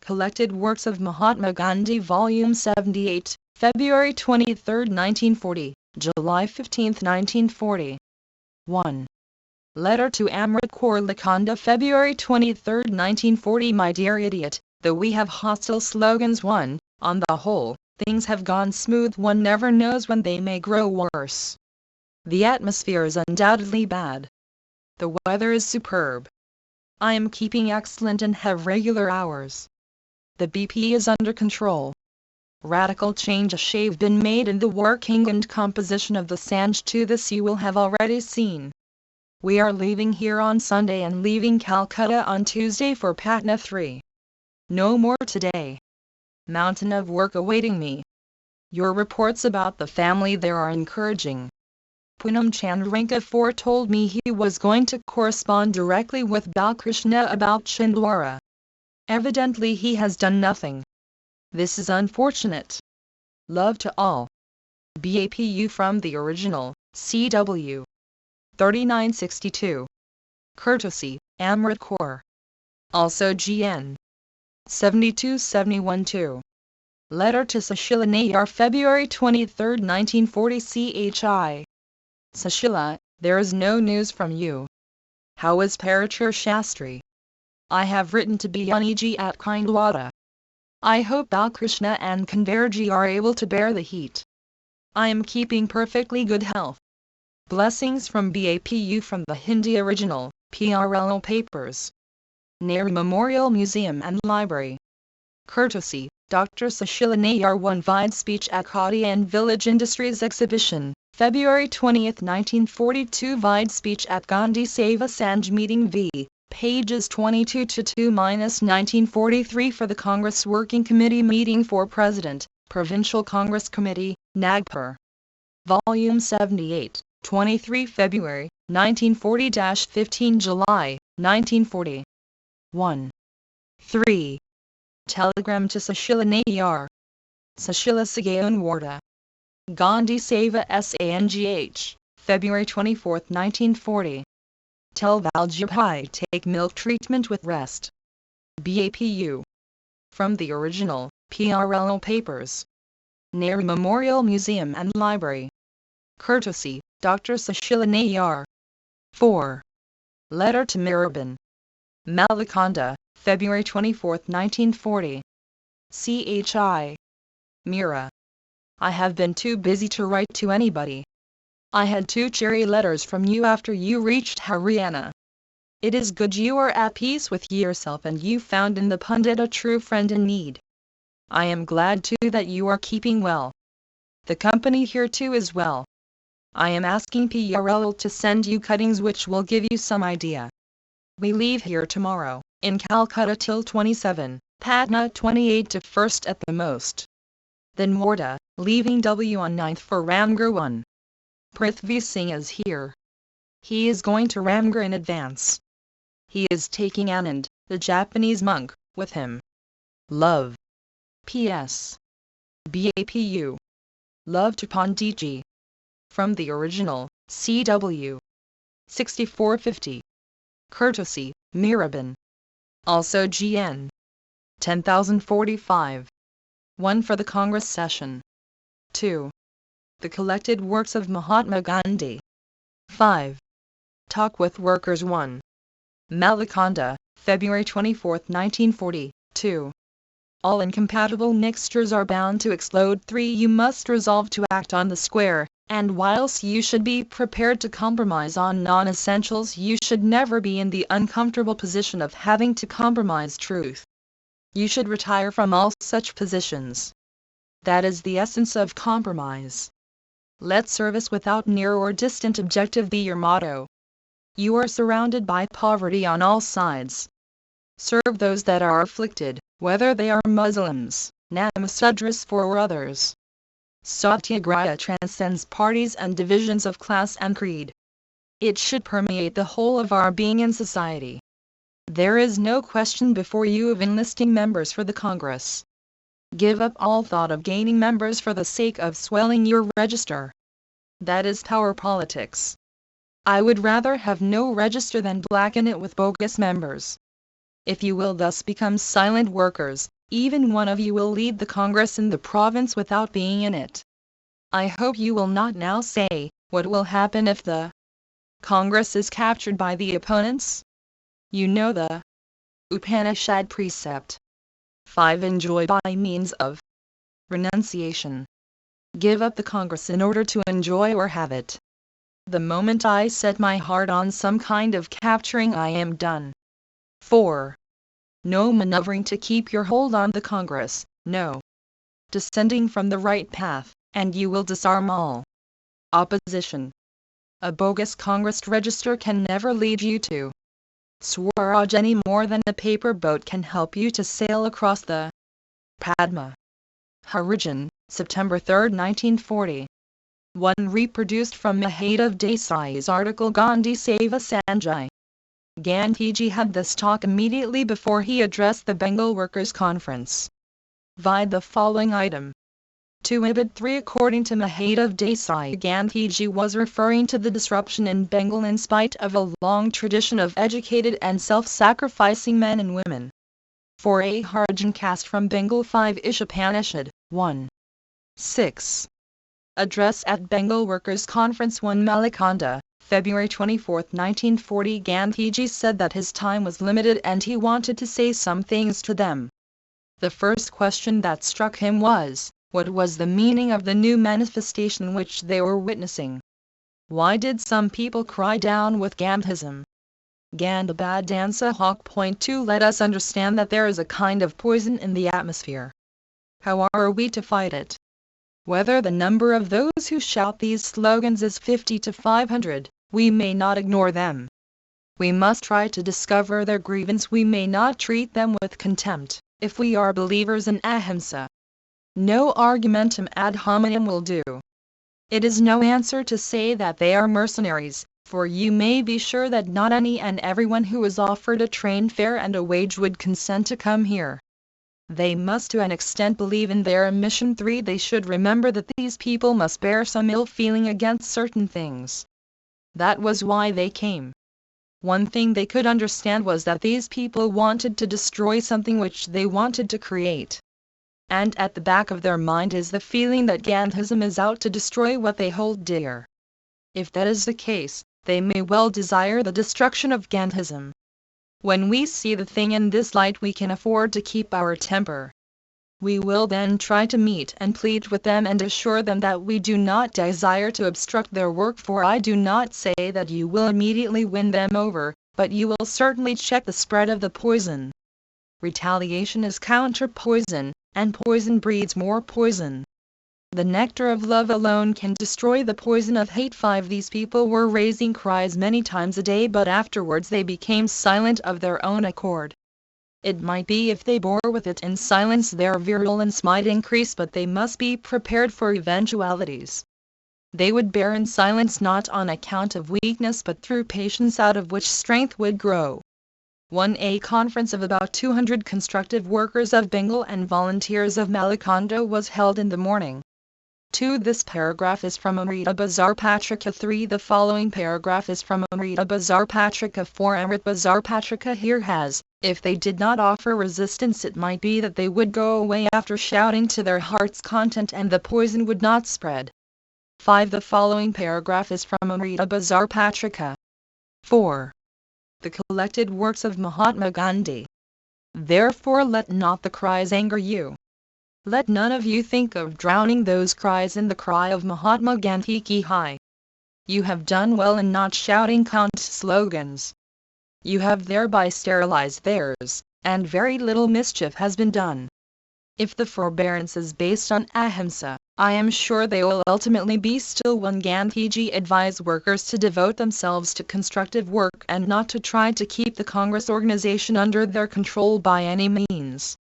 Collected Works of Mahatma Gandhi Volume 78, February 23, 1940, July 15, 1940. 1. Letter to Amrit Kaur Lakhanda February 23, 1940. My dear idiot, though we have hostile slogans, on the whole, things have gone smooth. One never knows when they may grow worse. The atmosphere is undoubtedly bad. The weather is superb. I am keeping excellent and have regular hours. The BP is under control. Radical changes have been made in the working and composition of the Sanj too. This you will have already seen. We are leaving here on Sunday and leaving Calcutta on Tuesday for Patna 3. No more today. Mountain of work awaiting me. Your reports about the family there are encouraging. Poonam Chandranka foretold me he was going to correspond directly with Balkrishna about Chhindwara. Evidently he has done nothing. This is unfortunate. Love to all. BAPU from the original, CW. 3962. Courtesy, Amrit Kaur. Also GN. 72712. Letter to Sushila Nayar February 23, 1940. CHI. Sushila, there is no news from you. How is Parachur Shastri? I have written to Byaniji at Kindwada. I hope Balkrishna and Kanverji are able to bear the heat. I am keeping perfectly good health. Blessings from BAPU from the Hindi original, PRLO papers. Nehru Memorial Museum and Library. Courtesy, Dr. Sushila Nayar. One Vide speech at Khadi and Village Industries Exhibition, February 20, 1942. Vide speech at Gandhi Seva Sanj meeting v. Pages 22-2-1943 for the Congress Working Committee meeting for President, Provincial Congress Committee, Nagpur. Volume 78, 23 February, 1940-15 July, 1940. 1. 3. Telegram to Sushila Nayar. Sushila Sagaon Warda. Gandhi Seva Sangh, February 24, 1940. Tell Valjibhai take milk treatment with rest. BAPU. From the original, PRLO papers. Nehru Memorial Museum and Library. Courtesy, Dr. Sushila Nayar. 4. Letter to Mirabin. Malakanda, February 24, 1940. CHI. Mira. I have been too busy to write to anybody. I had 2 cheery letters from you after you reached Haryana. It is good you are at peace with yourself and you found in the Pundit a true friend in need. I am glad too that you are keeping well. The company here too is well. I am asking PRL to send you cuttings which will give you some idea. We leave here tomorrow, in Calcutta till 27, Patna 28 to 1st at the most. Then Warda, leaving W on 9th for Ramgarh 1. Prithvi Singh is here. He is going to Ramgarh in advance. He is taking Anand, the Japanese monk, with him. Love. P.S. BAPU. Love to Panditji. From the original, CW. 6450. Courtesy, Mirabin. Also GN. 10,045. 1 for the Congress session. 2. The Collected Works of Mahatma Gandhi. 5. Talk with Workers 1. Malakanda, February 24, 1940. 2. All incompatible mixtures are bound to explode. 3. You must resolve to act on the square, and whilst you should be prepared to compromise on non-essentials, you should never be in the uncomfortable position of having to compromise truth. You should retire from all such positions. That is the essence of compromise. Let service without near or distant objective be your motto. You are surrounded by poverty on all sides. Serve those that are afflicted, whether they are Muslims, Namasudras or others. Satyagraha transcends parties and divisions of class and creed. It should permeate the whole of our being in society. There is no question before you of enlisting members for the Congress. Give up all thought of gaining members for the sake of swelling your register. That is power politics. I would rather have no register than blacken it with bogus members. If you will thus become silent workers, even one of you will lead the Congress in the province without being in it. I hope you will not now say, what will happen if the Congress is captured by the opponents? You know the Upanishad precept. 5. Enjoy by means of renunciation. Give up the Congress in order to enjoy or have it. The moment I set my heart on some kind of capturing, I am done. 4. No maneuvering to keep your hold on the Congress, no descending from the right path, and you will disarm all opposition. A bogus Congress register can never lead you to Swaraj any more than a paper boat can help you to sail across the Padma. Harijan, September 3, 1940. 1. Reproduced from Mahadev Desai's article Gandhi Seva Sanjay. Gandhiji had this talk immediately before he addressed the Bengal Workers' Conference. Vide the following item. 2. Ibid 3. According to Mahadev Desai, Gandhiji was referring to the disruption in Bengal in spite of a long tradition of educated and self-sacrificing men and women. 4a. Harijan cast from Bengal 5. Ishopanishad, 1. 6. Address at Bengal Workers' Conference 1. Malakonda, February 24, 1940. Gandhiji said that his time was limited and he wanted to say some things to them. The first question that struck him was, what was the meaning of the new manifestation which they were witnessing? Why did some people cry down with Gandhism? Gandhabad Hawk. Point 2. Let us understand that there is a kind of poison in the atmosphere. How are we to fight it? Whether the number of those who shout these slogans is 50 to 500, we may not ignore them. We must try to discover their grievance. We may not treat them with contempt, if we are believers in ahimsa. No argumentum ad hominem will do. It is no answer to say that they are mercenaries, for you may be sure that not any and everyone who is offered a train fare and a wage would consent to come here. They must to an extent believe in their mission. 3. They should remember that these people must bear some ill feeling against certain things. That was why they came. One thing they could understand was that these people wanted to destroy something which they wanted to create. And at the back of their mind is the feeling that Gandhism is out to destroy what they hold dear. If that is the case, they may well desire the destruction of Gandhism. When we see the thing in this light, we can afford to keep our temper. We will then try to meet and plead with them and assure them that we do not desire to obstruct their work, for I do not say that you will immediately win them over, but you will certainly check the spread of the poison. Retaliation is counter-poison, and poison breeds more poison. The nectar of love alone can destroy the poison of hate. 5. These people were raising cries many times a day, but afterwards they became silent of their own accord. It might be if they bore with it in silence their virulence might increase, but they must be prepared for eventualities. They would bear in silence not on account of weakness but through patience, out of which strength would grow. 1. A conference of about 200 constructive workers of Bengal and volunteers of Malakonda was held in the morning. 2. This paragraph is from Amrita Bazar Patrika. 3. The following paragraph is from Amrita Bazar Patrika. 4. Amrit Bazar Patrika here has, if they did not offer resistance, it might be that they would go away after shouting to their heart's content and the poison would not spread. 5. The following paragraph is from Amrita Bazar Patrika. 4. The collected works of Mahatma Gandhi. Therefore let not the cries anger you. Let none of you think of drowning those cries in the cry of Mahatma Gandhi ki hai. You have done well in not shouting cant slogans. You have thereby sterilized theirs, and very little mischief has been done. If the forbearance is based on ahimsa, I am sure they will ultimately be still. When Gandhiji advised workers to devote themselves to constructive work and not to try to keep the Congress organization under their control by any means.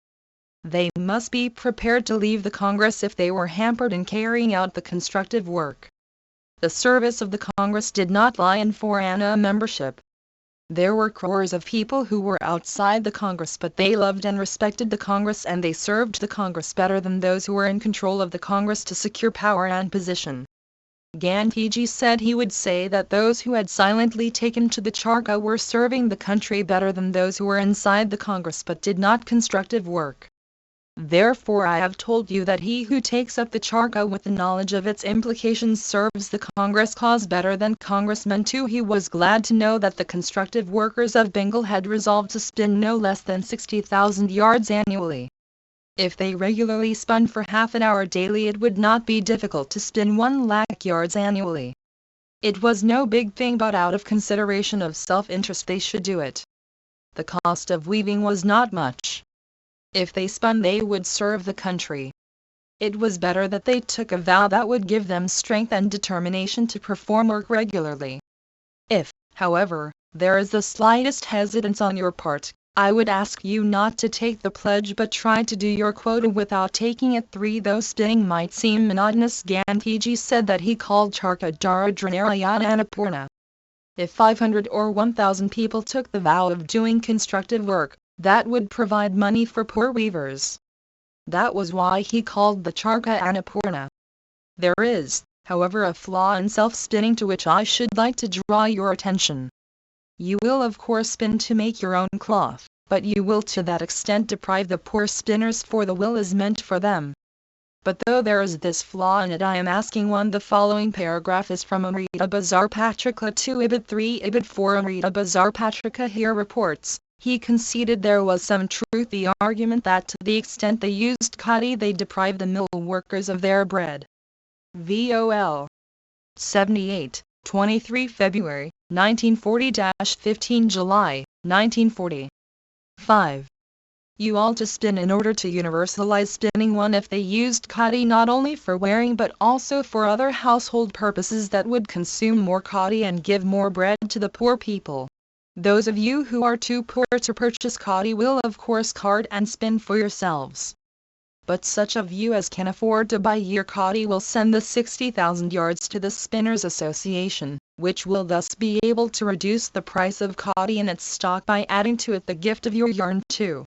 They must be prepared to leave the Congress if they were hampered in carrying out the constructive work. The service of the Congress did not lie in foreign membership. There were crores of people who were outside the Congress, but they loved and respected the Congress, and they served the Congress better than those who were in control of the Congress to secure power and position. Gandhi said he would say that those who had silently taken to the charkha were serving the country better than those who were inside the Congress but did not constructive work. Therefore I have told you that he who takes up the charkha with the knowledge of its implications serves the Congress cause better than congressmen too. He was glad to know that the constructive workers of Bengal had resolved to spin no less than 60,000 yards annually. If they regularly spun for half an hour daily, it would not be difficult to spin 1,00,000 yards annually. It was no big thing, but out of consideration of self-interest they should do it. The cost of weaving was not much. If they spun, they would serve the country. It was better that they took a vow that would give them strength and determination to perform work regularly. If, however, there is the slightest hesitance on your part, I would ask you not to take the pledge but try to do your quota without taking it. 3. Though spinning might seem monotonous, Gandhi said that he called charkha Daridranarayana Annapurna. If 500 or 1,000 people took the vow of doing constructive work, that would provide money for poor weavers. That was why he called the charkha Annapurna. There is, however, a flaw in self-spinning to which I should like to draw your attention. You will of course spin to make your own cloth, but you will to that extent deprive the poor spinners, for the will is meant for them. But though there is this flaw in it, I am asking one. The following paragraph is from Amrita Bazar Patrika 2 Ibid 3 Ibid 4. Amrita Bazar Patrika here reports, he conceded there was some truth the argument that to the extent they used khadi they deprived the mill workers of their bread. VOL 78, 23 February, 1940-15 July, 1940. 5. You all to spin in order to universalize spinning. 1. If they used khadi not only for wearing but also for other household purposes, that would consume more khadi and give more bread to the poor people. Those of you who are too poor to purchase khadi will of course card and spin for yourselves. But such of you as can afford to buy your khadi will send the 60,000 yards to the Spinners Association, which will thus be able to reduce the price of khadi in its stock by adding to it the gift of your yarn too.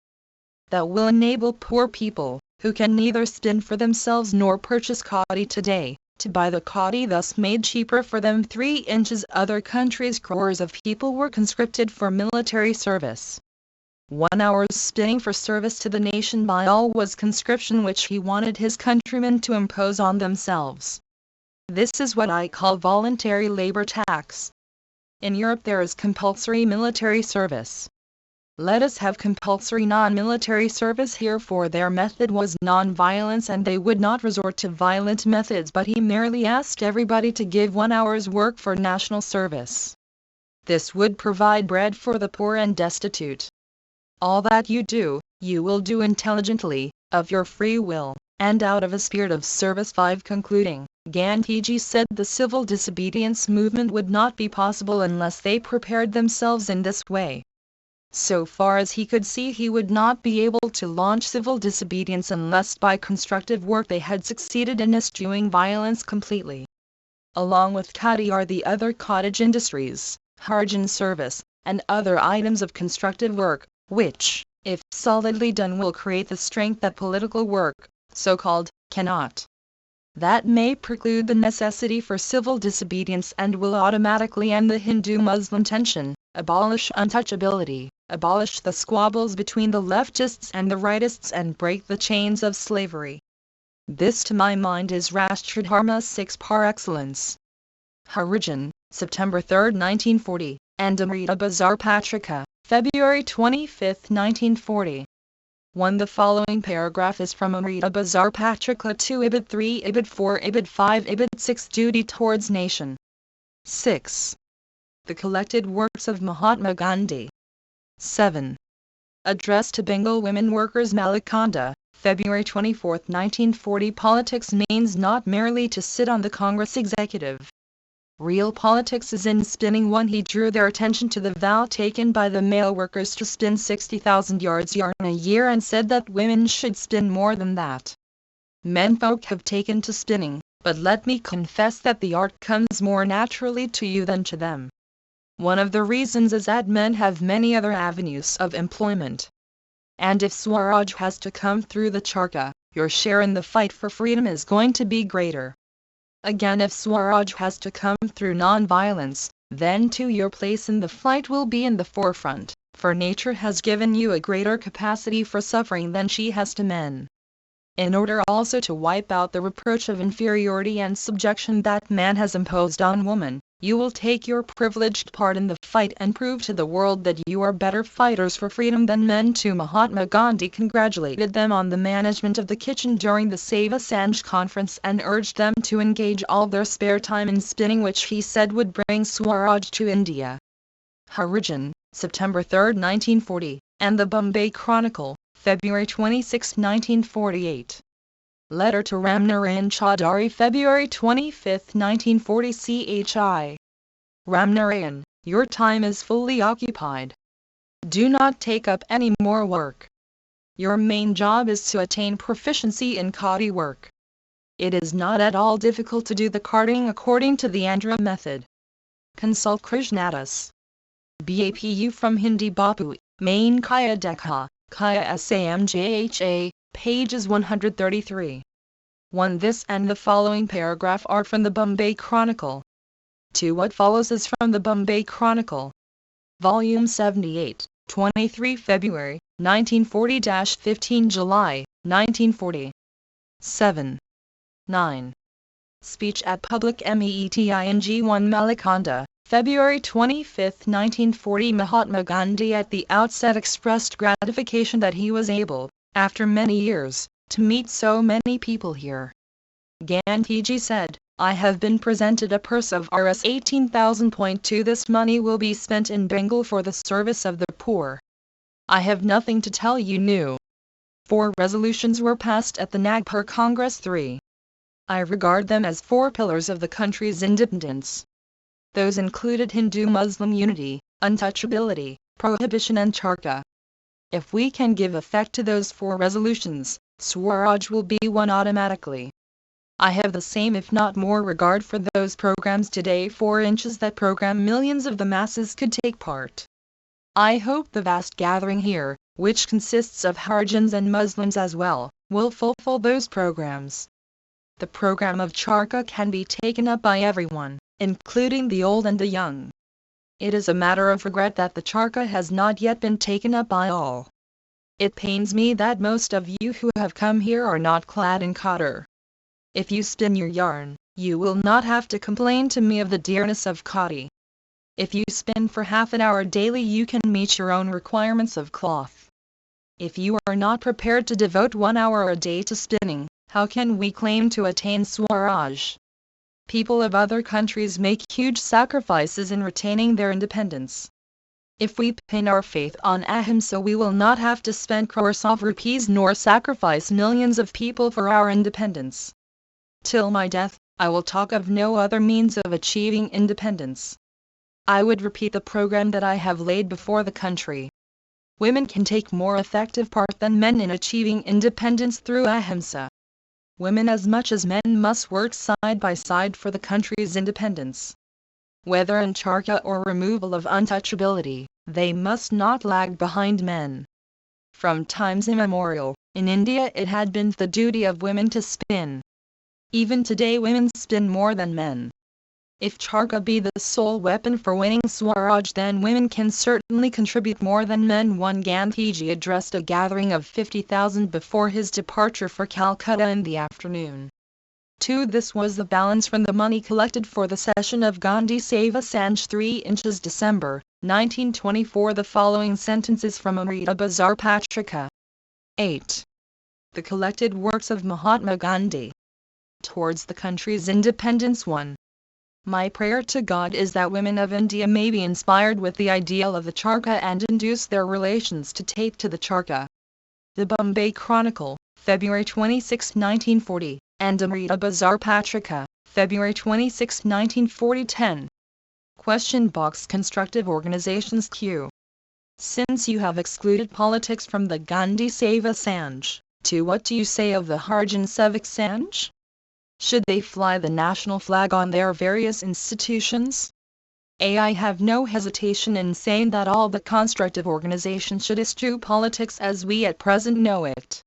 That will enable poor people, who can neither spin for themselves nor purchase khadi today, to buy the khadi thus made cheaper for them. 3 inches. Other countries crores of people were conscripted for military service. 1 hour's spinning for service to the nation by all was conscription which he wanted his countrymen to impose on themselves. This is what I call voluntary labor tax. In Europe there is compulsory military service. Let us have compulsory non-military service here, for their method was non-violence and they would not resort to violent methods, but he merely asked everybody to give 1 hour's work for national service. This would provide bread for the poor and destitute. All that you do, you will do intelligently, of your free will, and out of a spirit of service. 5. Concluding, Gandhi said the civil disobedience movement would not be possible unless they prepared themselves in this way. So far as he could see, he would not be able to launch civil disobedience unless by constructive work they had succeeded in eschewing violence completely. Along with khadi are the other cottage industries, Harijan service, and other items of constructive work, which, if solidly done, will create the strength that political work, so-called, cannot. That may preclude the necessity for civil disobedience and will automatically end the Hindu-Muslim tension, abolish untouchability, abolish the squabbles between the leftists and the rightists, and break the chains of slavery. This to my mind is Rashtradharma 6 par excellence. Harijan, September 3, 1940, and Amrita Bazar Patrika, February 25, 1940. 1. The following paragraph is from Amrita Bazar Patrika 2 Ibid 3 Ibid 4 Ibid 5 Ibid 6. Duty towards nation. 6. The collected works of Mahatma Gandhi. 7. Address to Bengal women workers. Malakanda, February 24, 1940. Politics means not merely to sit on the Congress executive. Real politics is in spinning. 1. He drew their attention to the vow taken by the male workers to spin 60,000 yards yarn a year and said that women should spin more than that. Menfolk have taken to spinning, but let me confess that the art comes more naturally to you than to them. One of the reasons is that men have many other avenues of employment. And if Swaraj has to come through the charkha, your share in the fight for freedom is going to be greater. Again, if Swaraj has to come through non-violence, then too your place in the fight will be in the forefront, for nature has given you a greater capacity for suffering than she has to men. In order also to wipe out the reproach of inferiority and subjection that man has imposed on woman, you will take your privileged part in the fight and prove to the world that you are better fighters for freedom than men too. Mahatma Gandhi congratulated them on the management of the kitchen during the Seva Sanj conference and urged them to engage all their spare time in spinning, which he said would bring Swaraj to India. Harijan, September 3, 1940, and the Bombay Chronicle, February 26, 1948. Letter to Ramnarayan Chaudhary, February 25, 1940. CHI. Ramnarayan, your time is fully occupied. Do not take up any more work. Your main job is to attain proficiency in khadi work. It is not at all difficult to do the carding according to the Andhra method. Consult Krishnadas. BAPU from Hindi Bapu, Main Kaya Dekha, Kaya Samjha, pages 133. 1. This and the following paragraph are from the Bombay Chronicle. 2. What follows is from the Bombay Chronicle. Volume 78, 23 February, 1940-15 July, 1940. 7. 9. Speech at Public Meeting 1 Malakanda, February 25, 1940. Mahatma Gandhi at the outset expressed gratification that he was able, after many years, to meet so many people here. Gandhiji said, I have been presented a purse of Rs 18,000.2. This money will be spent in Bengal for the service of the poor. I have nothing to tell you new. 4 resolutions were passed at the Nagpur Congress. 3. I regard them as 4 pillars of the country's independence. Those included Hindu-Muslim unity, untouchability, prohibition and charka. If we can give effect to those 4 resolutions, Swaraj will be won automatically. I have the same if not more regard for those programs today 4 inches that program millions of the masses could take part. I hope the vast gathering here, which consists of Harijans and Muslims as well, will fulfill those programs. The program of charka can be taken up by everyone, including the old and the young. It is a matter of regret that the charka has not yet been taken up by all. It pains me that most of you who have come here are not clad in khadi. If you spin your yarn, you will not have to complain to me of the dearness of khadi. If you spin for half an hour daily, you can meet your own requirements of cloth. If you are not prepared to devote 1 hour a day to spinning, how can we claim to attain Swaraj? People of other countries make huge sacrifices in retaining their independence. If we pin our faith on Ahimsa, we will not have to spend crores of rupees nor sacrifice millions of people for our independence. Till my death, I will talk of no other means of achieving independence. I would repeat the program that I have laid before the country. Women can take more effective part than men in achieving independence through Ahimsa. Women as much as men must work side by side for the country's independence. Whether in charka or removal of untouchability, they must not lag behind men. From times immemorial, in India it had been the duty of women to spin. Even today women spin more than men. If charka be the sole weapon for winning Swaraj, then women can certainly contribute more than men. 1 Gandhiji addressed a gathering of 50,000 before his departure for Calcutta in the afternoon. 2 This was the balance from the money collected for the session of Gandhi Seva Sanj 3 inches December, 1924. The following sentences from Amrita Bazar Patrika. 8. The collected works of Mahatma Gandhi. Towards the country's independence. 1. My prayer to God is that women of India may be inspired with the ideal of the charka and induce their relations to take to the charka. The Bombay Chronicle, February 26, 1940, and Amrita Bazar Patrika, February 26, 1940. 10. Question box. Constructive Organizations. Q. Since you have excluded politics from the Gandhi Seva Sanj, to what do you say of the Harijan Sevak Sanj? Should they fly the national flag on their various institutions? I have no hesitation in saying that all the constructive organizations should eschew politics as we at present know it.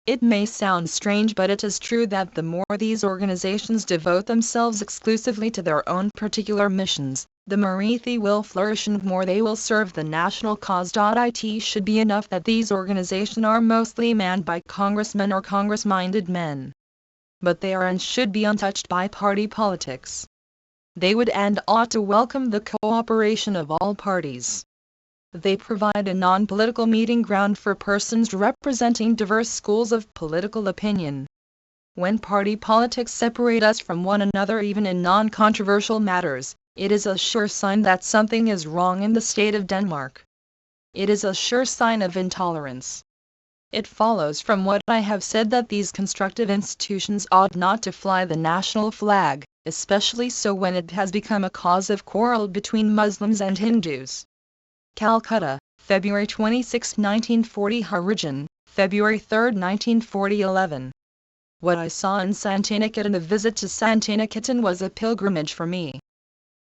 It may sound strange, but it is true that the more these organizations devote themselves exclusively to their own particular missions, the more they will flourish and more they will serve the national cause. It should be enough that these organizations are mostly manned by congressmen or congress-minded men. But they are and should be untouched by party politics. They would and ought to welcome the cooperation of all parties. They provide a non-political meeting ground for persons representing diverse schools of political opinion. When party politics separate us from one another even in non-controversial matters, it is a sure sign that something is wrong in the state of Denmark. It is a sure sign of intolerance. It follows from what I have said that these constructive institutions ought not to fly the national flag, especially so when it has become a cause of quarrel between Muslims and Hindus. Calcutta, February 26, 1940. Origin, February 3, 1940. 11. What I saw in Santiniketan. A visit to Santiniketan was a pilgrimage for me.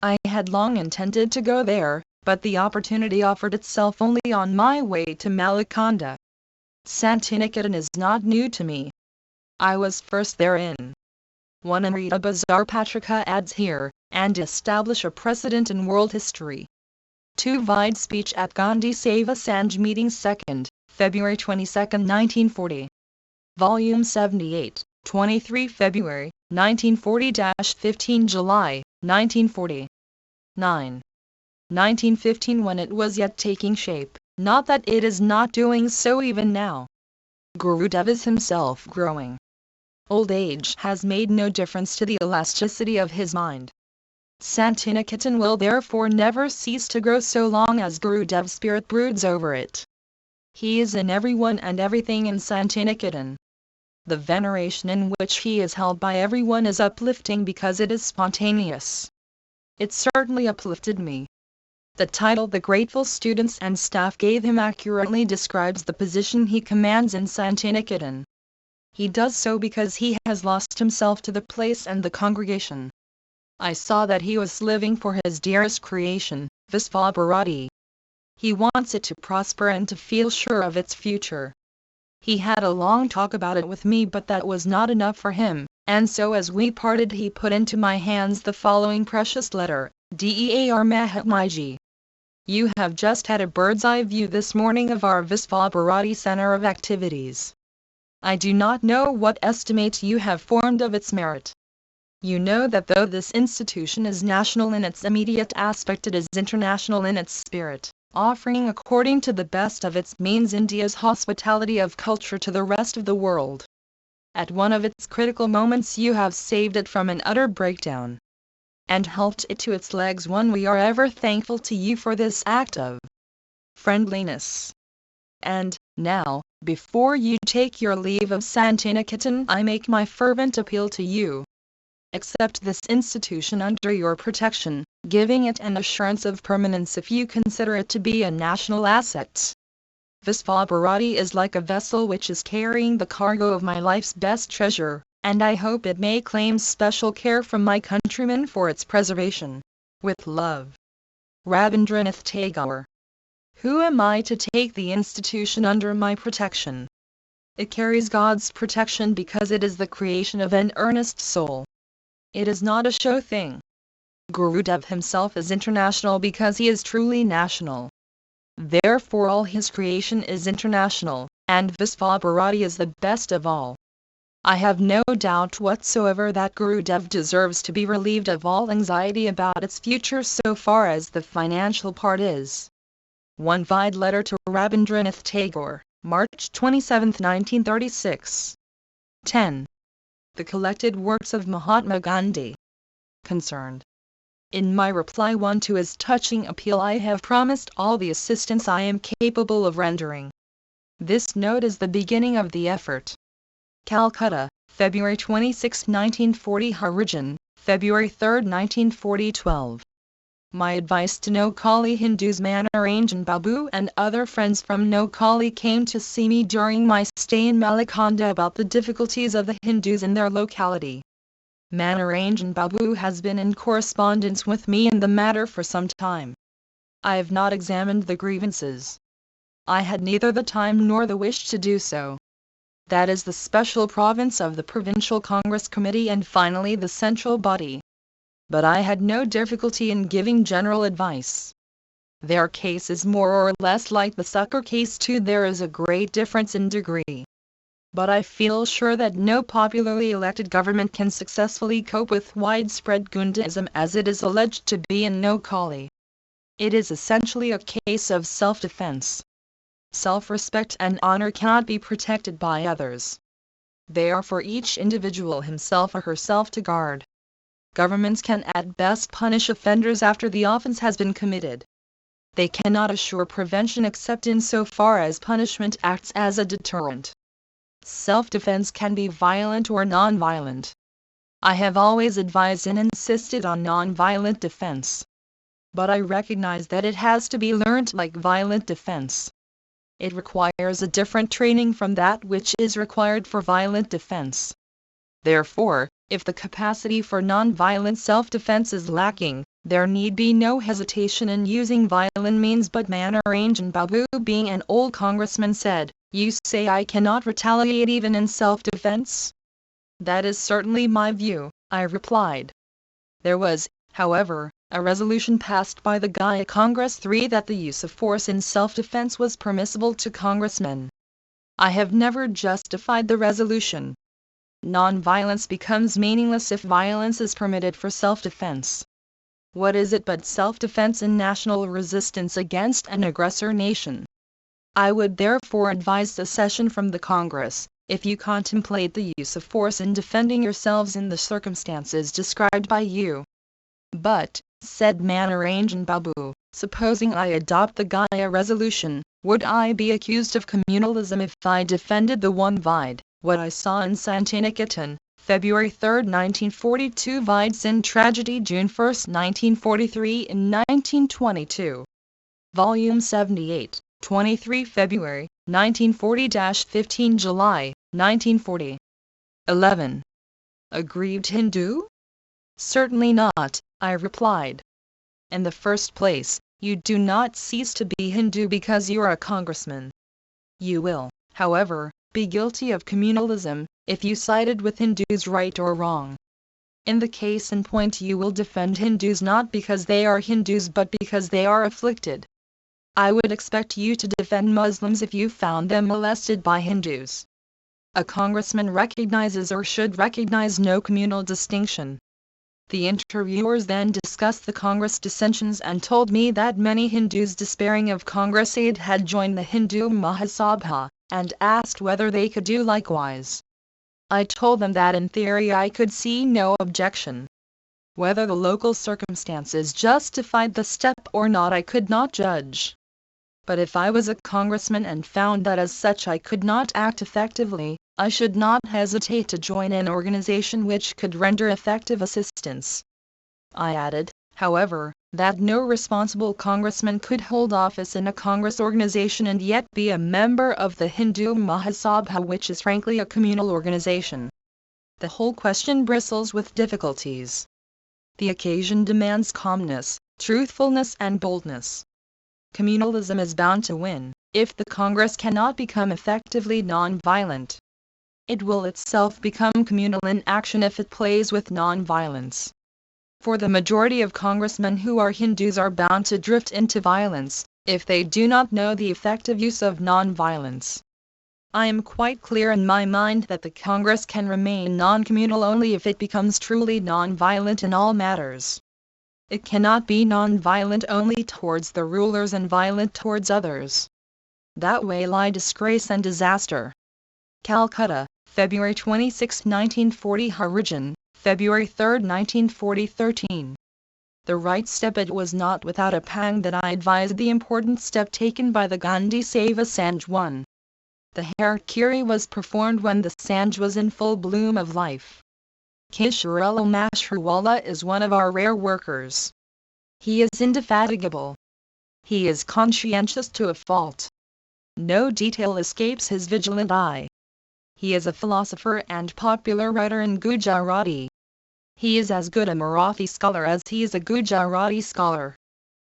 I had long intended to go there, but the opportunity offered itself only on my way to Malakanda. Santiniketan is not new to me. I was first there in 1 Amrita Bazar Patrika adds here, and establish a precedent in world history. 2 Vide speech at Gandhi Seva Sanj meeting 2nd, February 22, 1940. Volume 78, 23 February, 1940-15 July, 1940. 9. 1915. When it was yet taking shape, not that it is not doing so even now. Gurudev is himself growing. Old age has made no difference to the elasticity of his mind. Santiniketan will therefore never cease to grow so long as Gurudev's spirit broods over it. He is in everyone and everything in Santiniketan. The veneration in which he is held by everyone is uplifting because it is spontaneous. It certainly uplifted me. The title the grateful students and staff gave him accurately describes the position he commands in Santiniketan. He does so because he has lost himself to the place and the congregation. I saw that he was living for his dearest creation, Visva Bharati. He wants it to prosper and to feel sure of its future. He had a long talk about it with me, but that was not enough for him, and so as we parted he put into my hands the following precious letter, Dear Mahatmaji. You have just had a bird's eye view this morning of our Visva Bharati Center of activities. I do not know what estimate you have formed of its merit. You know that though this institution is national in its immediate aspect, it is international in its spirit, offering according to the best of its means India's hospitality of culture to the rest of the world. At one of its critical moments you have saved it from an utter breakdown, and helped it to its legs. We are ever thankful to you for this act of friendliness. And, now, before you take your leave of Santiniketan, I make my fervent appeal to you. Accept this institution under your protection, giving it an assurance of permanence if you consider it to be a national asset. Visva Bharati is like a vessel which is carrying the cargo of my life's best treasure, and I hope it may claim special care from my countrymen for its preservation. With love. Rabindranath Tagore. Who am I to take the institution under my protection? It carries God's protection because it is the creation of an earnest soul. It is not a show thing. Gurudev himself is international because he is truly national. Therefore all his creation is international, and Visva Bharati is the best of all. I have no doubt whatsoever that Gurudev deserves to be relieved of all anxiety about its future so far as the financial part is. 1 Vide letter to Rabindranath Tagore, March 27, 1936. 10. The collected works of Mahatma Gandhi. Concerned. In my reply 1 to his touching appeal, I have promised all the assistance I am capable of rendering. This note is the beginning of the effort. Calcutta, February 26, 1940. Origin, February 3, 1940. 12. My advice to Nokali Hindus. Manoranjan Babu and other friends from Nokali came to see me during my stay in Malakanda about the difficulties of the Hindus in their locality. Manoranjan Babu has been in correspondence with me in the matter for some time. I have not examined the grievances. I had neither the time nor the wish to do so. that is the special province of the Provincial Congress Committee, and finally the central body. But I had no difficulty in giving general advice. Their case is more or less like the sucker case too. There is a great difference in degree. But I feel sure that no popularly elected government can successfully cope with widespread Gundism as it is alleged to be in no collie. It is essentially a case of self-defense. Self-respect and honor cannot be protected by others. They are for each individual himself or herself to guard. Governments can at best punish offenders after the offense has been committed. They cannot assure prevention except in so far as punishment acts as a deterrent. Self-defense can be violent or non-violent. I have always advised and insisted on non-violent defense. But I recognize that it has to be learned like violent defense. It requires a different training from that which is required for violent defense. Therefore, if the capacity for non-violent self-defense is lacking, there need be no hesitation in using violent means. But Manoranjan Babu, being an old congressman, said, "You say I cannot retaliate even in self-defense?" "That is certainly my view," I replied. There was, however, a resolution passed by the Gaya Congress 3 that the use of force in self-defense was permissible to congressmen. I have never justified the resolution. Non-violence becomes meaningless if violence is permitted for self-defense. What is it but self-defense and national resistance against an aggressor nation? I would therefore advise secession from the Congress, if you contemplate the use of force in defending yourselves in the circumstances described by you. "But," said Manoranjan Babu, "supposing I adopt the Gaya resolution, would I be accused of communalism if I defended the one vide, what I saw in Santiniketan, February 3, 1942 vide Sin tragedy June 1, 1943 in 1922. Volume 78, 23 February, 1940-15 July, 1940. 11. Aggrieved Hindu? Certainly not, I replied. In the first place, you do not cease to be Hindu because you are a congressman. You will, however, be guilty of communalism, if you sided with Hindus right or wrong. In the case in point you will defend Hindus not because they are Hindus but because they are afflicted. I would expect you to defend Muslims if you found them molested by Hindus. A congressman recognizes or should recognize no communal distinction. The interviewers then discussed the Congress dissensions and told me that many Hindus despairing of Congress aid had joined the Hindu Mahasabha, and asked whether they could do likewise. I told them that in theory I could see no objection. Whether the local circumstances justified the step or not I could not judge. But if I was a congressman and found that as such I could not act effectively, I should not hesitate to join an organization which could render effective assistance. I added, however, that no responsible congressman could hold office in a Congress organization and yet be a member of the Hindu Mahasabha, which is frankly a communal organization. The whole question bristles with difficulties. The occasion demands calmness, truthfulness and boldness. Communalism is bound to win, if the Congress cannot become effectively non-violent. It will itself become communal in action if it plays with non-violence. For the majority of congressmen who are Hindus are bound to drift into violence, if they do not know the effective use of non-violence. I am quite clear in my mind that the Congress can remain non-communal only if it becomes truly non-violent in all matters. It cannot be non-violent only towards the rulers and violent towards others. That way lie disgrace and disaster. Calcutta, February 26, 1940. Harijan, February 3, 1940. 13. The right step. It was not without a pang that I advised the important step taken by the Gandhi Seva Sanj 1. The harakiri was performed when the Sanj was in full bloom of life. Kisharullah Mashruwala is one of our rare workers. He is indefatigable. He is conscientious to a fault. No detail escapes his vigilant eye. He is a philosopher and popular writer in Gujarati. He is as good a Marathi scholar as he is a Gujarati scholar.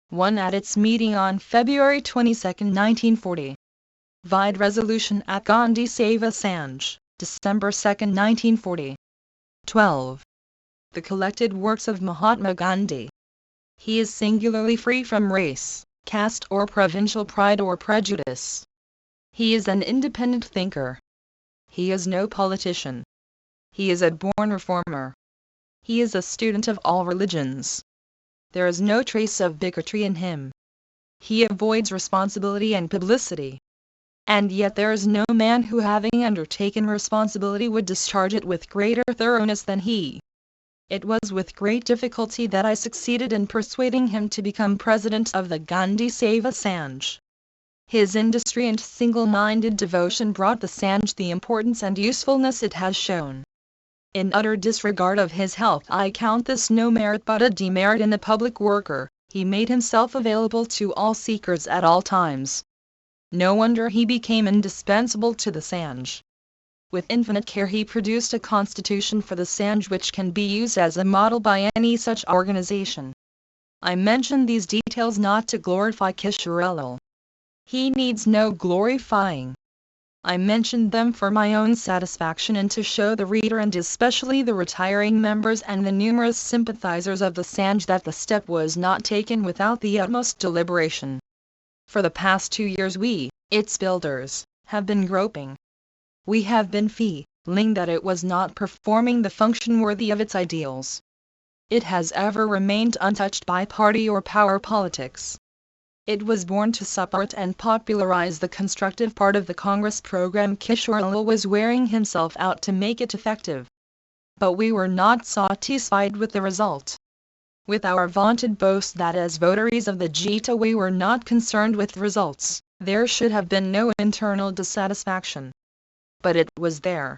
One at its meeting on February 22, 1940. Vide resolution at Gandhi Save Assange, December 2, 1940. 12. The collected works of Mahatma Gandhi. He is singularly free from race, caste or provincial pride or prejudice. He is an independent thinker. He is no politician. He is a born reformer. He is a student of all religions. There is no trace of bigotry in him. He avoids responsibility and publicity. And yet there is no man who, having undertaken responsibility, would discharge it with greater thoroughness than he. It was with great difficulty that I succeeded in persuading him to become president of the Gandhi Save Assange. His industry and single-minded devotion brought the Sanj the importance and usefulness it has shown. In utter disregard of his health, I count this no merit but a demerit in a public worker. He made himself available to all seekers at all times. No wonder he became indispensable to the Sanj. With infinite care he produced a constitution for the Sanj which can be used as a model by any such organization. I mention these details not to glorify Kishorelal. He needs no glorifying. I mention them for my own satisfaction and to show the reader, and especially the retiring members and the numerous sympathizers of the Sanj, that the step was not taken without the utmost deliberation. For the past 2 years we, its builders, have been groping. We have been feeling that it was not performing the function worthy of its ideals. It has ever remained untouched by party or power politics. It was born to support and popularize the constructive part of the Congress program. Kishorelal was wearing himself out to make it effective. But we were not satisfied with the result. With our vaunted boast that as votaries of the Gita we were not concerned with results, there should have been no internal dissatisfaction. But it was there.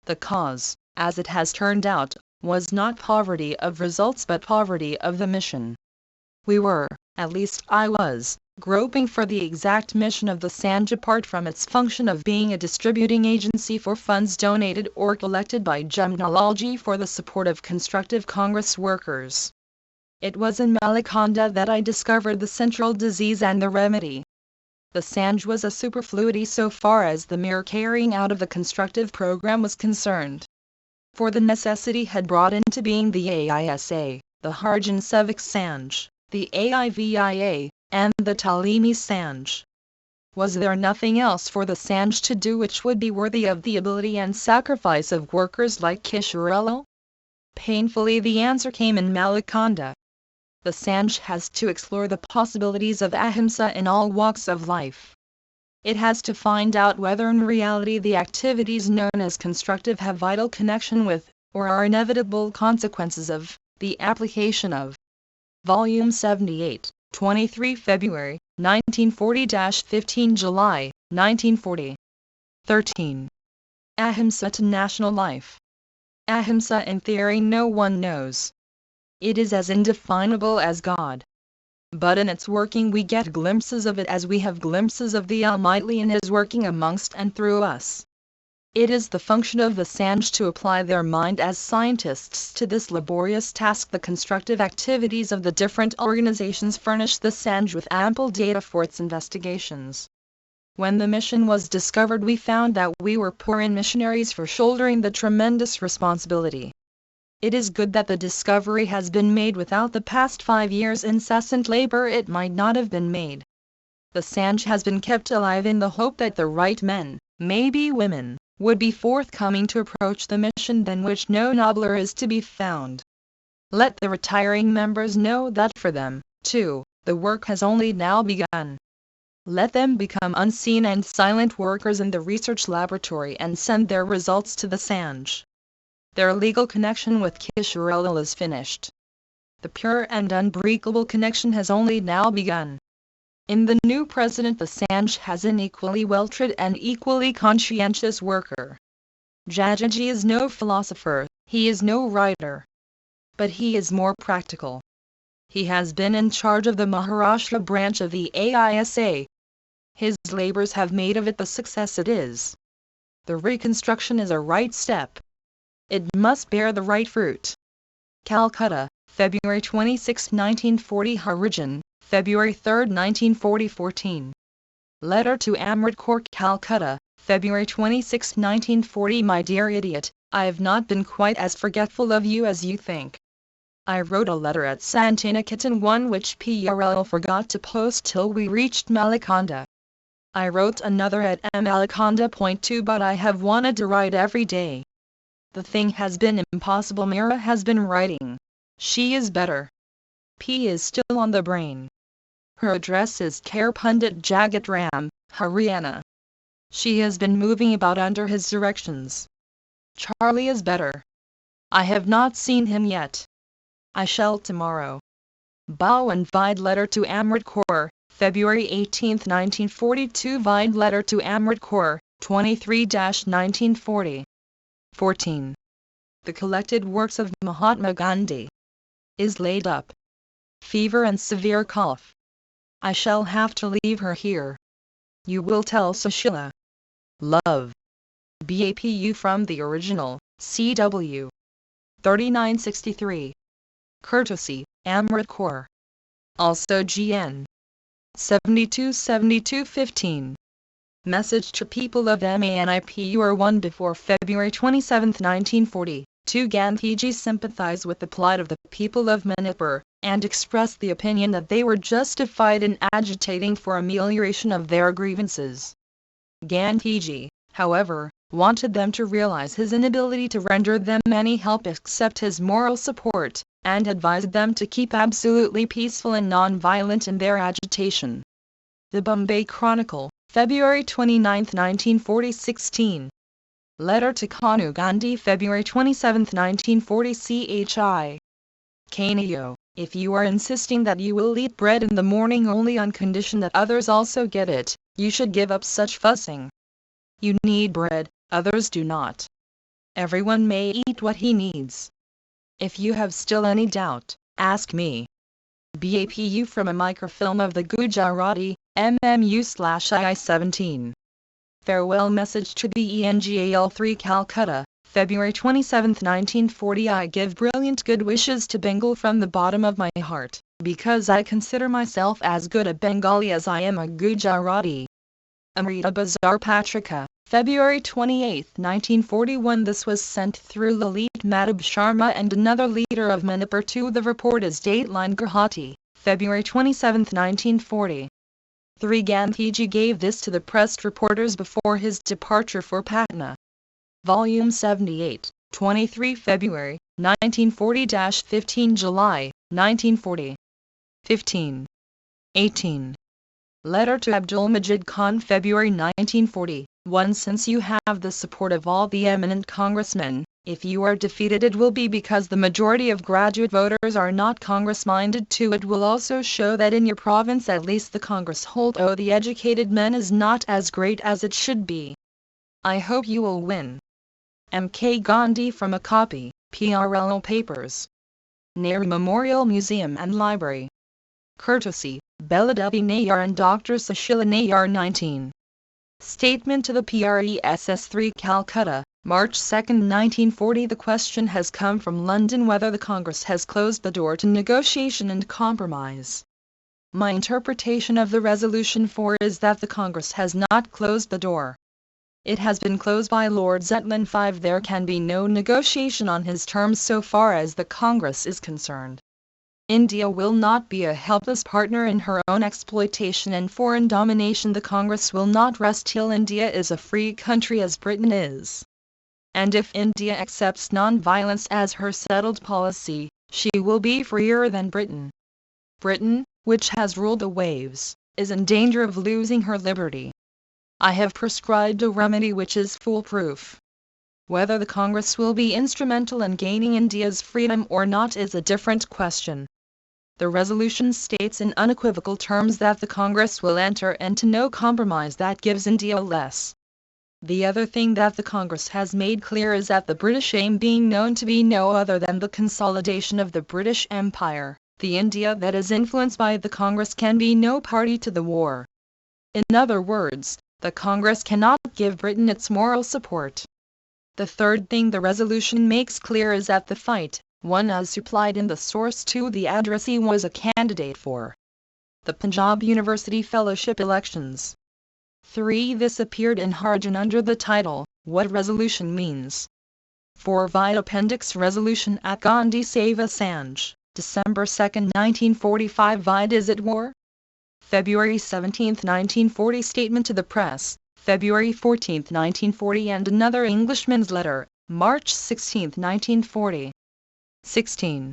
The cause, as it has turned out, was not poverty of results but poverty of the mission. We were, at least I was, groping for the exact mission of the Sanj apart from its function of being a distributing agency for funds donated or collected by Jamnalalji for the support of constructive Congress workers. It was in Malaconda that I discovered the central disease and the remedy. The Sanj was a superfluity so far as the mere carrying out of the constructive program was concerned. For the necessity had brought into being the AISA, the Harijan Sevak Sanj, the AIVIA, and the Talimi Sanj. Was there nothing else for the Sanj to do which would be worthy of the ability and sacrifice of workers like Kishorelal? Painfully the answer came in Malaconda. The Sanj has to explore the possibilities of ahimsa in all walks of life. It has to find out whether in reality the activities known as constructive have vital connection with, or are inevitable consequences of, the application of. Volume 78, 23 February, 1940-15 July, 1940. 13. Ahimsa to national life. Ahimsa in theory no one knows. It is as indefinable as God. But in its working we get glimpses of it as we have glimpses of the Almighty in His working amongst and through us. It is the function of the Sanj to apply their mind as scientists to this laborious task. The constructive activities of the different organizations furnish the Sanj with ample data for its investigations. When the mission was discovered we found that we were poor in missionaries for shouldering the tremendous responsibility. It is good that the discovery has been made. Without the past 5 years' incessant labor it might not have been made. The Sanj has been kept alive in the hope that the right men, maybe women, would be forthcoming to approach the mission than which no nobler is to be found. Let the retiring members know that for them, too, the work has only now begun. Let them become unseen and silent workers in the research laboratory and send their results to the Sanj. Their legal connection with Kishorelal is finished. The pure and unbreakable connection has only now begun. In the new president the Sanj has an equally well-trained and equally conscientious worker. Jajaji is no philosopher, he is no writer. But he is more practical. He has been in charge of the Maharashtra branch of the AISA. His labors have made of it the success it is. The reconstruction is a right step. It must bear the right fruit. Calcutta, February 26, 1940. Harijan, February 3, 1940. 14. Letter to Amrit Kaur, Calcutta, February 26, 1940. My dear idiot, I have not been quite as forgetful of you as you think. I wrote a letter at Santiniketan, one which PRL forgot to post till we reached Malikonda. I wrote another at Malikonda Point 2, but I have wanted to write every day. The thing has been impossible. Mira has been writing. She is better. P is still on the brain. Her address is Care Pundit Jagat Ram, Haryana. She has been moving about under his directions. Charlie is better. I have not seen him yet. I shall tomorrow. Bow and Vide letter to Amrit Kaur, February 18, 1942. Vide letter to Amrit Kaur, 23-1940. 14. The collected works of Mahatma Gandhi. Is laid up. Fever and severe cough. I shall have to leave her here. You will tell Sushila. Love. BAPU from the original, CW. 3963. Courtesy, Amrit Kaur. Also GN. 727215. Message to people of Manipur 1 before February 27, 1940. 2. Gandhiji sympathized with the plight of the people of Manipur, and expressed the opinion that they were justified in agitating for amelioration of their grievances. Gandhiji, however, wanted them to realize his inability to render them any help except his moral support, and advised them to keep absolutely peaceful and non-violent in their agitation. The Bombay Chronicle, February 29, 1940. 16. Letter to Kanu Gandhi, February 27, 1940. CHI. Kaneo, if you are insisting that you will eat bread in the morning only on condition that others also get it, you should give up such fussing. You need bread, others do not. Everyone may eat what he needs. If you have still any doubt, ask me. BAPU from a microfilm of the Gujarati, MMU/II-17. Farewell message to the ENGAL3 Calcutta, February 27, 1940. I give brilliant good wishes to Bengal from the bottom of my heart, because I consider myself as good a Bengali as I am a Gujarati. Amrita Bazar Patrika, February 28, 1941. This was sent through Lalit Madhab Sharma and another leader of Manipur to the report as Dateline Guwahati, February 27, 1940. 3. Gandhiji gave this to the pressed reporters before his departure for Patna. Volume 78, 23 February, 1940-15 July, 1940. 15. 18. Letter to Abdul Majid Khan, February 1940. 1. Since you have the support of all the eminent congressmen, if you are defeated it will be because the majority of graduate voters are not Congress-minded. 2. It will also show that in your province at least the Congress hold of the educated men is not as great as it should be. I hope you will win. M.K. Gandhi from a copy, PRL Papers. Nehru Memorial Museum and Library. Courtesy, Beladevi Nayar and Dr. Sushila Nayar. 19. Statement to the PRESS3 Calcutta, March 2, 1940. The question has come from London whether the Congress has closed the door to negotiation and compromise. My interpretation of the resolution 4 is that the Congress has not closed the door. It has been closed by Lord Zetland. 5. There can be no negotiation on his terms so far as the Congress is concerned. India will not be a helpless partner in her own exploitation and foreign domination. The Congress will not rest till India is a free country as Britain is. And if India accepts non-violence as her settled policy, she will be freer than Britain. Britain, which has ruled the waves, is in danger of losing her liberty. I have prescribed a remedy which is foolproof. Whether the Congress will be instrumental in gaining India's freedom or not is a different question. The resolution states in unequivocal terms that the Congress will enter into no compromise that gives India less. The other thing that the Congress has made clear is that the British aim being known to be no other than the consolidation of the British Empire, the India that is influenced by the Congress can be no party to the war. In other words, the Congress cannot give Britain its moral support. The third thing the resolution makes clear is that the fight, 1 as supplied in the source, 2 the addressee was a candidate for the Punjab University Fellowship elections. 3. This appeared in Harajan under the title, What Resolution Means. 4. Vide Appendix Resolution at Gandhi Save Assange, December 2, 1945. Vide Is It War? February 17, 1940. Statement to the Press, February 14, 1940. And Another Englishman's Letter, March 16, 1940. 16.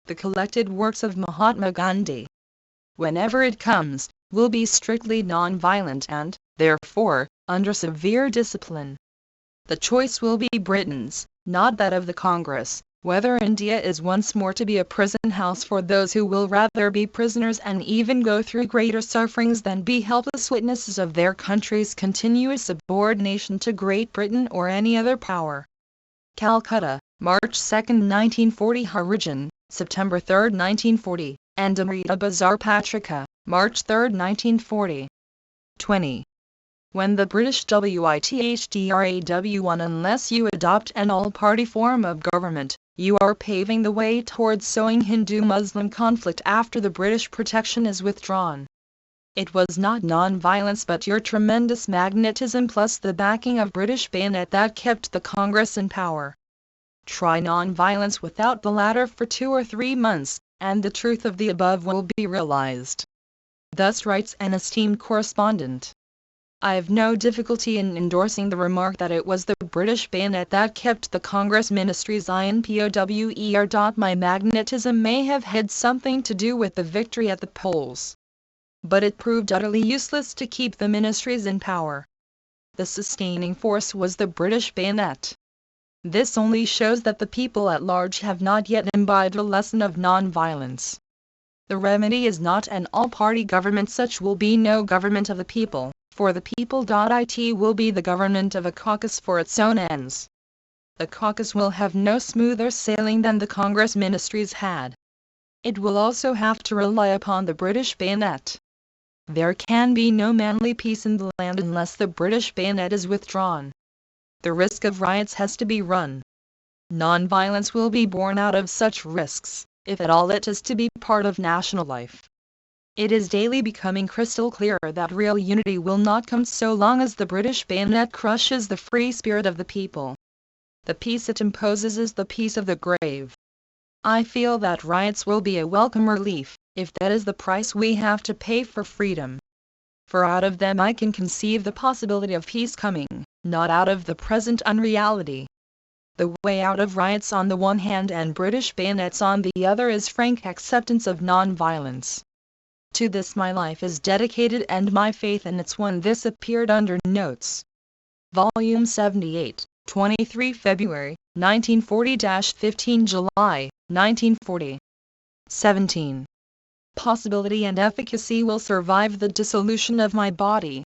The collected works of Mahatma Gandhi, whenever it comes, will be strictly non-violent and, therefore, under severe discipline. The choice will be Britain's, not that of the Congress, whether India is once more to be a prison house for those who will rather be prisoners and even go through greater sufferings than be helpless witnesses of their country's continuous subordination to Great Britain or any other power. Calcutta, March 2, 1940. Harijan, September 3, 1940, and Amrita Bazar Patrika, March 3, 1940. 20. When the British WITHDRAW won, unless you adopt an all-party form of government, you are paving the way towards sowing Hindu-Muslim conflict after the British protection is withdrawn. It was not non-violence but your tremendous magnetism plus the backing of British bayonet that kept the Congress in power. Try non-violence without the latter for 2 or 3 months, and the truth of the above will be realized. Thus writes an esteemed correspondent. I have no difficulty in endorsing the remark that it was the British bayonet that kept the Congress ministries in power. My magnetism may have had something to do with the victory at the polls, but it proved utterly useless to keep the ministries in power. The sustaining force was the British bayonet. This only shows that the people at large have not yet imbibed the lesson of non-violence. The remedy is not an all-party government. Such will be no government of the people, for the people. It will be the government of a caucus for its own ends. The caucus will have no smoother sailing than the Congress ministries had. It will also have to rely upon the British bayonet. There can be no manly peace in the land unless the British bayonet is withdrawn. The risk of riots has to be run. Non-violence will be born out of such risks, if at all it is to be part of national life. It is daily becoming crystal clear that real unity will not come so long as the British bayonet crushes the free spirit of the people. The peace it imposes is the peace of the grave. I feel that riots will be a welcome relief, if that is the price we have to pay for freedom. For out of them I can conceive the possibility of peace coming, not out of the present unreality. The way out of riots on the one hand and British bayonets on the other is frank acceptance of non-violence. To this my life is dedicated and my faith in its one. This appeared under Notes. Volume 78, 23 February, 1940-15 July, 1940. 17. Possibility and efficacy will survive the dissolution of my body.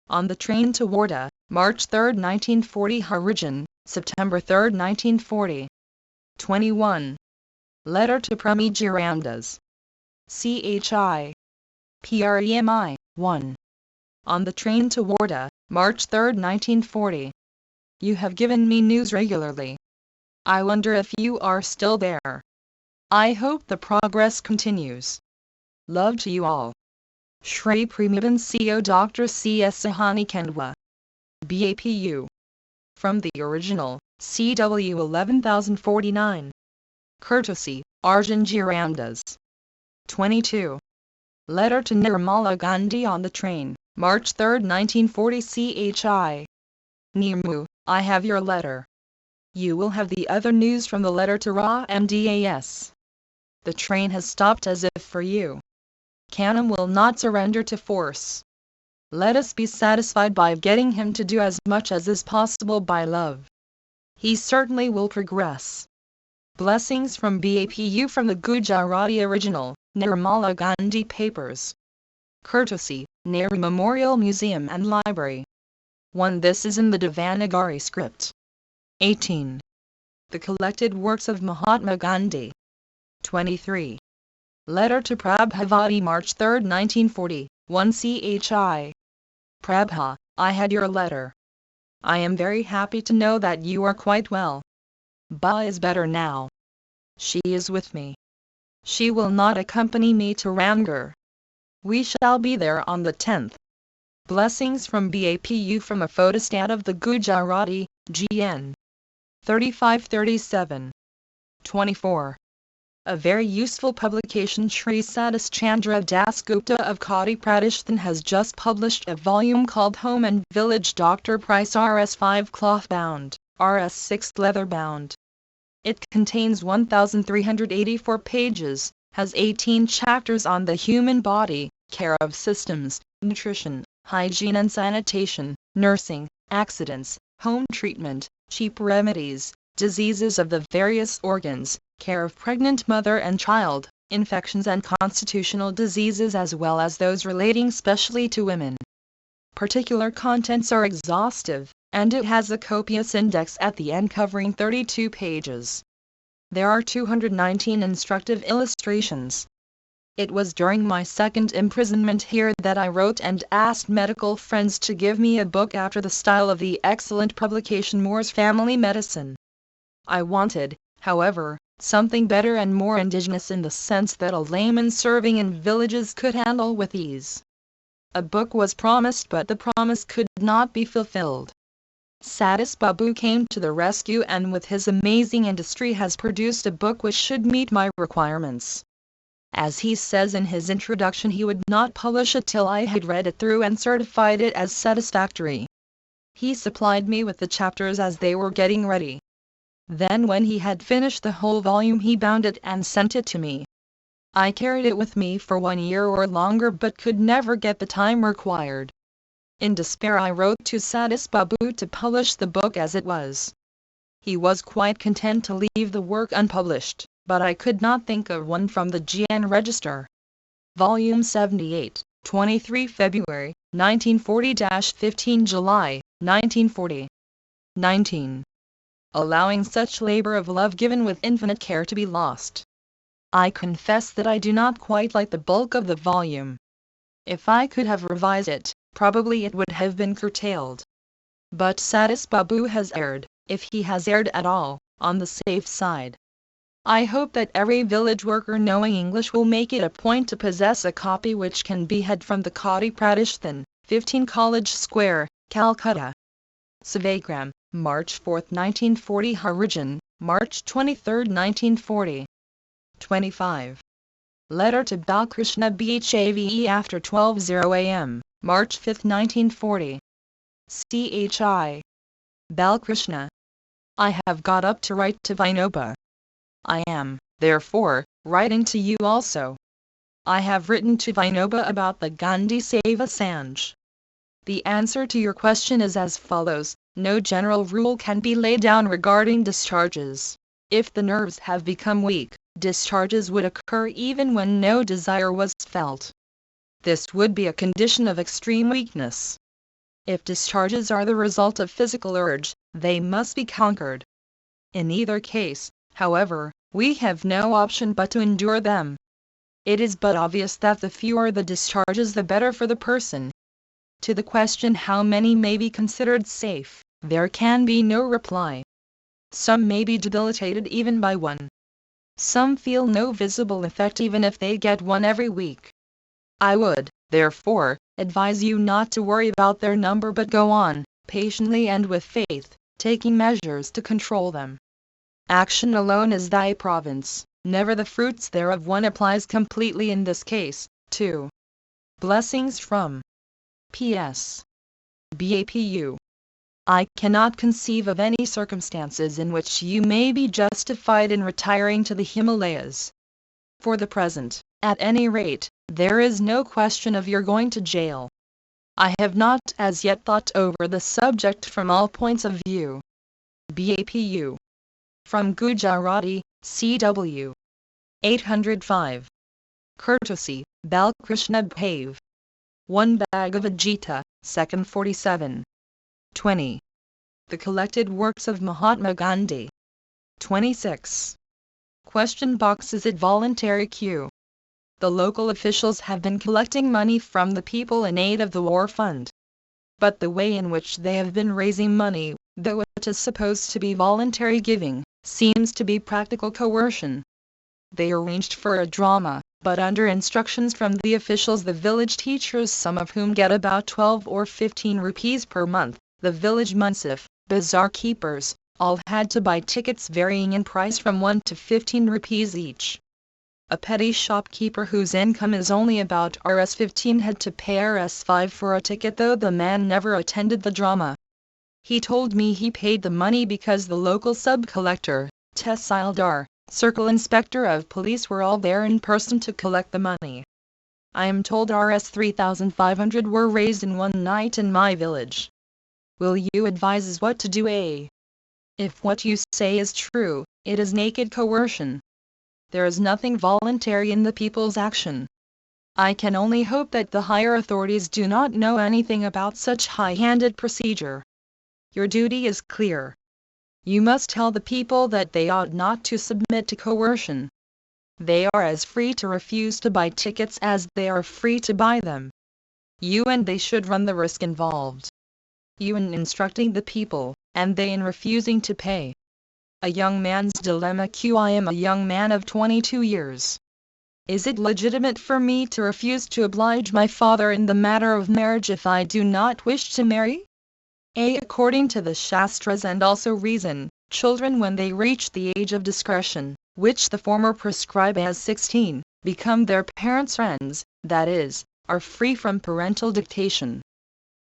On the train to Warda, March 3, 1940. Harijan, September 3, 1940. 21. Letter to Premji Ramdas. CHI. PREMI, 1. On the train to Warda, March 3, 1940. You have given me news regularly. I wonder if you are still there. I hope the progress continues. Love to you all. Shri Premibin CO Dr. C.S. Sahani Kandwa. BAPU. From the original, CW 11049. Courtesy, Arjun G. Ramdas. 22. Letter to Nirmala Gandhi on the train, March 3, 1940. CHI. Nirmu, I have your letter. You will have the other news from the letter to Ra Mdas. The train has stopped as if for you. Kanam will not surrender to force. Let us be satisfied by getting him to do as much as is possible by love. He certainly will progress. Blessings from BAPU from the Gujarati original, Nirmala Gandhi Papers. Courtesy, Nehru Memorial Museum and Library. 1. This is in the Devanagari script. 18. The collected works of Mahatma Gandhi. 23. Letter to Prabhavati March 3, 1940, 1 CHI. Prabha, I had your letter. I am very happy to know that you are quite well. Ba is better now. She is with me. She will not accompany me to Ramgarh. We shall be there on the 10th. Blessings from BAPU from a photostat of the Gujarati, GN 3537. 24. A very useful publication. Shri Satish Chandra Das Gupta of Kadi Pradeshan has just published a volume called Home and Village. Dr. Price, RS5 cloth bound, RS6 leather bound. It contains 1,384 pages, has 18 chapters on the human body, care of systems, nutrition, hygiene and sanitation, nursing, accidents, home treatment, cheap remedies, diseases of the various organs, care of pregnant mother and child, infections and constitutional diseases as well as those relating specially to women. Particular contents are exhaustive, and it has a copious index at the end covering 32 pages. There are 219 instructive illustrations. It was during my second imprisonment here that I wrote and asked medical friends to give me a book after the style of the excellent publication Moore's Family Medicine. I wanted, however, something better and more indigenous in the sense that a layman serving in villages could handle with ease. A book was promised, but the promise could not be fulfilled. Satish Babu came to the rescue and with his amazing industry has produced a book which should meet my requirements. As he says in his introduction, he would not publish it till I had read it through and certified it as satisfactory. He supplied me with the chapters as they were getting ready. Then when he had finished the whole volume he bound it and sent it to me. I carried it with me for 1 year or longer but could never get the time required. In despair I wrote to Satish Babu to publish the book as it was. He was quite content to leave the work unpublished, but I could not think of one from the GN Register. Volume 78, 23 February, 1940-15 July, 1940. 19. Allowing such labor of love given with infinite care to be lost. I confess that I do not quite like the bulk of the volume. If I could have revised it, probably it would have been curtailed. But Satish Babu has erred, if he has erred at all, on the safe side. I hope that every village worker knowing English will make it a point to possess a copy which can be had from the Kadi Pradeshan, 15 College Square, Calcutta. Sevagram, March 4, 1940. Harijan, March 23, 1940. 25. Letter to Balkrishna Bhave after 12:00 a.m., March 5, 1940. Chi. Balkrishna. I have got up to write to Vinoba. I am, therefore, writing to you also. I have written to Vinoba about the Gandhi Seva Sanj. The answer to your question is as follows: no general rule can be laid down regarding discharges. If the nerves have become weak, discharges would occur even when no desire was felt. This would be a condition of extreme weakness. If discharges are the result of physical urge, they must be conquered. In either case, however, we have no option but to endure them. It is but obvious that the fewer the discharges the better for the person. To the question how many may be considered safe, there can be no reply. Some may be debilitated even by one. Some feel no visible effect even if they get one every week. I would, therefore, advise you not to worry about their number but go on, patiently and with faith, taking measures to control them. Action alone is thy province, never the fruits thereof. One applies completely in this case, too. Blessings from P.S. BAPU. I cannot conceive of any circumstances in which you may be justified in retiring to the Himalayas. For the present, at any rate, there is no question of your going to jail. I have not as yet thought over the subject from all points of view. BAPU. From Gujarati, C.W. 805. Courtesy, Balkrishna Bhave. 1 Bhagavad Gita, 2nd 47. 20. The collected works of Mahatma Gandhi. 26. Question box: is it voluntary? Q. The local officials have been collecting money from the people in aid of the war fund. But the way in which they have been raising money, though it is supposed to be voluntary giving, seems to be practical coercion. They arranged for a drama, but under instructions from the officials, the village teachers, some of whom get about 12 or 15 rupees per month, the village munsif, bazaar keepers, all had to buy tickets varying in price from 1 to 15 rupees each. A petty shopkeeper whose income is only about Rs 15 had to pay Rs 5 for a ticket, though the man never attended the drama. He told me he paid the money because the local sub-collector, Tehsildar, circle inspector of police were all there in person to collect the money. I am told Rs 3,500 were raised in one night in my village. Will you advise us what to do? If what you say is true, it is naked coercion. There is nothing voluntary in the people's action. I can only hope that the higher authorities do not know anything about such high-handed procedure. Your duty is clear. You must tell the people that they ought not to submit to coercion. They are as free to refuse to buy tickets as they are free to buy them. You and they should run the risk involved. You in instructing the people, and they in refusing to pay. A young man's dilemma. I am a young man of 22 years. Is it legitimate for me to refuse to oblige my father in the matter of marriage if I do not wish to marry? According to the Shastras and also reason, children when they reach the age of discretion, which the former prescribe as 16, become their parents' friends, that is, are free from parental dictation.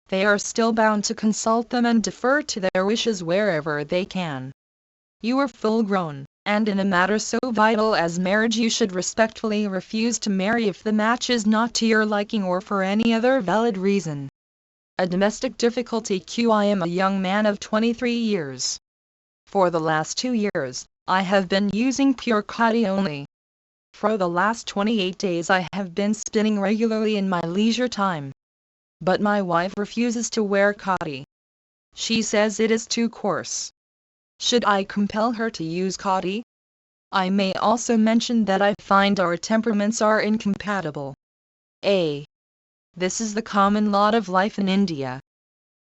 They are still bound to consult them and defer to their wishes wherever they can. You are full grown, and in a matter so vital as marriage you should respectfully refuse to marry if the match is not to your liking or for any other valid reason. A domestic difficulty. I am a young man of 23 years. For the last 2 years, I have been using pure khadi only. For the last 28 days I have been spinning regularly in my leisure time. But my wife refuses to wear khadi. She says it is too coarse. Should I compel her to use khadi? I may also mention that I find our temperaments are incompatible. This is the common lot of life in India.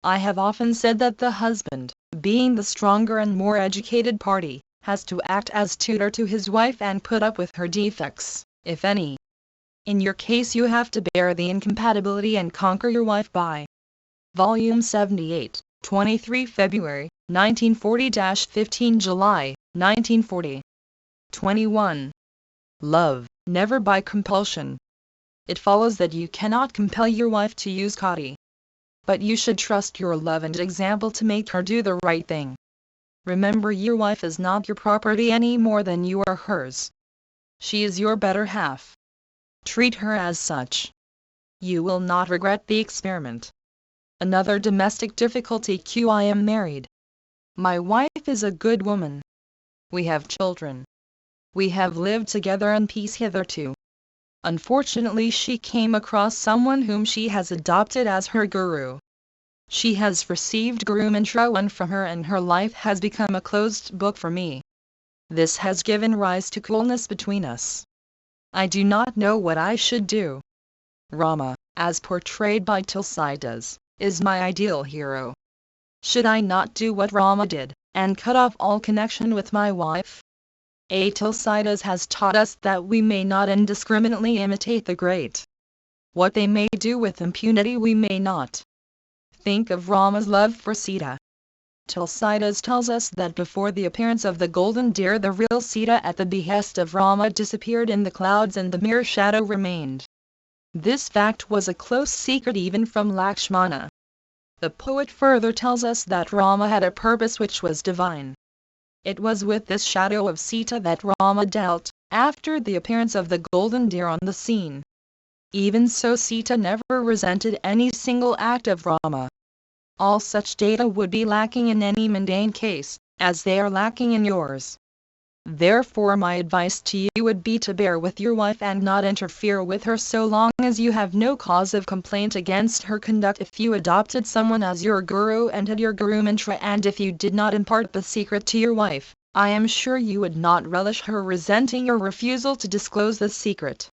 I have often said that the husband, being the stronger and more educated party, has to act as tutor to his wife and put up with her defects, if any. In your case you have to bear the incompatibility and conquer your wife by. Volume 78, 23 February, 1940-15 July, 1940. 21. Love, never by compulsion. It follows that you cannot compel your wife to use khadi. But you should trust your love and example to make her do the right thing. Remember, your wife is not your property any more than you are hers. She is your better half. Treat her as such. You will not regret the experiment. Another domestic difficulty. I am married. My wife is a good woman. We have children. We have lived together in peace hitherto. Unfortunately, she came across someone whom she has adopted as her guru. She has received Guru Mantra 1 from her and her life has become a closed book for me. This has given rise to coolness between us. I do not know what I should do. Rama, as portrayed by Tulsidas, is my ideal hero. Should I not do what Rama did, and cut off all connection with my wife? Tulsidas has taught us that we may not indiscriminately imitate the great. What they may do with impunity we may not. Think of Rama's love for Sita. Tulsidas tells us that before the appearance of the golden deer the real Sita at the behest of Rama disappeared in the clouds and the mere shadow remained. This fact was a close secret even from Lakshmana. The poet further tells us that Rama had a purpose which was divine. It was with this shadow of Sita that Rama dealt, after the appearance of the golden deer on the scene. Even so, Sita never resented any single act of Rama. All such data would be lacking in any mundane case, as they are lacking in yours. Therefore my advice to you would be to bear with your wife and not interfere with her so long as you have no cause of complaint against her conduct. If you adopted someone as your guru and had your guru mantra, and if you did not impart the secret to your wife, I am sure you would not relish her resenting your refusal to disclose the secret.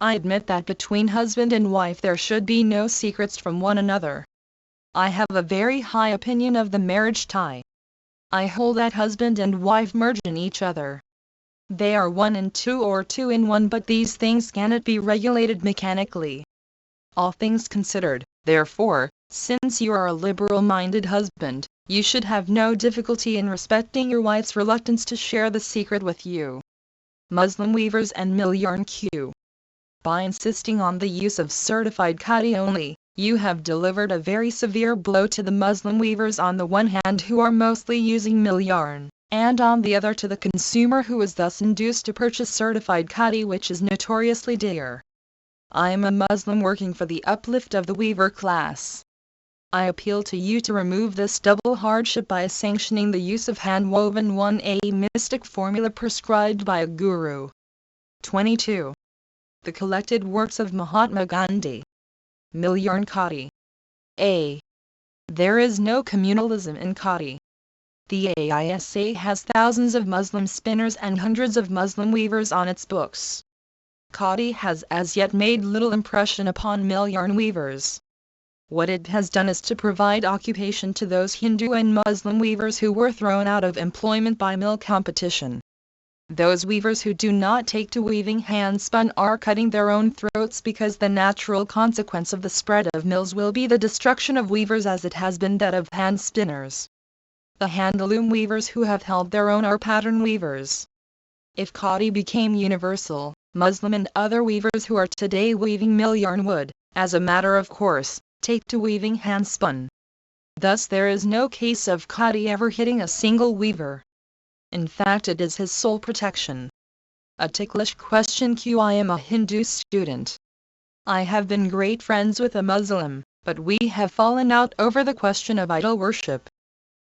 I admit that between husband and wife there should be no secrets from one another. I have a very high opinion of the marriage tie. I hold that husband and wife merge in each other. They are 1 in 2 or 2 in 1, but these things cannot be regulated mechanically. All things considered, therefore, since you are a liberal-minded husband, you should have no difficulty in respecting your wife's reluctance to share the secret with you. Muslim weavers and mill yarn Q. By insisting on the use of certified khadi only, you have delivered a very severe blow to the Muslim weavers on the one hand who are mostly using mill yarn, and on the other to the consumer who is thus induced to purchase certified khadi, which is notoriously dear. I am a Muslim working for the uplift of the weaver class. I appeal to you to remove this double hardship by sanctioning the use of hand-woven 1A mystic formula prescribed by a guru. 22. The collected works of Mahatma Gandhi. Mill yarn khadi. A. There is no communalism in khadi. The AISA has thousands of Muslim spinners and hundreds of Muslim weavers on its books. Khadi has as yet made little impression upon mill yarn weavers. What it has done is to provide occupation to those Hindu and Muslim weavers who were thrown out of employment by mill competition. Those weavers who do not take to weaving hand-spun are cutting their own throats, because the natural consequence of the spread of mills will be the destruction of weavers as it has been that of hand spinners. The handloom weavers who have held their own are pattern weavers. If khadi became universal, Muslim and other weavers who are today weaving mill yarn would, as a matter of course, take to weaving hand-spun. Thus there is no case of khadi ever hitting a single weaver. In fact, it is his sole protection. A ticklish question Q. I am a Hindu student. I have been great friends with a Muslim, but we have fallen out over the question of idol worship.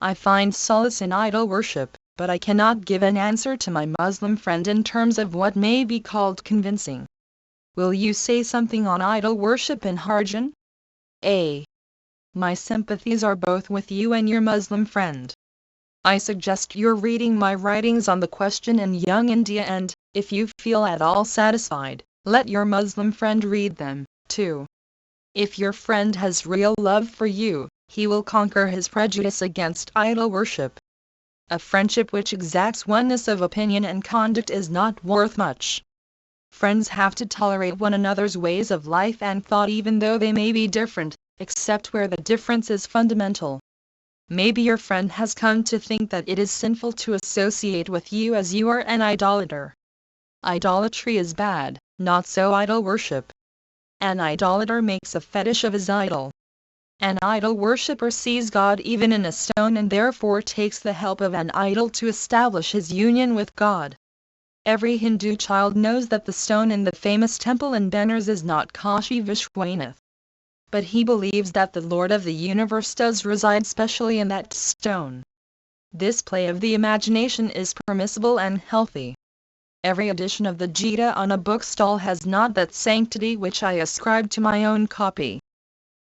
I find solace in idol worship, but I cannot give an answer to my Muslim friend in terms of what may be called convincing. Will you say something on idol worship in Harjan? A. My sympathies are both with you and your Muslim friend. I suggest your reading my writings on the question in Young India, and, if you feel at all satisfied, let your Muslim friend read them, too. If your friend has real love for you, he will conquer his prejudice against idol worship. A friendship which exacts oneness of opinion and conduct is not worth much. Friends have to tolerate one another's ways of life and thought, even though they may be different, except where the difference is fundamental. Maybe your friend has come to think that it is sinful to associate with you as you are an idolater. Idolatry is bad, not so idol worship. An idolater makes a fetish of his idol. An idol worshipper sees God even in a stone and therefore takes the help of an idol to establish his union with God. Every Hindu child knows that the stone in the famous temple in Benares is not Kashi Vishwanath. But he believes that the Lord of the universe does reside specially in that stone. This play of the imagination is permissible and healthy. Every edition of the Gita on a bookstall has not that sanctity which I ascribe to my own copy.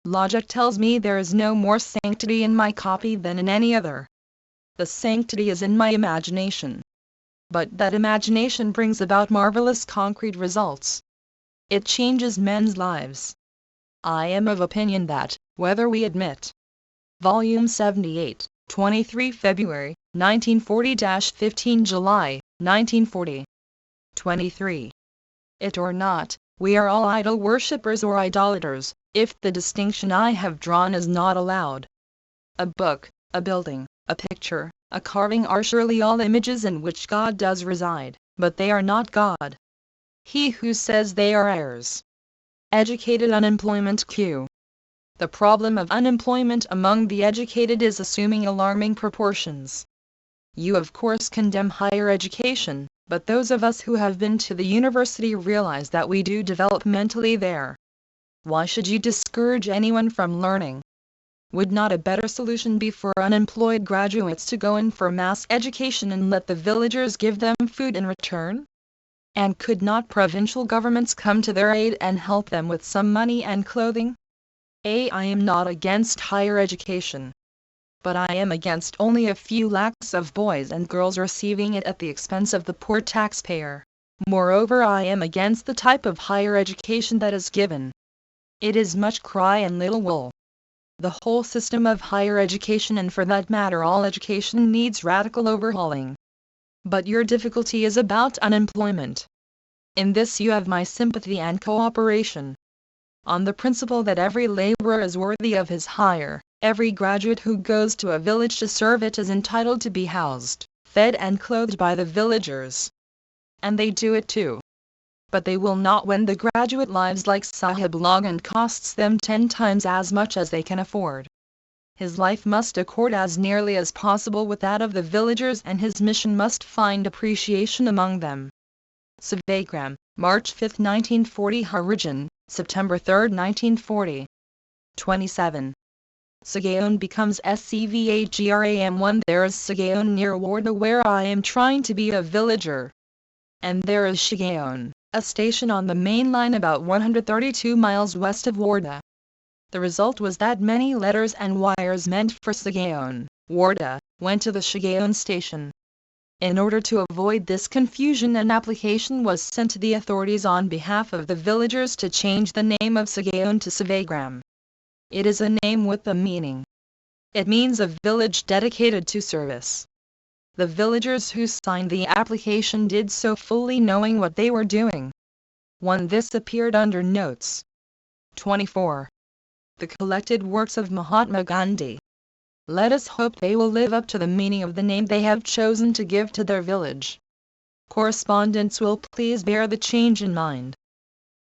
Logic tells me there is no more sanctity in my copy than in any other. The sanctity is in my imagination. But that imagination brings about marvelous concrete results. It changes men's lives. I am of opinion that, whether we admit Volume 78, 23 February, 1940-15 July, 1940. 23. It or not, we are all idol worshippers or idolaters, if the distinction I have drawn is not allowed. A book, a building, a picture, a carving are surely all images in which God does reside, but they are not God. He who says they are heirs. Educated unemployment Q. The problem of unemployment among the educated is assuming alarming proportions. You of course condemn higher education, but those of us who have been to the university realize that we do develop mentally there. Why should you discourage anyone from learning? Would not a better solution be for unemployed graduates to go in for mass education and let the villagers give them food in return? And could not provincial governments come to their aid and help them with some money and clothing? I am not against higher education. But I am against only a few lakhs of boys and girls receiving it at the expense of the poor taxpayer. Moreover, I am against the type of higher education that is given. It is much cry and little wool. The whole system of higher education, and for that matter all education, needs radical overhauling. But your difficulty is about unemployment. In this you have my sympathy and cooperation. On the principle that every laborer is worthy of his hire, every graduate who goes to a village to serve it is entitled to be housed, fed and clothed by the villagers. And they do it too. But they will not when the graduate lives like Sahib Log and costs them 10 times as much as they can afford. His life must accord as nearly as possible with that of the villagers, and his mission must find appreciation among them. Sevagram, March 5, 1940. Harijan, September 3, 1940. 27. Sagaon becomes SCVAGRAM1. There is Sagaon near Warda where I am trying to be a villager. And there is Shigaon, a station on the main line about 132 miles west of Warda. The result was that many letters and wires meant for Sagaon, Warda, went to the Shigaon station. In order to avoid this confusion, an application was sent to the authorities on behalf of the villagers to change the name of Sagaon to Sevagram. It is a name with a meaning. It means a village dedicated to service. The villagers who signed the application did so fully knowing what they were doing. 1. This appeared under Notes. 24. The collected works of Mahatma Gandhi. Let us hope they will live up to the meaning of the name they have chosen to give to their village. Correspondents will please bear the change in mind.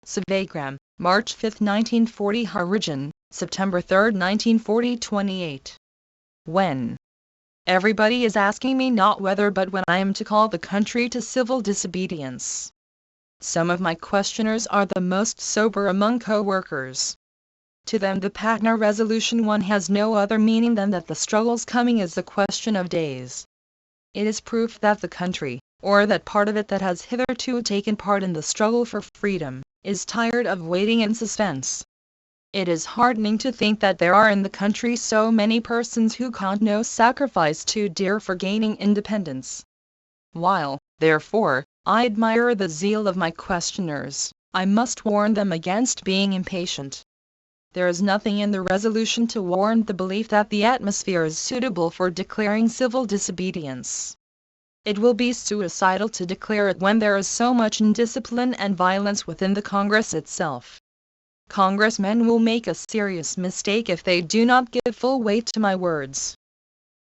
Sevagram, March 5, 1940. Harijan, September 3, 1940. 28. When? Everybody is asking me not whether but when I am to call the country to civil disobedience. Some of my questioners are the most sober among co-workers. To them the Patna Resolution 1 has no other meaning than that the struggle's coming is a question of days. It is proof that the country, or that part of it that has hitherto taken part in the struggle for freedom, is tired of waiting in suspense. It is heartening to think that there are in the country so many persons who count no sacrifice too dear for gaining independence. While, therefore, I admire the zeal of my questioners, I must warn them against being impatient. There is nothing in the resolution to warrant the belief that the atmosphere is suitable for declaring civil disobedience. It will be suicidal to declare it when there is so much indiscipline and violence within the Congress itself. Congressmen will make a serious mistake if they do not give full weight to my words.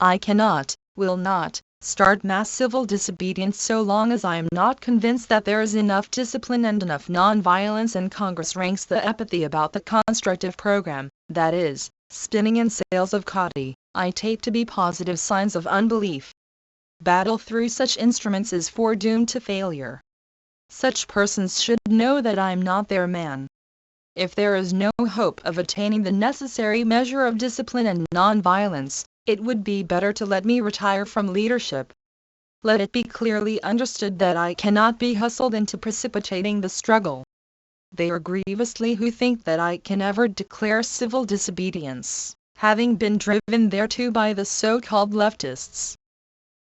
I cannot, will not, start mass civil disobedience so long as I am not convinced that there is enough discipline and enough non-violence in Congress ranks the apathy about the constructive program, that is, spinning and sales of coffee, I take to be positive signs of unbelief. Battle through such instruments is foredoomed to failure. Such persons should know that I am not their man. If there is no hope of attaining the necessary measure of discipline and non-violence, it would be better to let me retire from leadership. Let it be clearly understood that I cannot be hustled into precipitating the struggle. They are grievously who think that I can ever declare civil disobedience, having been driven thereto by the so-called leftists.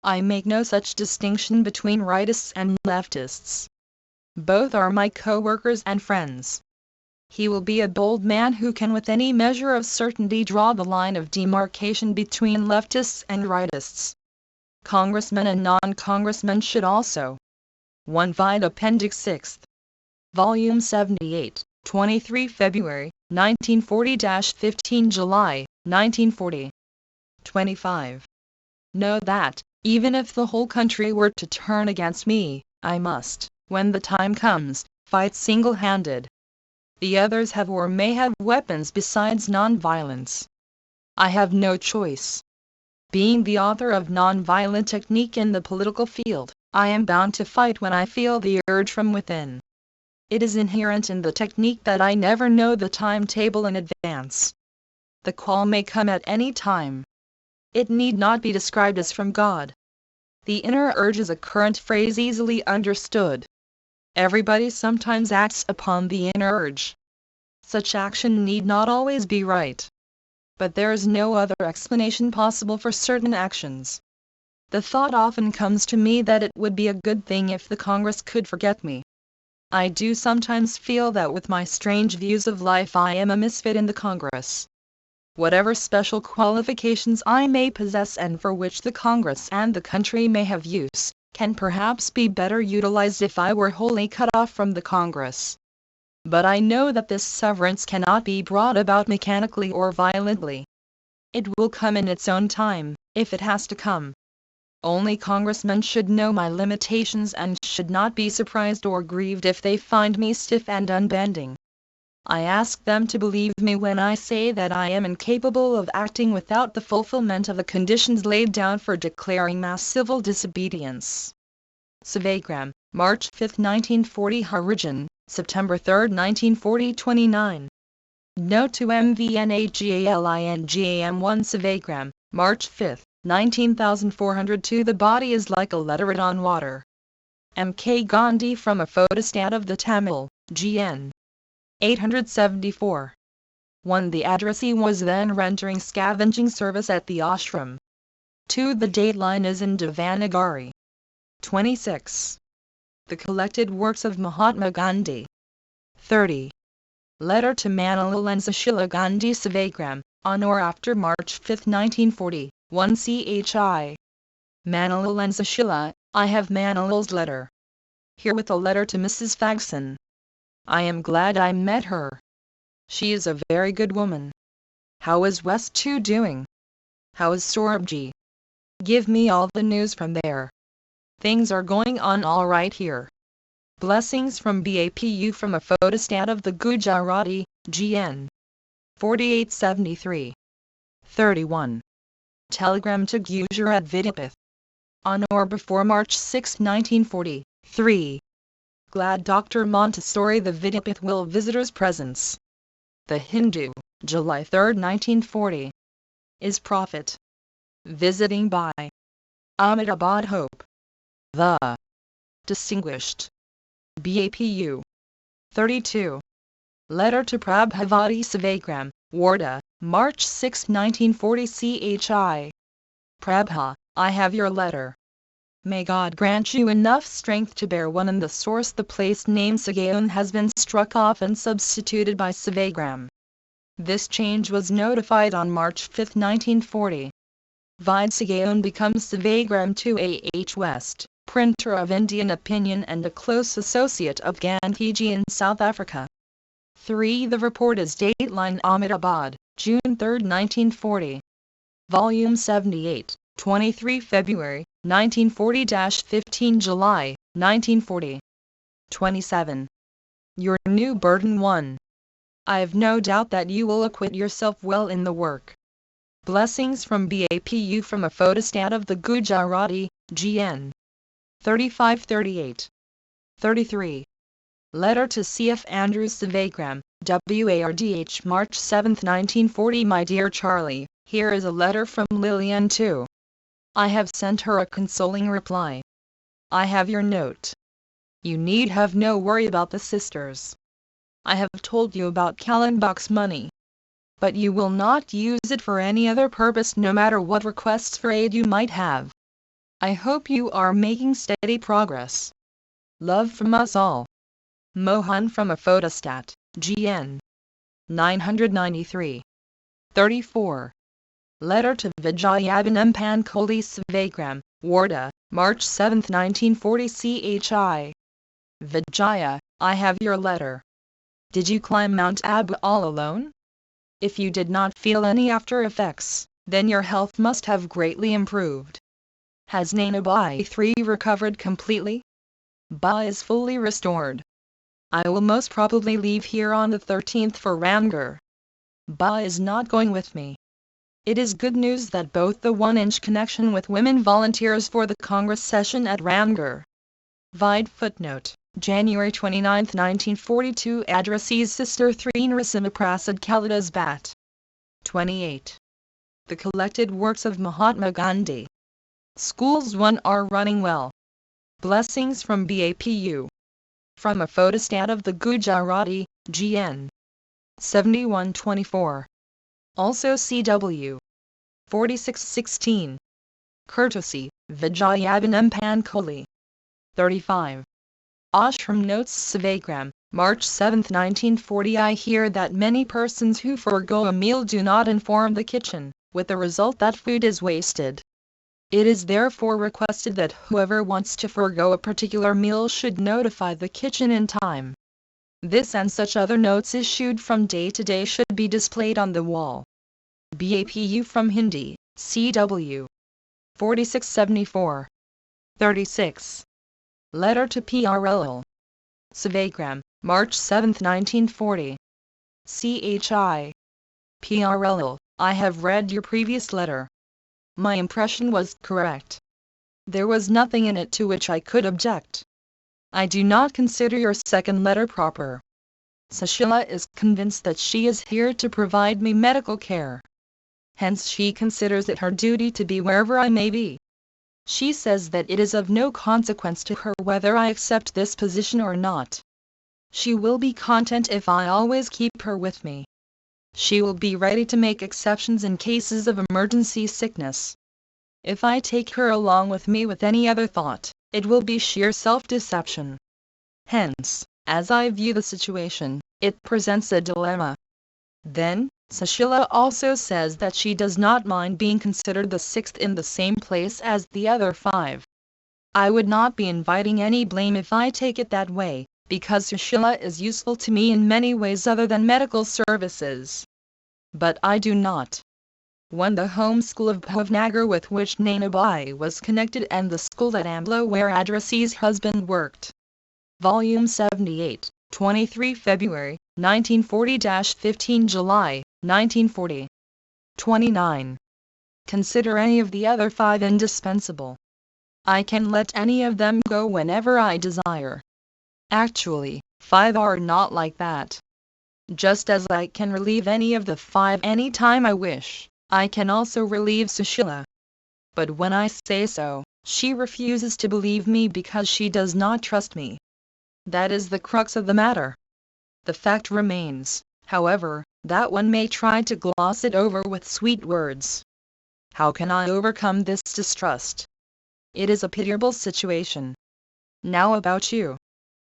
I make no such distinction between rightists and leftists. Both are my co-workers and friends. He will be a bold man who can with any measure of certainty draw the line of demarcation between leftists and rightists. Congressmen and non-congressmen should also. 1. Vide Appendix 6. Volume 78, 23 February, 1940-15 July, 1940. 25. Know that, even if the whole country were to turn against me, I must, when the time comes, fight single-handed. The others have or may have weapons besides non-violence. I have no choice. Being the author of non-violent technique in the political field, I am bound to fight when I feel the urge from within. It is inherent in the technique that I never know the timetable in advance. The call may come at any time. It need not be described as from God. The inner urge is a current phrase easily understood. Everybody sometimes acts upon the inner urge. Such action need not always be right. But there is no other explanation possible for certain actions. The thought often comes to me that it would be a good thing if the Congress could forget me. I do sometimes feel that with my strange views of life I am a misfit in the Congress. Whatever special qualifications I may possess and for which the Congress and the country may have use, can perhaps be better utilized if I were wholly cut off from the Congress. But I know that this severance cannot be brought about mechanically or violently. It will come in its own time, if it has to come. Only congressmen should know my limitations and should not be surprised or grieved if they find me stiff and unbending. I ask them to believe me when I say that I am incapable of acting without the fulfillment of the conditions laid down for declaring mass civil disobedience. Sevagram, March 5, 1940. Origin, September 3, 1940. 29. Note to MVNAGALINGAM1 Sevagram, March 5, 19402. The body is like a letter on water. M.K. Gandhi from a photostat of the Tamil, G.N. 874. 1. The addressee was then rendering scavenging service at the ashram. 2. The dateline is in Devanagari. 26. The collected works of Mahatma Gandhi. 30. Letter to Manalal and Sushila Gandhi Sevagram, on or after March 5, 1940, 1 CHI. Manalal and Sushila, I have Manalal's letter. Herewith a letter to Mrs. Fagson. I am glad I met her. She is a very good woman. How is West 2 doing? How is Sorabji? Give me all the news from there. Things are going on all right here. Blessings from BAPU from a photostat of the Gujarati, GN. 4873. 31. Telegram to Gujarat Vidyapith. On or before March 6, 1940. 3. Glad Dr. Montessori the Vidyapith will visitors' presence. The Hindu, July 3, 1940. Is Prophet. Visiting by Ahmedabad Hope. The Distinguished. BAPU. 32. Letter to Prabhavati Sevagram, Warda, March 6, 1940. CHI. Prabha, I have your letter. May God grant you enough strength to bear one in the source. The place name Sagaon has been struck off and substituted by Sevagram. This change was notified on March 5, 1940. Vide Sagaon becomes Sevagram to A.H. West, printer of Indian Opinion and a close associate of Gandhiji in South Africa. 3. The report is dateline Ahmedabad, June 3, 1940. Volume 78, 23 February, 1940-15 July, 1940. 27. Your new burden 1. I have no doubt that you will acquit yourself well in the work. Blessings from BAPU from a photostat of the Gujarati, GN. 3538. 33. Letter to C.F. Andrews Sevagram, WARDH March 7, 1940. My dear Charlie, here is a letter from Lillian too. I have sent her a consoling reply. I have your note. You need have no worry about the sisters. I have told you about Kallenbach's money. But you will not use it for any other purpose no matter what requests for aid you might have. I hope you are making steady progress. Love from us all. Mohan from a photostat, GN. 993. 34. Letter to Vijayabanam Pankoli Sevagram, Warda, March 7, 1940. CHI. Vijaya, I have your letter. Did you climb Mount Abu all alone? If you did not feel any after effects, then your health must have greatly improved. Has Nainabai 3 recovered completely? Ba is fully restored. I will most probably leave here on the 13th for Ramgarh. Ba is not going with me. It is good news that both the 1-inch connection with women volunteers for the Congress session at Ramgarh. Vide footnote, January 29, 1942. Addressee's sister 3 Narasimhaprasad Kalidas Bhatt. 28. The collected works of Mahatma Gandhi. Schools 1 are running well. Blessings from BAPU. From a photostat of the Gujarati, GN. 7124. Also CW. 4616. Courtesy, Vijayabanam Pankoli. 35. Ashram Notes Sevagram, March 7, 1940. I hear that many persons who forego a meal do not inform the kitchen, with the result that food is wasted. It is therefore requested that whoever wants to forego a particular meal should notify the kitchen in time. This and such other notes issued from day to day should be displayed on the wall. BAPU from Hindi, CW 4674. 36. Letter to PRL. Sevagram, March 7, 1940. CHI. PRL, I have read your previous letter. My impression was correct. There was nothing in it to which I could object. I do not consider your second letter proper. Sushila is convinced that she is here to provide me medical care. Hence she considers it her duty to be wherever I may be. She says that it is of no consequence to her whether I accept this position or not. She will be content if I always keep her with me. She will be ready to make exceptions in cases of emergency sickness. If I take her along with me with any other thought, it will be sheer self-deception. Hence, as I view the situation, it presents a dilemma. Then, Sushila also says that she does not mind being considered the sixth in the same place as the other five. I would not be inviting any blame if I take it that way, because Sushila is useful to me in many ways other than medical services. But I do not. When the home school of Bhavnagar with which Nainabai was connected and the school at Ambla where Adrasi's husband worked. Volume 78, 23 February, 1940-15 July, 1940. 29. Consider any of the other five indispensable. I can let any of them go whenever I desire. Actually, five are not like that. Just as I can relieve any of the five any time I wish, I can also relieve Sushila. But when I say so, she refuses to believe me because she does not trust me. That is the crux of the matter. The fact remains, however, that one may try to gloss it over with sweet words. How can I overcome this distrust? It is a pitiable situation. Now about you.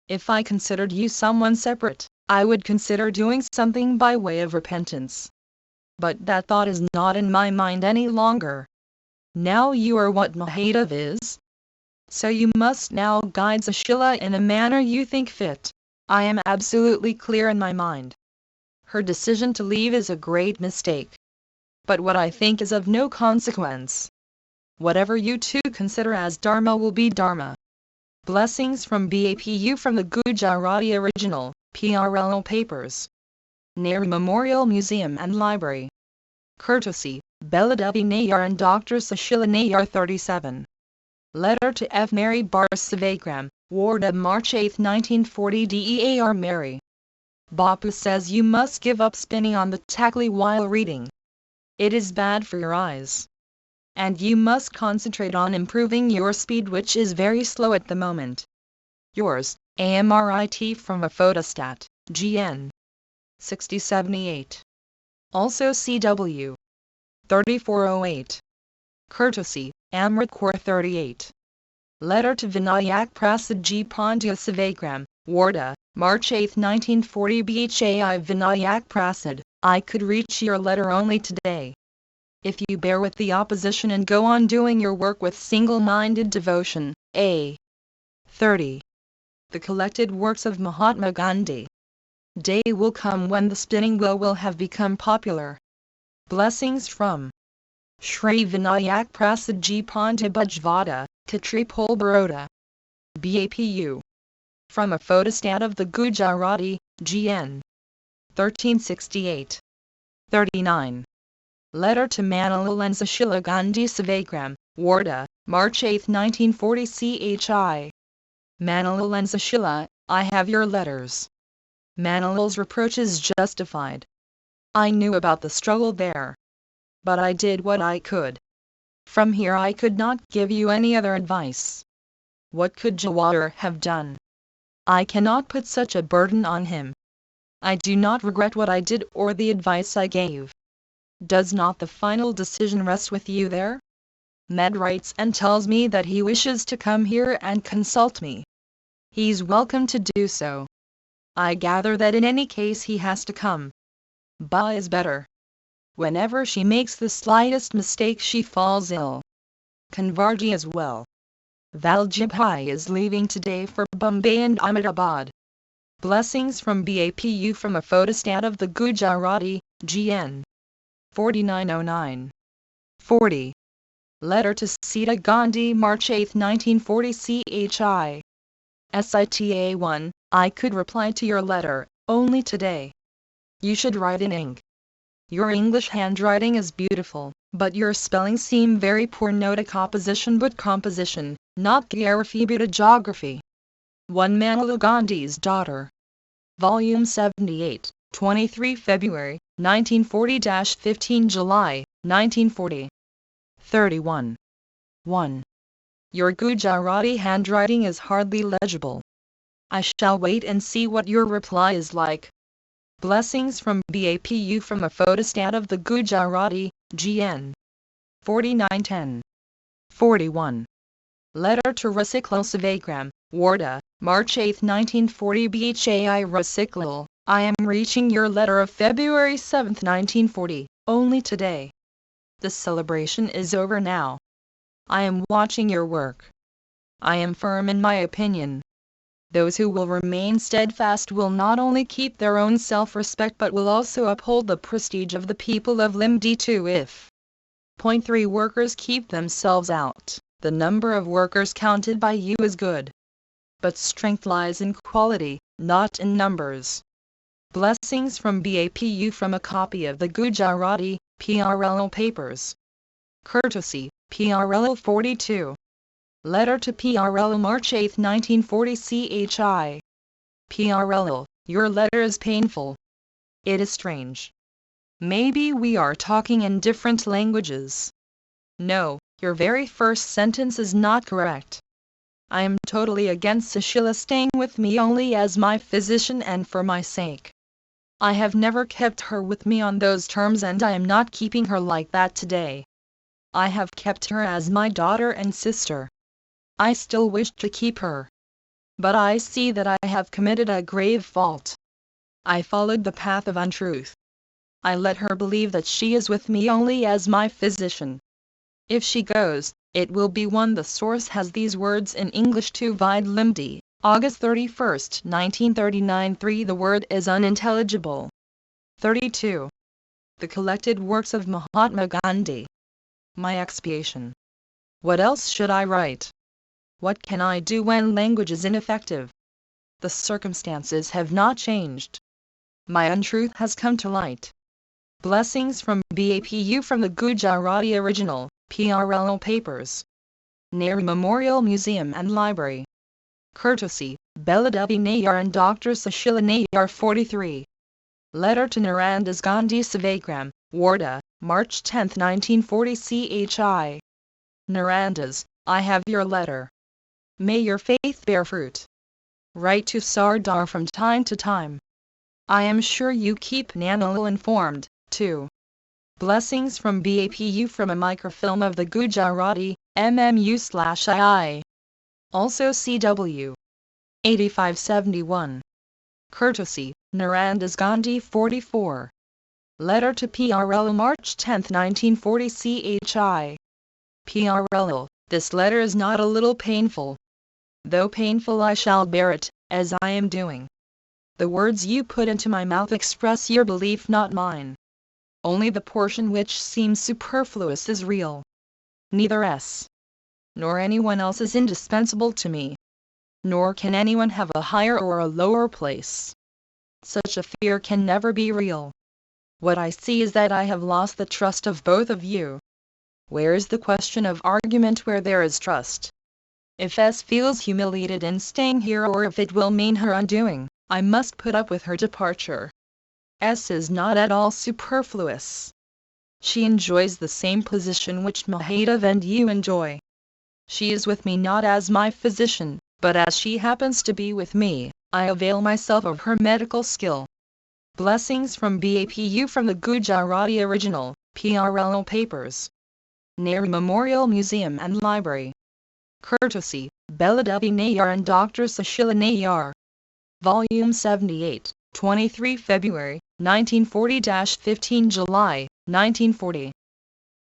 If I considered you someone separate, I would consider doing something by way of repentance. But that thought is not in my mind any longer. Now you are what Mahadev is. So you must now guide Sushila in a manner you think fit. I am absolutely clear in my mind. Her decision to leave is a great mistake. But what I think is of no consequence. Whatever you two consider as Dharma will be Dharma. Blessings from BAPU from the Gujarati original, PRL papers. Nehru Memorial Museum and Library. Courtesy, Beladevi Nayar and Dr. Sushila Nayar 37. Letter to F. Mary Bar Sevagram, Wardha March 8, 1940 DEAR Mary. Bapu says you must give up spinning on the takli while reading. It is bad for your eyes. And you must concentrate on improving your speed, which is very slow at the moment. Yours, AMRIT from a photostat, GN 6078. Also CW 3408. Courtesy, Amrit Kaur 38. Letter to Vinayak Prasad G. Pandya Sevagram, Wardha, March 8, 1940 BHAI Vinayak Prasad, I could reach your letter only today. If you bear with the opposition and go on doing your work with single-minded devotion, A. 30. The collected works of Mahatma Gandhi. Day will come when the spinning wheel will have become popular. Blessings from Shri Vinayak Prasad G. Pandya Bajvada, Katripol Baroda. BAPU. From a photostat of the Gujarati, GN 1368. 39. Letter to Manalal and Sushila Gandhi Sevagram, Wardha, March 8, 1940 CHI. Manalal and Sushila, I have your letters. Manalal's reproach is justified. I knew about the struggle there. But I did what I could. From here I could not give you any other advice. What could Jawahar have done? I cannot put such a burden on him. I do not regret what I did or the advice I gave. Does not the final decision rest with you there? Med writes and tells me that he wishes to come here and consult me. He's welcome to do so. I gather that in any case he has to come. Ba is better. Whenever she makes the slightest mistake she falls ill. Convarji as well. Valjibhai is leaving today for Bombay and Ahmedabad. Blessings from BAPU from a photostat of the Gujarati, GN. 4909. 40. Letter to Sita Gandhi, March 8, 1940 CHI. SITA 1. I could reply to your letter, only today. You should write in ink. Your English handwriting is beautiful, but your spelling seem very poor. Note a composition but composition, not geography but a geography. 1 Manala Gandhi's daughter. Volume 78, 23 February, 1940-15 July, 1940. 31. 1. Your Gujarati handwriting is hardly legible. I shall wait and see what your reply is like. Blessings from BAPU from a photostat of the Gujarati, GN. 4910. 41. Letter to Rasiklal Savagram, Warda, March 8, 1940 Bhai Rasiklal, I am reaching your letter of February 7, 1940, only today. The celebration is over now. I am watching your work. I am firm in my opinion. Those who will remain steadfast will not only keep their own self-respect but will also uphold the prestige of the people of Limdi too. If Point 3 workers keep themselves out, the number of workers counted by you is good. But strength lies in quality, not in numbers. Blessings from BAPU from a copy of the Gujarati, PRLO papers. Courtesy, PRLO 42. Letter to PRLO March 8, 1940 CHI. PRLO, your letter is painful. It is strange. Maybe we are talking in different languages. No, your very first sentence is not correct. I am totally against Sushila staying with me only as my physician and for my sake. I have never kept her with me on those terms and I am not keeping her like that today. I have kept her as my daughter and sister. I still wish to keep her. But I see that I have committed a grave fault. I followed the path of untruth. I let her believe that she is with me only as my physician. If she goes, it will be one. The source has these words in English to Vide Limdi, August 31, 1939. 3. The word is unintelligible. 32. The collected works of Mahatma Gandhi. My expiation. What else should I write? What can I do when language is ineffective? The circumstances have not changed. My untruth has come to light. Blessings from BAPU from the Gujarati original, PRLO papers. Nehru Memorial Museum and Library. Courtesy, Beladevi Nayar and Dr. Sushila Nayar 43. Letter to Narandas Gandhi Savagram, Warda, March 10, 1940 CHI. Narandas, I have your letter. May your faith bear fruit. Write to Sardar from time to time. I am sure you keep Nanal informed, too. Blessings from BAPU from a microfilm of the Gujarati, MMU/II. Also CW. 8571. Courtesy, Narandas Gandhi 44. Letter to PRL March 10, 1940 CHI. PRL, this letter is not a little painful. Though painful I shall bear it, as I am doing. The words you put into my mouth express your belief, not mine. Only the portion which seems superfluous is real. Neither S. nor anyone else is indispensable to me. Nor can anyone have a higher or a lower place. Such a fear can never be real. What I see is that I have lost the trust of both of you. Where is the question of argument where there is trust? If S feels humiliated in staying here or if it will mean her undoing, I must put up with her departure. S is not at all superfluous. She enjoys the same position which Mahadev and you enjoy. She is with me not as my physician, but as she happens to be with me, I avail myself of her medical skill. Blessings from BAPU from the Gujarati original, PRLO papers. Nehru Memorial Museum and Library. Courtesy, Beladevi Nayar and Dr. Sushila Nayar. Volume 78, 23 February, 1940-15 July, 1940.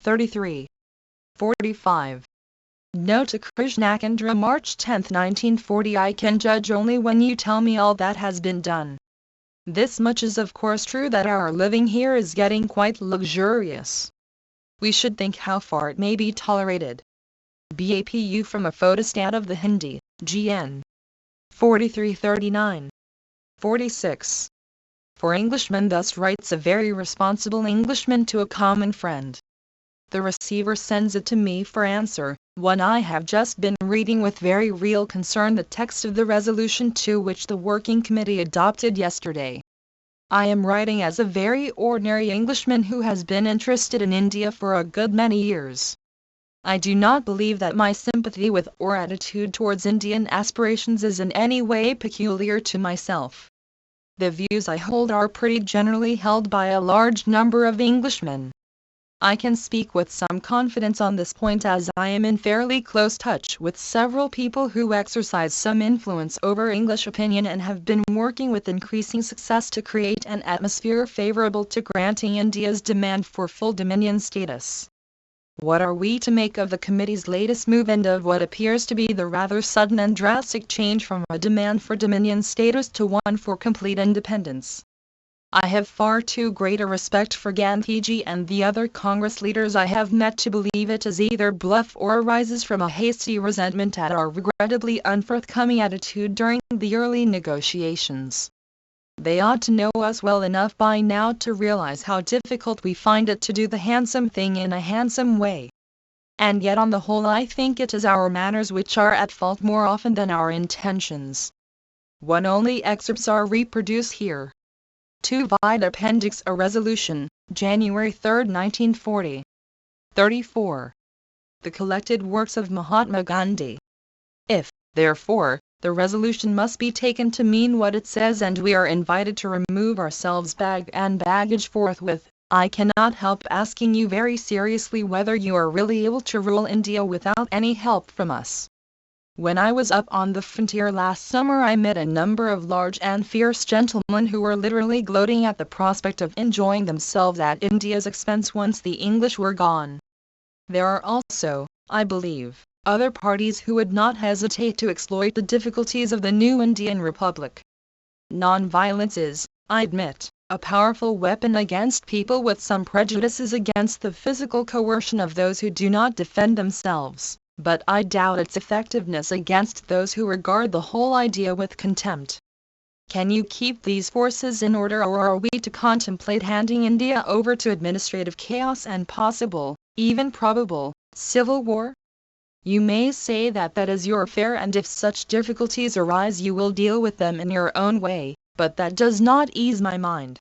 33. 45. No to Krishnachandra, March 10, 1940. I can judge only when you tell me all that has been done. This much is of course true, that our living here is getting quite luxurious. We should think how far it may be tolerated. BAPU from a photostat of the Hindi, GN 4339. 46. For Englishmen, thus writes a very responsible Englishman to a common friend. The receiver sends it to me for answer, when I have just been reading with very real concern the text of the resolution to which the Working Committee adopted yesterday. I am writing as a very ordinary Englishman who has been interested in India for a good many years. I do not believe that my sympathy with or attitude towards Indian aspirations is in any way peculiar to myself. The views I hold are pretty generally held by a large number of Englishmen. I can speak with some confidence on this point, as I am in fairly close touch with several people who exercise some influence over English opinion and have been working with increasing success to create an atmosphere favorable to granting India's demand for full Dominion status. What are we to make of the committee's latest move, and of what appears to be the rather sudden and drastic change from a demand for Dominion status to one for complete independence? I have far too great a respect for Gandhiji and the other Congress leaders I have met to believe it is either bluff or arises from a hasty resentment at our regrettably unforthcoming attitude during the early negotiations. They ought to know us well enough by now to realize how difficult we find it to do the handsome thing in a handsome way. And yet on the whole I think it is our manners which are at fault more often than our intentions. One only excerpts are reproduced here. 2 Vide Appendix A Resolution, January 3, 1940. 34. The collected works of Mahatma Gandhi. If, therefore, the resolution must be taken to mean what it says, and we are invited to remove ourselves bag and baggage forthwith, I cannot help asking you very seriously whether you are really able to rule India without any help from us. When I was up on the frontier last summer I met a number of large and fierce gentlemen who were literally gloating at the prospect of enjoying themselves at India's expense once the English were gone. There are also, I believe, other parties who would not hesitate to exploit the difficulties of the new Indian Republic. Non-violence is, I admit, a powerful weapon against people with some prejudices against the physical coercion of those who do not defend themselves, but I doubt its effectiveness against those who regard the whole idea with contempt. Can you keep these forces in order, or are we to contemplate handing India over to administrative chaos and possible, even probable, civil war? You may say that that is your affair, and if such difficulties arise you will deal with them in your own way, but that does not ease my mind.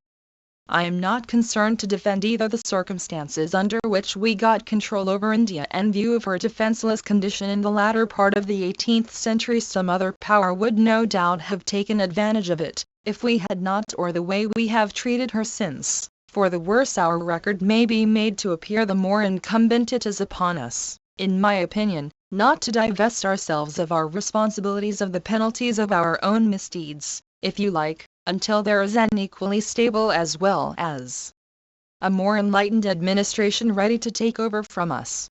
I am not concerned to defend either the circumstances under which we got control over India in view of her defenseless condition in the latter part of the 18th century. Some other power would no doubt have taken advantage of it, if we had not, or the way we have treated her since, for the worse our record may be made to appear the more incumbent it is upon us, in my opinion, not to divest ourselves of our responsibilities of the penalties of our own misdeeds, if you like, until there is an equally stable as well as a more enlightened administration ready to take over from us.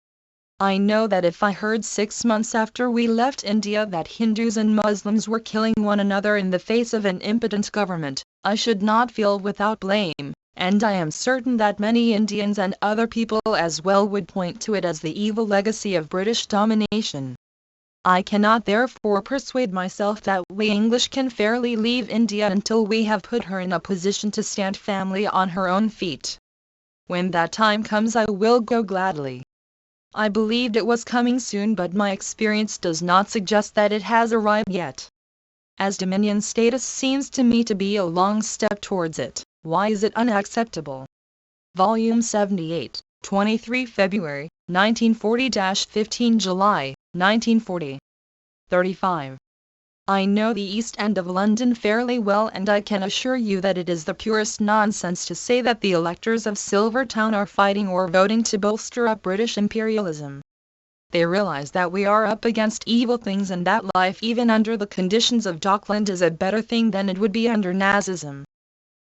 I know that if I heard 6 months after we left India that Hindus and Muslims were killing one another in the face of an impotent government, I should not feel without blame, and I am certain that many Indians and other people as well would point to it as the evil legacy of British domination. I cannot therefore persuade myself that we English can fairly leave India until we have put her in a position to stand firmly on her own feet. When that time comes I will go gladly. I believed it was coming soon, but my experience does not suggest that it has arrived yet. As Dominion status seems to me to be a long step towards it, why is it unacceptable? Volume 78, 23 February, 1940-15 July, 1940. 35. I know the East End of London fairly well, and I can assure you that it is the purest nonsense to say that the electors of Silvertown are fighting or voting to bolster up British imperialism. They realize that we are up against evil things, and that life even under the conditions of Dockland is a better thing than it would be under Nazism.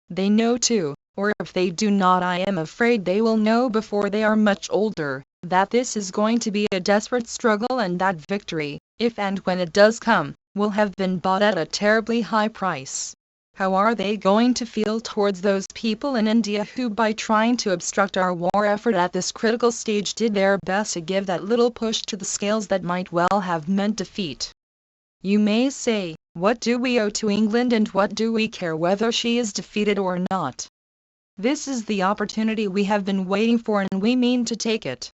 They know too, Or if they do not, I am afraid they will know before they are much older, that this is going to be a desperate struggle and that victory, if and when it does come, will have been bought at a terribly high price. How are they going to feel towards those people in India who, by trying to obstruct our war effort at this critical stage, did their best to give that little push to the scales that might well have meant defeat? You may say, what do we owe to England and what do we care whether she is defeated or not? This is the opportunity we have been waiting for and we mean to take it.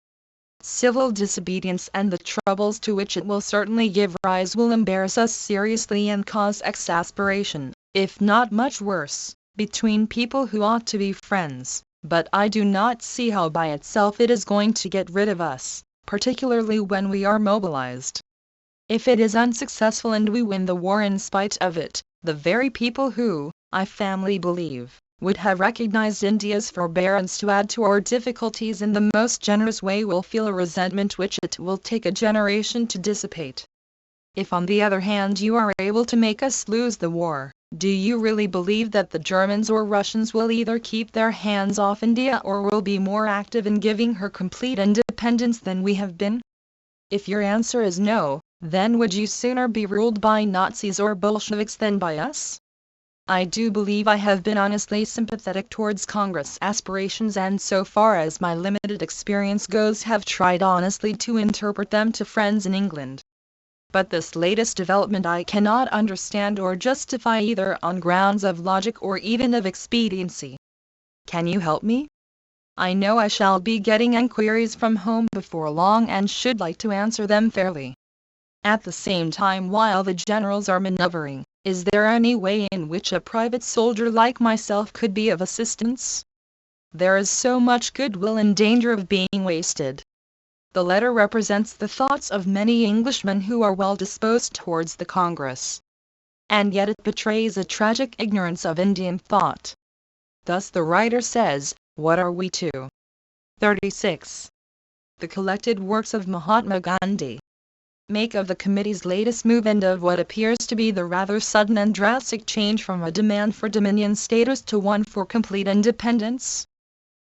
Civil disobedience and the troubles to which it will certainly give rise will embarrass us seriously and cause exasperation, if not much worse, between people who ought to be friends, but I do not see how by itself it is going to get rid of us, particularly when we are mobilized. If it is unsuccessful and we win the war in spite of it, the very people who, I firmly believe, would have recognized India's forbearance to add to our difficulties in the most generous way will feel a resentment which it will take a generation to dissipate. If on the other hand you are able to make us lose the war, do you really believe that the Germans or Russians will either keep their hands off India or will be more active in giving her complete independence than we have been? If your answer is no, then would you sooner be ruled by Nazis or Bolsheviks than by us? I do believe I have been honestly sympathetic towards Congress aspirations and so far as my limited experience goes have tried honestly to interpret them to friends in England. But this latest development I cannot understand or justify either on grounds of logic or even of expediency. Can you help me? I know I shall be getting enquiries from home before long and should like to answer them fairly. At the same time, while the generals are maneuvering, is there any way in which a private soldier like myself could be of assistance? There is so much goodwill in danger of being wasted. The letter represents the thoughts of many Englishmen who are well disposed towards the Congress. And yet it betrays a tragic ignorance of Indian thought. Thus the writer says, what are we to? 36. The collected works of Mahatma Gandhi. Make of the committee's latest move and of what appears to be the rather sudden and drastic change from a demand for dominion status to one for complete independence?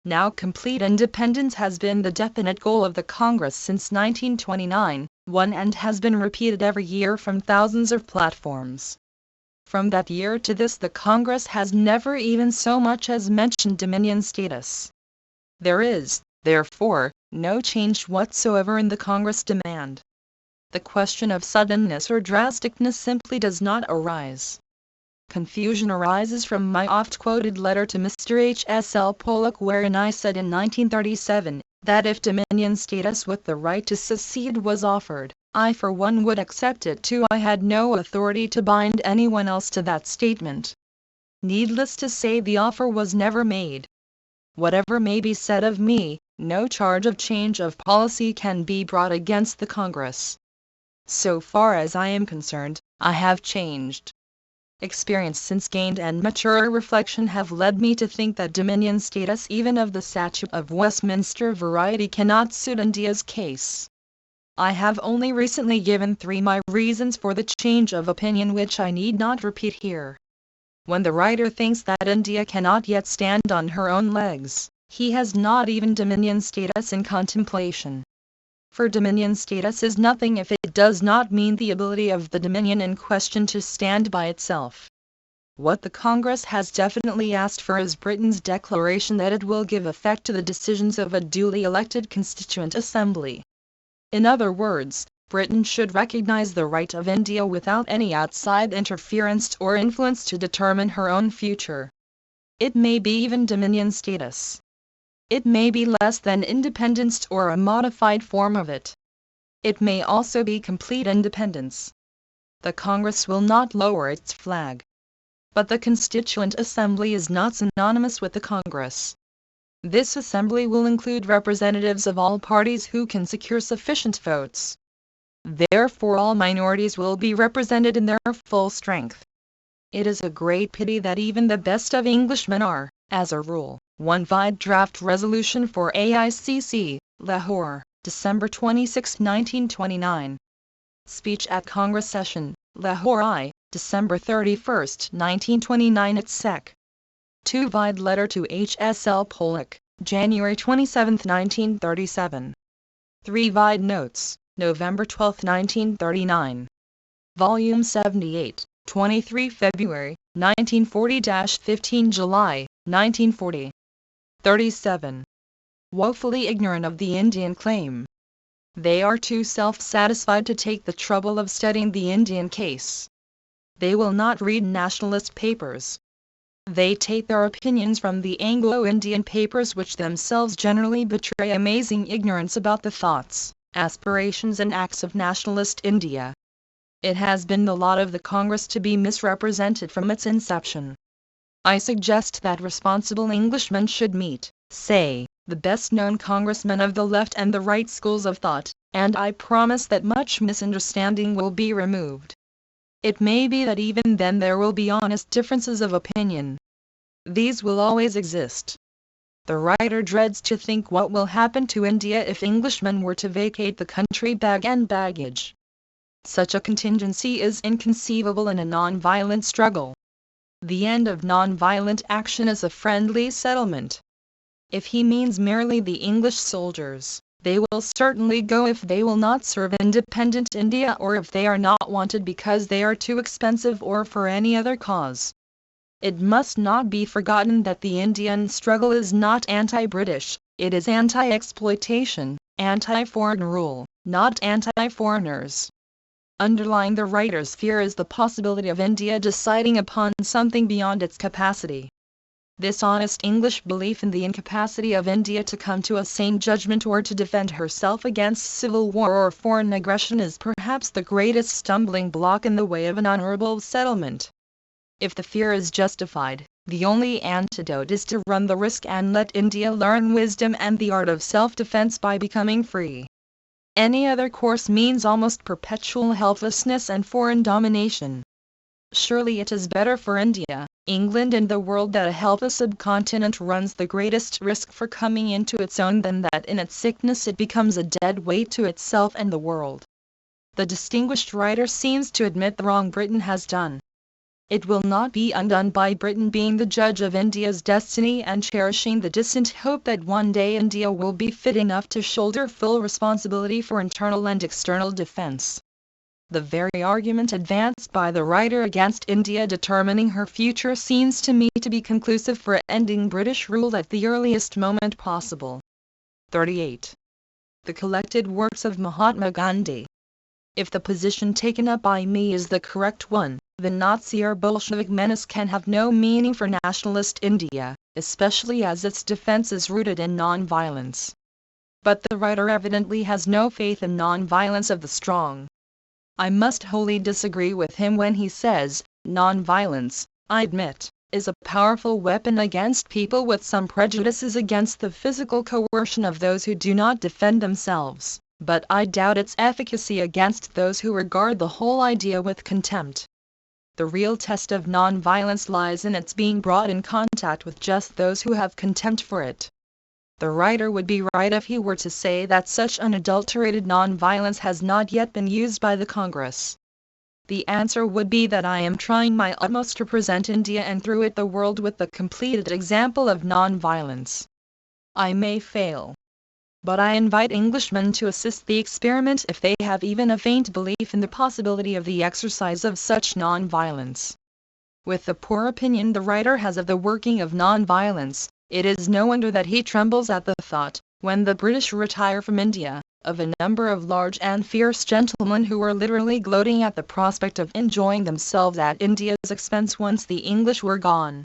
Now complete independence has been the definite goal of the Congress since 1929, and has been repeated every year from thousands of platforms. From that year to this the Congress has never even so much as mentioned dominion status. There is, therefore, no change whatsoever in the Congress demand. The question of suddenness or drasticness simply does not arise. Confusion arises from my oft-quoted letter to Mr. H.S.L. Pollock, wherein I said in 1937, that if dominion status with the right to secede was offered, I for one would accept it too. I had no authority to bind anyone else to that statement. Needless to say, the offer was never made. Whatever may be said of me, no charge of change of policy can be brought against the Congress. So far as I am concerned, I have changed. Experience since gained and mature reflection have led me to think that dominion status even of the Statute of Westminster variety cannot suit India's case. I have only recently given 3 my reasons for the change of opinion, which I need not repeat here. When the writer thinks that India cannot yet stand on her own legs, he has not even dominion status in contemplation. For dominion status is nothing if it does not mean the ability of the dominion in question to stand by itself. What the Congress has definitely asked for is Britain's declaration that it will give effect to the decisions of a duly elected Constituent Assembly. In other words, Britain should recognize the right of India without any outside interference or influence to determine her own future. It may be even dominion status. It may be less than independence or a modified form of it. It may also be complete independence. The Congress will not lower its flag. But the Constituent Assembly is not synonymous with the Congress. This assembly will include representatives of all parties who can secure sufficient votes. Therefore all minorities will be represented in their full strength. It is a great pity that even the best of Englishmen are, as a rule, one vide draft resolution for AICC, Lahore, December 26, 1929. Speech at Congress session, Lahore I, December 31, 1929 at Sec. 2-vide letter to H.S.L. Pollock, January 27, 1937. 3-vide notes, November 12, 1939. Volume 78, 23 February, 1940-15 July, 1940. 37. Woefully ignorant of the Indian claim. They are too self-satisfied to take the trouble of studying the Indian case. They will not read nationalist papers. They take their opinions from the Anglo-Indian papers, which themselves generally betray amazing ignorance about the thoughts, aspirations and acts of nationalist India. It has been the lot of the Congress to be misrepresented from its inception. I suggest that responsible Englishmen should meet, say, the best-known congressmen of the left and the right schools of thought, and I promise that much misunderstanding will be removed. It may be that even then there will be honest differences of opinion. These will always exist. The writer dreads to think what will happen to India if Englishmen were to vacate the country bag and baggage. Such a contingency is inconceivable in a non-violent struggle. The end of non-violent action is a friendly settlement. If he means merely the English soldiers, they will certainly go if they will not serve independent India, or if they are not wanted because they are too expensive or for any other cause. It must not be forgotten that the Indian struggle is not anti-British, it is anti-exploitation, anti-foreign rule, not anti-foreigners. Underlying the writer's fear is the possibility of India deciding upon something beyond its capacity. This honest English belief in the incapacity of India to come to a sane judgment or to defend herself against civil war or foreign aggression is perhaps the greatest stumbling block in the way of an honorable settlement. If the fear is justified, the only antidote is to run the risk and let India learn wisdom and the art of self-defense by becoming free. Any other course means almost perpetual helplessness and foreign domination. Surely it is better for India, England and the world that a helpless subcontinent runs the greatest risk for coming into its own than that in its sickness it becomes a dead weight to itself and the world. The distinguished writer seems to admit the wrong Britain has done. It will not be undone by Britain being the judge of India's destiny and cherishing the distant hope that one day India will be fit enough to shoulder full responsibility for internal and external defense. The very argument advanced by the writer against India determining her future seems to me to be conclusive for ending British rule at the earliest moment possible. 38. The collected works of Mahatma Gandhi. If the position taken up by me is the correct one, the Nazi or Bolshevik menace can have no meaning for nationalist India, especially as its defense is rooted in non-violence. But the writer evidently has no faith in non-violence of the strong. I must wholly disagree with him when he says, non-violence, I admit, is a powerful weapon against people with some prejudices against the physical coercion of those who do not defend themselves, but I doubt its efficacy against those who regard the whole idea with contempt. The real test of non-violence lies in its being brought in contact with just those who have contempt for it. The writer would be right if he were to say that such unadulterated non-violence has not yet been used by the Congress. The answer would be that I am trying my utmost to present India and through it the world with the completed example of non-violence. I may fail. But I invite Englishmen to assist the experiment if they have even a faint belief in the possibility of the exercise of such non-violence. With the poor opinion the writer has of the working of non-violence, it is no wonder that he trembles at the thought, when the British retire from India, of a number of large and fierce gentlemen who were literally gloating at the prospect of enjoying themselves at India's expense once the English were gone.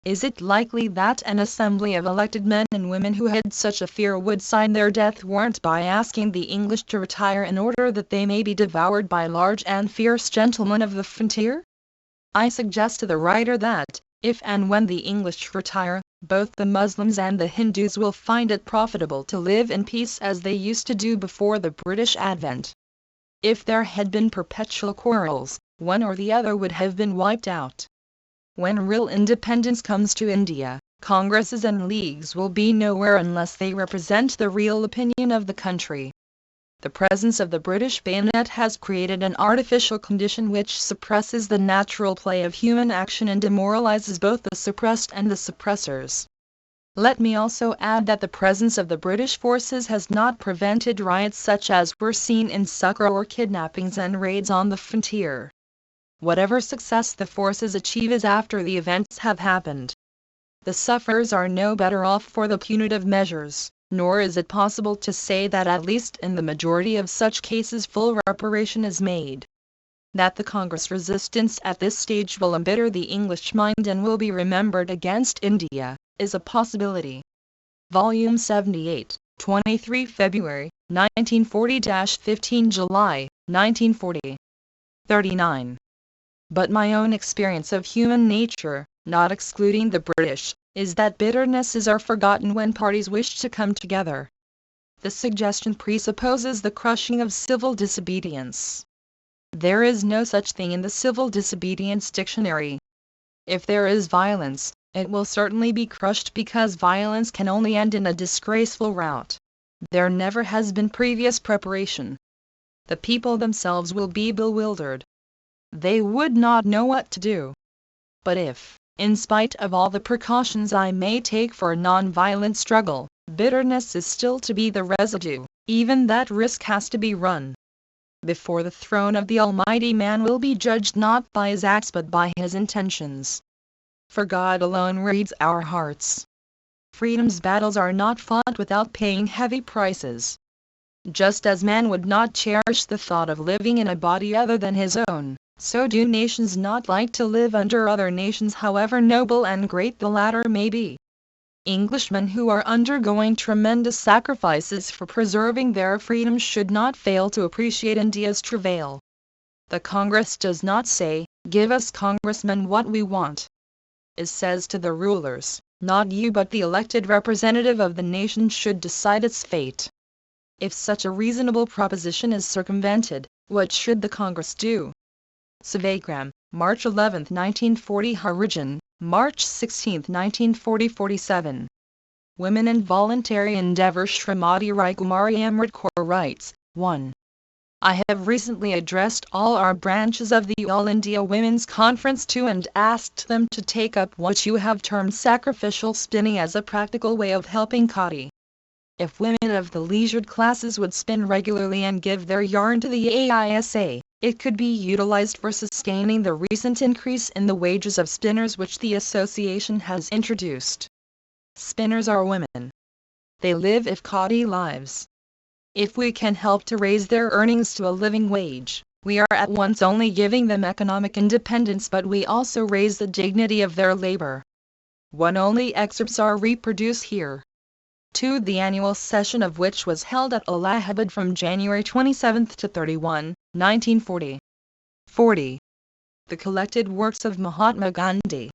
Is it likely that an assembly of elected men and women who had such a fear would sign their death warrant by asking the English to retire in order that they may be devoured by large and fierce gentlemen of the frontier? I suggest to the writer that, if and when the English retire, both the Muslims and the Hindus will find it profitable to live in peace as they used to do before the British advent. If there had been perpetual quarrels, one or the other would have been wiped out. When real independence comes to India, congresses and leagues will be nowhere unless they represent the real opinion of the country. The presence of the British bayonet has created an artificial condition which suppresses the natural play of human action and demoralizes both the suppressed and the suppressors. Let me also add that the presence of the British forces has not prevented riots such as were seen in Sucre or kidnappings and raids on the frontier. Whatever success the forces achieve is after the events have happened. The sufferers are no better off for the punitive measures, nor is it possible to say that at least in the majority of such cases full reparation is made. That the Congress resistance at this stage will embitter the English mind and will be remembered against India, is a possibility. Volume 78, 23 February, 1940-15 July, 1940. 39. But my own experience of human nature, not excluding the British, is that bitternesses are forgotten when parties wish to come together. The suggestion presupposes the crushing of civil disobedience. There is no such thing in the civil disobedience dictionary. If there is violence, it will certainly be crushed because violence can only end in a disgraceful rout. There never has been previous preparation. The people themselves will be bewildered. They would not know what to do. But if, in spite of all the precautions I may take for a non-violent struggle, bitterness is still to be the residue, even that risk has to be run. Before the throne of the Almighty man will be judged not by his acts but by his intentions. For God alone reads our hearts. Freedom's battles are not fought without paying heavy prices. Just as man would not cherish the thought of living in a body other than his own, so do nations not like to live under other nations however noble and great the latter may be. Englishmen who are undergoing tremendous sacrifices for preserving their freedom should not fail to appreciate India's travail. The Congress does not say, "Give us congressmen what we want." It says to the rulers, "Not you but the elected representative of the nation should decide its fate." If such a reasonable proposition is circumvented, what should the Congress do? Sevagram, March 11, 1940. Harijan, March 16, 1940. 47. Women in Voluntary Endeavour. Shrimati Raikumari Amritkaur writes, 1. I have recently addressed all our branches of the All India Women's Conference to and asked them to take up what you have termed sacrificial spinning as a practical way of helping Khadi. If women of the leisured classes would spin regularly and give their yarn to the AISA, it could be utilized for sustaining the recent increase in the wages of spinners which the association has introduced. Spinners are women. They live if Khadi lives. If we can help to raise their earnings to a living wage, we are at once only giving them economic independence but we also raise the dignity of their labor. One only excerpts are reproduced here. 2. The annual session of which was held at Allahabad from January 27 to 31, 1940. 40. The collected works of Mahatma Gandhi.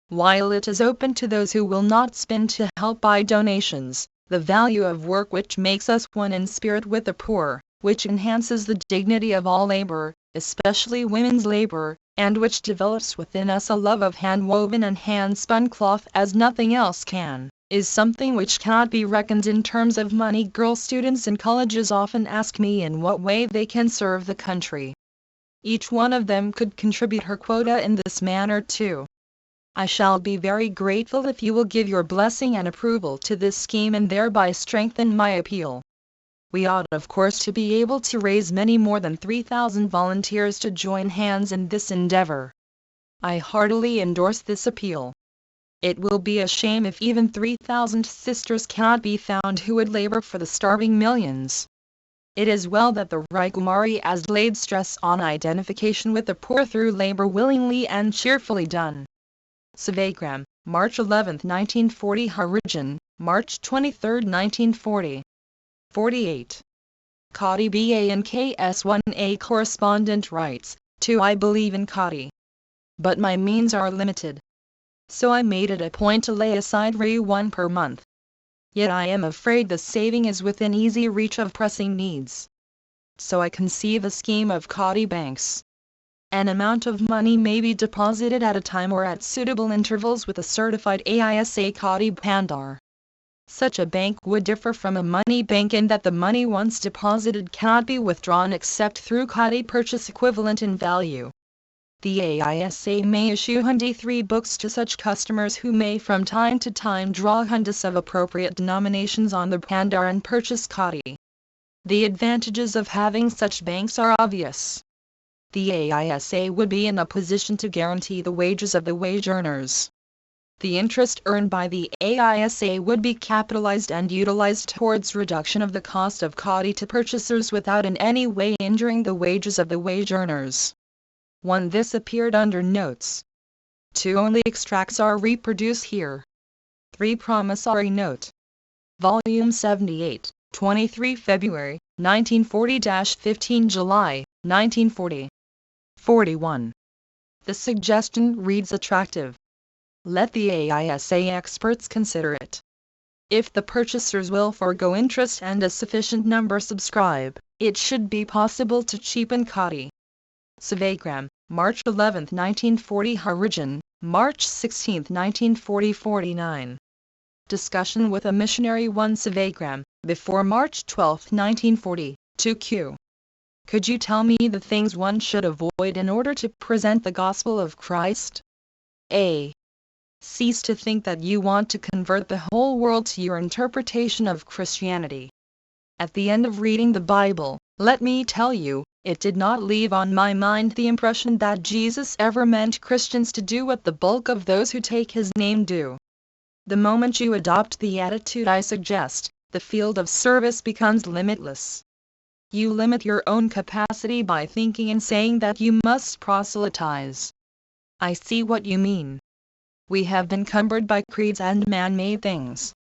While it is open to those who will not spin to help by donations, the value of work which makes us one in spirit with the poor, which enhances the dignity of all labor, especially women's labor, and which develops within us a love of hand-woven and hand-spun cloth as nothing else can, is something which cannot be reckoned in terms of money. Girl students in colleges often ask me in what way they can serve the country. Each one of them could contribute her quota in this manner too. I shall be very grateful if you will give your blessing and approval to this scheme and thereby strengthen my appeal. We ought of course to be able to raise many more than 3,000 volunteers to join hands in this endeavor. I heartily endorse this appeal. It will be a shame if even 3,000 sisters cannot be found who would labor for the starving millions. It is well that the Raikumari has laid stress on identification with the poor through labor willingly and cheerfully done. Sevagram, March 11, 1940. Harijan, March 23, 1940. 48. Khadi BA and KS1A correspondent writes, 2. I believe in Khadi. But my means are limited. So I made it a point to lay aside Rs. 1 per month. Yet I am afraid the saving is within easy reach of pressing needs. So I conceive a scheme of Khadi banks. An amount of money may be deposited at a time or at suitable intervals with a certified AISA Khadi Pandar. Such a bank would differ from a money bank in that the money once deposited cannot be withdrawn except through Kadi purchase equivalent in value. The AISA may issue Hundi 3 books to such customers who may from time to time draw Hundis of appropriate denominations on the Pandar and purchase Kadi. The advantages of having such banks are obvious. The AISA would be in a position to guarantee the wages of the wage earners. The interest earned by the AISA would be capitalized and utilized towards reduction of the cost of Kadi to purchasers without in any way injuring the wages of the wage earners. 1. This appeared under Notes. 2. Only extracts are reproduced here. 3. Promissory Note. Volume 78, 23 February, 1940-15 July, 1940. 41. The suggestion reads attractive. Let the AISA experts consider it. If the purchasers will forego interest and a sufficient number subscribe, it should be possible to cheapen Kadi. Savagram, March 11, 1940. Harijan, March 16, 1940. 49. Discussion with a missionary. 1. Savagram, before March 12, 1940, 2Q. Could you tell me the things one should avoid in order to present the gospel of Christ? A. Cease to think that you want to convert the whole world to your interpretation of Christianity. At the end of reading the Bible, let me tell you, it did not leave on my mind the impression that Jesus ever meant Christians to do what the bulk of those who take his name do. The moment you adopt the attitude I suggest, the field of service becomes limitless. You limit your own capacity by thinking and saying that you must proselytize. I see what you mean. We have been cumbered by creeds and man-made things.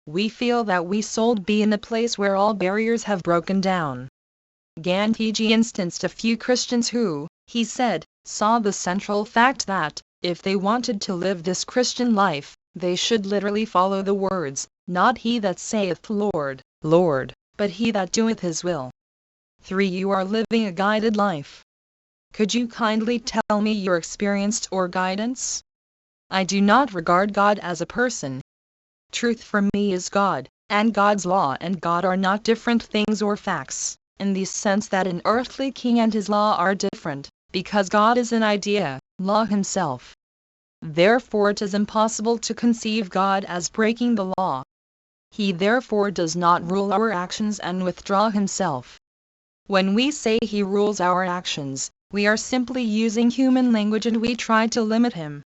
We feel that we should be in a place where all barriers have broken down. Gandhi instanced a few Christians who, he said, saw the central fact that, if they wanted to live this Christian life, they should literally follow the words, not he that saith Lord, Lord, but he that doeth his will. 3. You are living a guided life. Could you kindly tell me your experience or guidance? I do not regard God as a person. Truth for me is God, and God's law and God are not different things or facts, in the sense that an earthly king and his law are different, because God is an idea, law himself. Therefore it is impossible to conceive God as breaking the law. He therefore does not rule our actions and withdraw himself. When we say he rules our actions, we are simply using human language and we try to limit him.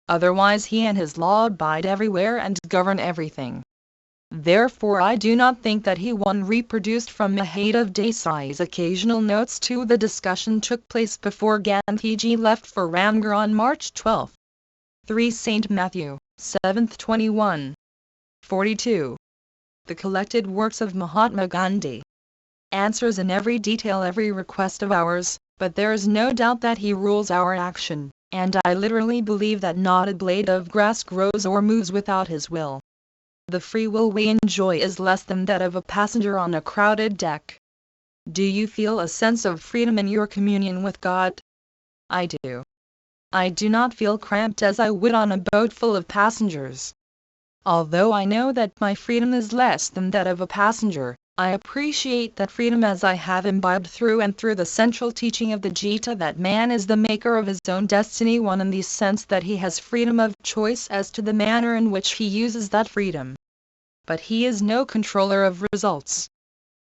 Otherwise he and his law abide everywhere and govern everything. Therefore I do not think that he one reproduced from Mahadev Desai's occasional notes to the discussion took place before Gandhiji left for Ramgarh on March 12. 3. St. Matthew, 7th 21. 42. The collected works of Mahatma Gandhi. Answers in every detail every request of ours, but there is no doubt that he rules our action, and I literally believe that not a blade of grass grows or moves without his will. The free will we enjoy is less than that of a passenger on a crowded deck. Do you feel a sense of freedom in your communion with God? I do. I do not feel cramped as I would on a boat full of passengers. Although I know that my freedom is less than that of a passenger, I appreciate that freedom as I have imbibed through and through the central teaching of the Gita that man is the maker of his own destiny, one in the sense that he has freedom of choice as to the manner in which he uses that freedom. But he is no controller of results.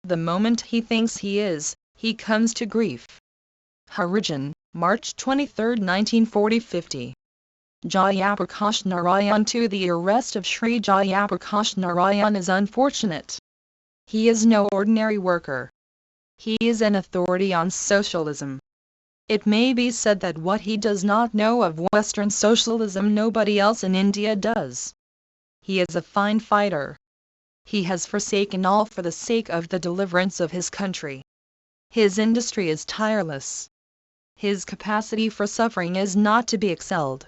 The moment he thinks he is, he comes to grief. Harijan, March 23, 1940. 50. Jayaprakash Narayan. To the arrest of Sri Jayaprakash Narayan is unfortunate. He is no ordinary worker. He is an authority on socialism. It may be said that what he does not know of Western socialism nobody else in India does. He is a fine fighter. He has forsaken all for the sake of the deliverance of his country. His industry is tireless. His capacity for suffering is not to be excelled.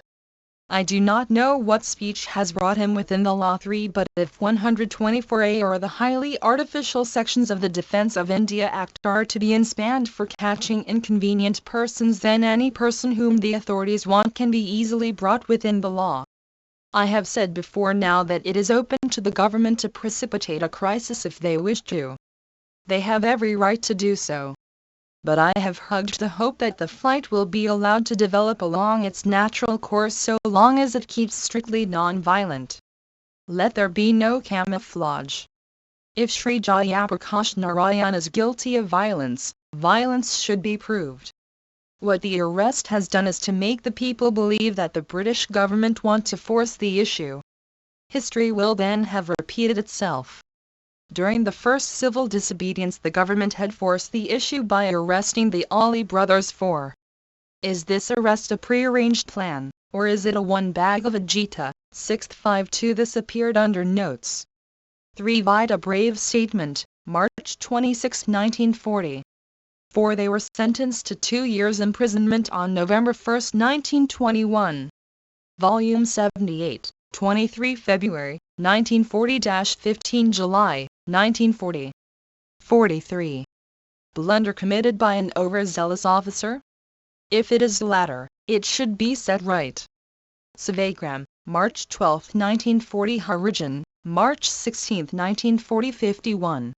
I do not know what speech has brought him within the law 3, but if 124A or the highly artificial sections of the Defence of India Act are to be inspanned for catching inconvenient persons, then any person whom the authorities want can be easily brought within the law. I have said before now that it is open to the government to precipitate a crisis if they wish to. They have every right to do so. But I have hugged the hope that the fight will be allowed to develop along its natural course so long as it keeps strictly non-violent. Let there be no camouflage. If Sri Jayaprakash Narayan is guilty of violence, violence should be proved. What the arrest has done is to make the people believe that the British government want to force the issue. History will then have repeated itself. During the first civil disobedience the government had forced the issue by arresting the Ali brothers for. Is this arrest a prearranged plan, or is it a one bag of agita? 652 This appeared under notes. 3 Vide a brave statement, March 26, 1940. 4 They were sentenced to 2 years imprisonment on November 1, 1921. Volume 78, 23 February, 1940-15 July, 1940. 43. Blunder committed by an overzealous officer? If it is the latter, it should be set right. Sevagram, March 12, 1940 Harijan, March 16, 1940 51.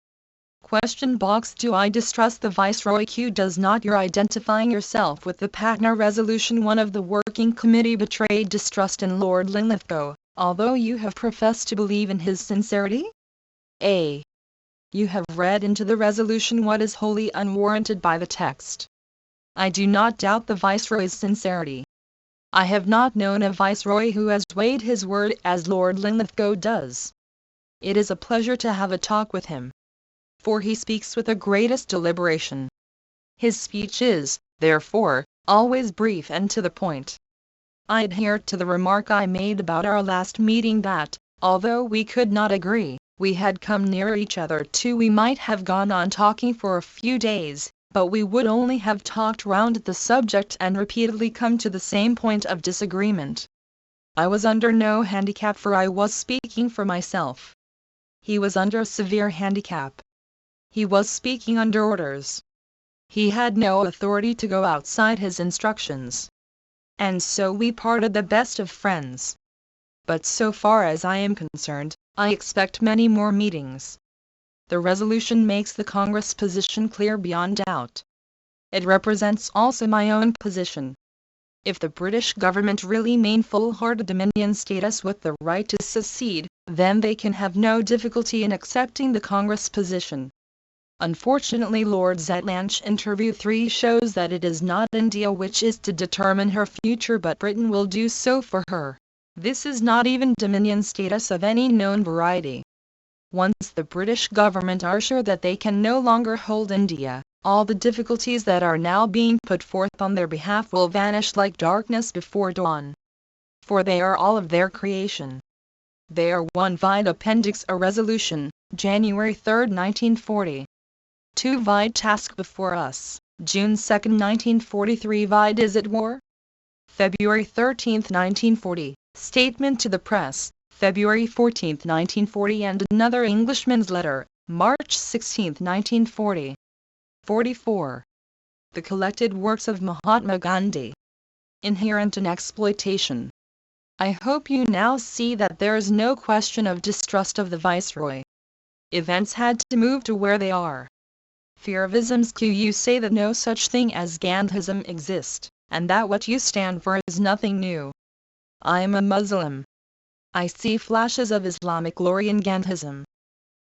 Question box Do I distrust the Viceroy? Q. Does not your identifying yourself with the Patna Resolution 1 of the Working Committee betray distrust in Lord Linlithgow, although you have professed to believe in his sincerity? A. You have read into the resolution what is wholly unwarranted by the text. I do not doubt the Viceroy's sincerity. I have not known a Viceroy who has weighed his word as Lord Linlithgow does. It is a pleasure to have a talk with him, for he speaks with the greatest deliberation. His speech is, therefore, always brief and to the point. I adhere to the remark I made about our last meeting that, although we could not agree, we had come near each other too. We might have gone on talking for a few days, but we would only have talked round the subject and repeatedly come to the same point of disagreement. I was under no handicap, for I was speaking for myself. He was under a severe handicap. He was speaking under orders. He had no authority to go outside his instructions. And so we parted the best of friends. But so far as I am concerned, I expect many more meetings. The resolution makes the Congress position clear beyond doubt. It represents also my own position. If the British government really mean full-hearted Dominion status with the right to secede, then they can have no difficulty in accepting the Congress position. Unfortunately, Lord Zetland's interview 3 shows that it is not India which is to determine her future, but Britain will do so for her. This is not even Dominion status of any known variety. Once the British government are sure that they can no longer hold India, all the difficulties that are now being put forth on their behalf will vanish like darkness before dawn. For they are all of their creation. They are 1 Vide Appendix A Resolution, January 3, 1940. 2 Vide Task Before Us, June 2, 1943 Vide Is It War? February 13, 1940, Statement to the Press, February 14, 1940 and Another Englishman's Letter, March 16, 1940. 44. The Collected Works of Mahatma Gandhi. Inherent in Exploitation. I hope you now see that there is no question of distrust of the Viceroy. Events had to move to where they are. Fear of isms. You say that no such thing as Gandhism exists, and that what you stand for is nothing new. I am a Muslim. I see flashes of Islamic glory in Gandhism.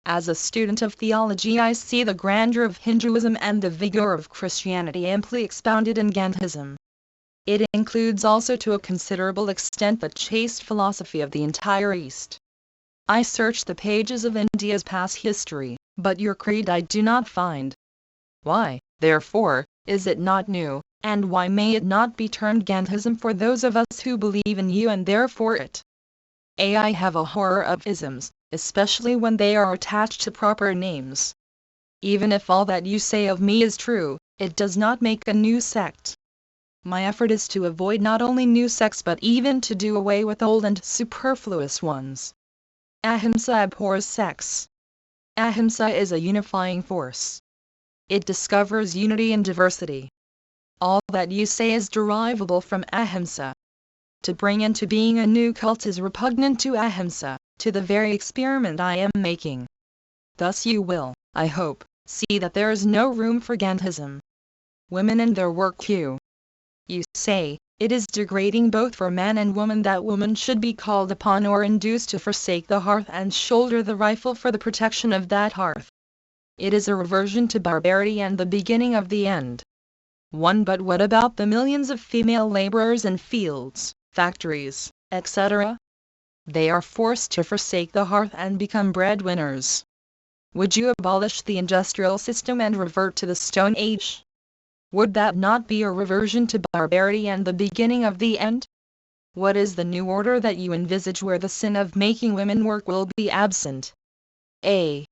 As a student of theology, I see the grandeur of Hinduism and the vigor of Christianity amply expounded in Gandhism. It includes also to a considerable extent the chaste philosophy of the entire East. I searched the pages of India's past history, but your creed I do not find. Why, therefore, is it not new, and why may it not be termed Gandhism for those of us who believe in you and therefore it? I have a horror of isms, especially when they are attached to proper names. Even if all that you say of me is true, it does not make a new sect. My effort is to avoid not only new sects but even to do away with old and superfluous ones. Ahimsa abhors sects. Ahimsa is a unifying force. It discovers unity in diversity. All that you say is derivable from ahimsa. to bring into being a new cult is repugnant to ahimsa, to the very experiment I am making. Thus you will, I hope, see that there is no room for Gandhism. Women and their work. You say, it is degrading both for man and woman that woman should be called upon or induced to forsake the hearth and shoulder the rifle for the protection of that hearth. It is a reversion to barbarity and the beginning of the end. But what about the millions of female laborers in fields, factories, etc.? They are forced to forsake the hearth and become breadwinners. Would you abolish the industrial system and revert to the Stone Age? Would that not be a reversion to barbarity and the beginning of the end? What is the new order that you envisage where the sin of making women work will be absent? A.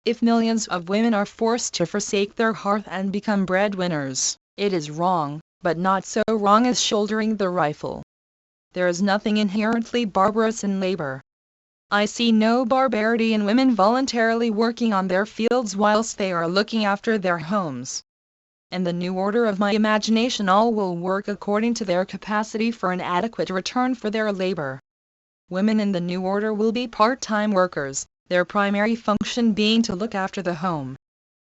If millions of women are forced to forsake their hearth and become breadwinners, it is wrong, but not so wrong as shouldering the rifle. There is nothing inherently barbarous in labor. I see no barbarity in women voluntarily working on their fields whilst they are looking after their homes. In the new order of my imagination all will work according to their capacity for an adequate return for their labor. Women in the new order will be part-time workers, their primary function being to look after the home.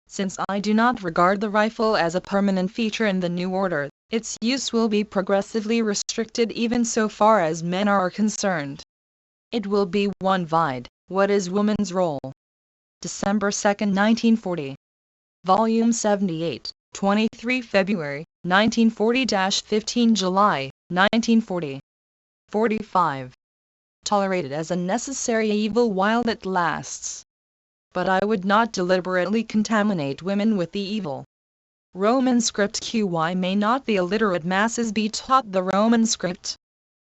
Since I do not regard the rifle as a permanent feature in the new order, its use will be progressively restricted even so far as men are concerned. It will be one vide. What is woman's role? December 2, 1940. Volume 78. 23 February, 1940-15 July, 1940. 45. Tolerated as a necessary evil while it lasts. But I would not deliberately contaminate women with the evil. Roman script. Why may not the illiterate masses be taught the Roman script?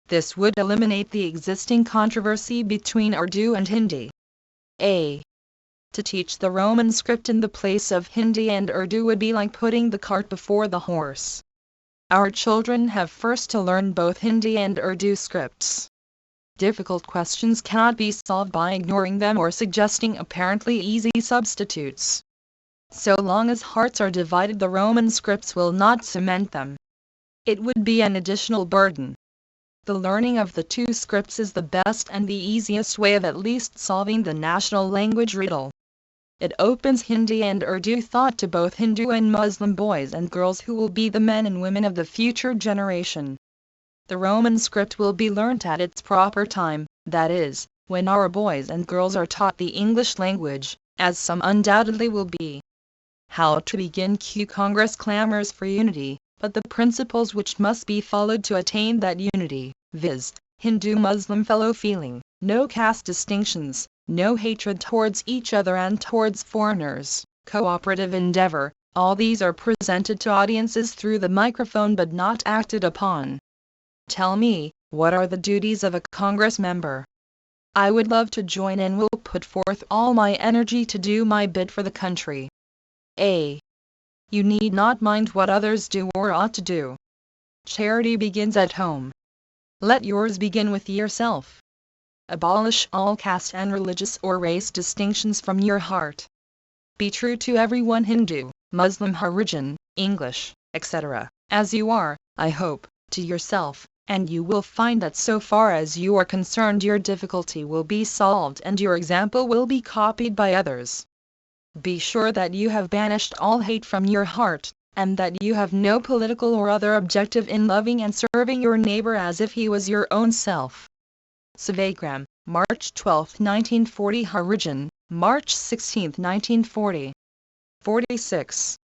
This would eliminate the existing controversy between Urdu and Hindi. A. To teach the Roman script in the place of Hindi and Urdu would be like putting the cart before the horse. Our children have first to learn both Hindi and Urdu scripts. Difficult questions cannot be solved by ignoring them or suggesting apparently easy substitutes. So long as hearts are divided, the Roman scripts will not cement them. It would be an additional burden. The learning of the two scripts is the best and the easiest way of at least solving the national language riddle. It opens Hindi and Urdu thought to both Hindu and Muslim boys and girls who will be the men and women of the future generation. The Roman script will be learnt at its proper time, that is, when our boys and girls are taught the English language, as some undoubtedly will be. How to begin? Congress clamors for unity, but the principles which must be followed to attain that unity, viz., Hindu-Muslim fellow-feeling, no caste distinctions, no hatred towards each other and towards foreigners, cooperative endeavor, all these are presented to audiences through the microphone but not acted upon. Tell me, what are the duties of a Congress member? I would love to join and will put forth all my energy to do my bit for the country. A. You need not mind what others do or ought to do. Charity begins at home. Let yours begin with yourself. Abolish all caste and religious or race distinctions from your heart. Be true to everyone, Hindu, Muslim, Harijan, English, etc., as you are, I hope, to yourself, and you will find that so far as you are concerned your difficulty will be solved and your example will be copied by others. Be sure that you have banished all hate from your heart, and that you have no political or other objective in loving and serving your neighbor as if he was your own self. Sevagram, March 12, 1940. Harijan, March 16, 1940. 46.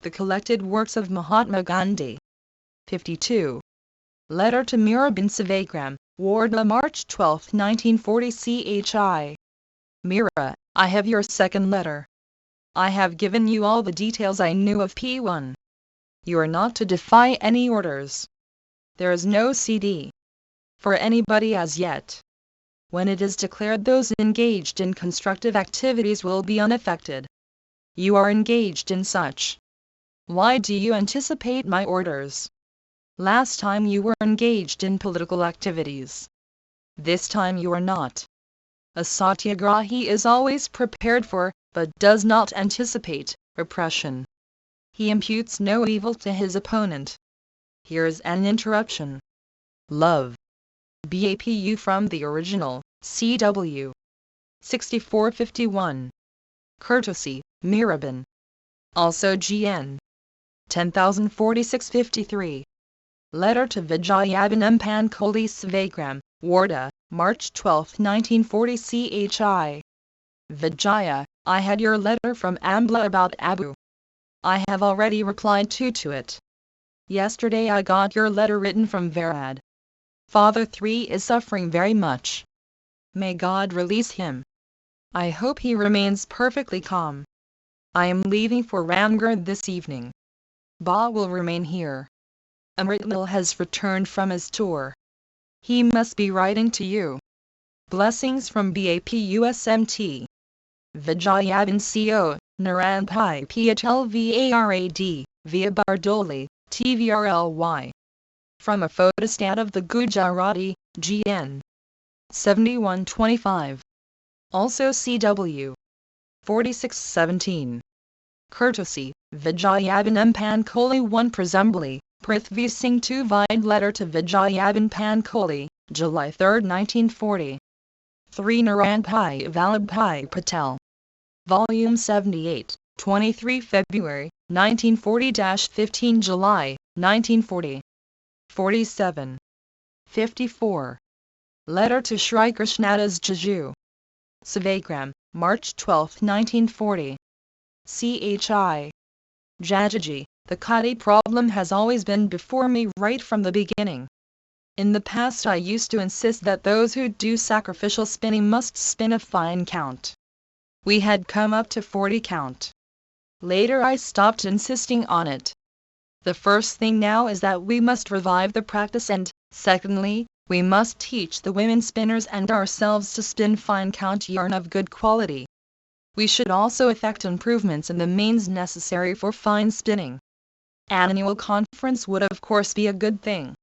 The Collected Works of Mahatma Gandhi. 52. Letter to Mirabin. Sevagram, Wardla, March 12, 1940. Chi. Mira, I have your second letter. I have given you all the details I knew of P1. You are not to defy any orders. There is no CD for anybody as yet. When it is declared, those engaged in constructive activities will be unaffected. You are engaged in such. Why do you anticipate my orders? Last time you were engaged in political activities. This time you are not. A satyagrahi is always prepared for, but does not anticipate, repression. He imputes no evil to his opponent. Here is an interruption. Love. BAPU from the original, CW. 6451. Courtesy, Mirabin. Also GN. 10,046-53. Letter to Vijayavan Pankoli Savagram, Warda, March 12, 1940 CHI. Vijaya, I had your letter from Ambla about Abu. I have already replied to it. Yesterday I got your letter written from Varad. Father 3 is suffering very much. May God release him. I hope he remains perfectly calm. I am leaving for Ramgarh this evening. Ba will remain here. Amritlal has returned from his tour. He must be writing to you. Blessings from BAPUSMT. Vijayavan CO, Naranpai PHLVARAD, via Bardoli, TVRLY. From a photostat of the Gujarati, GN. 7125. Also CW. 4617. Courtesy, Vijayavan Pankoli 1 presumably, Prithvi Singh 2 Vide letter to Vijayavan Pankoli, July 3, 1940. 3 Naranpai Vallabhai Patel. Volume 78, 23 February, 1940-15 July, 1940. 47. 54. Letter to Shri Krishnadas Jaju. Savagram, March 12, 1940. CHI. Jajaji, the Khadi problem has always been before me right from the beginning. In the past I used to insist that those who do sacrificial spinning must spin a fine count. We had come up to 40 count. Later I stopped insisting on it. The first thing now is that we must revive the practice and, secondly, we must teach the women spinners and ourselves to spin fine count yarn of good quality. We should also effect improvements in the means necessary for fine spinning. An annual conference would of course be a good thing.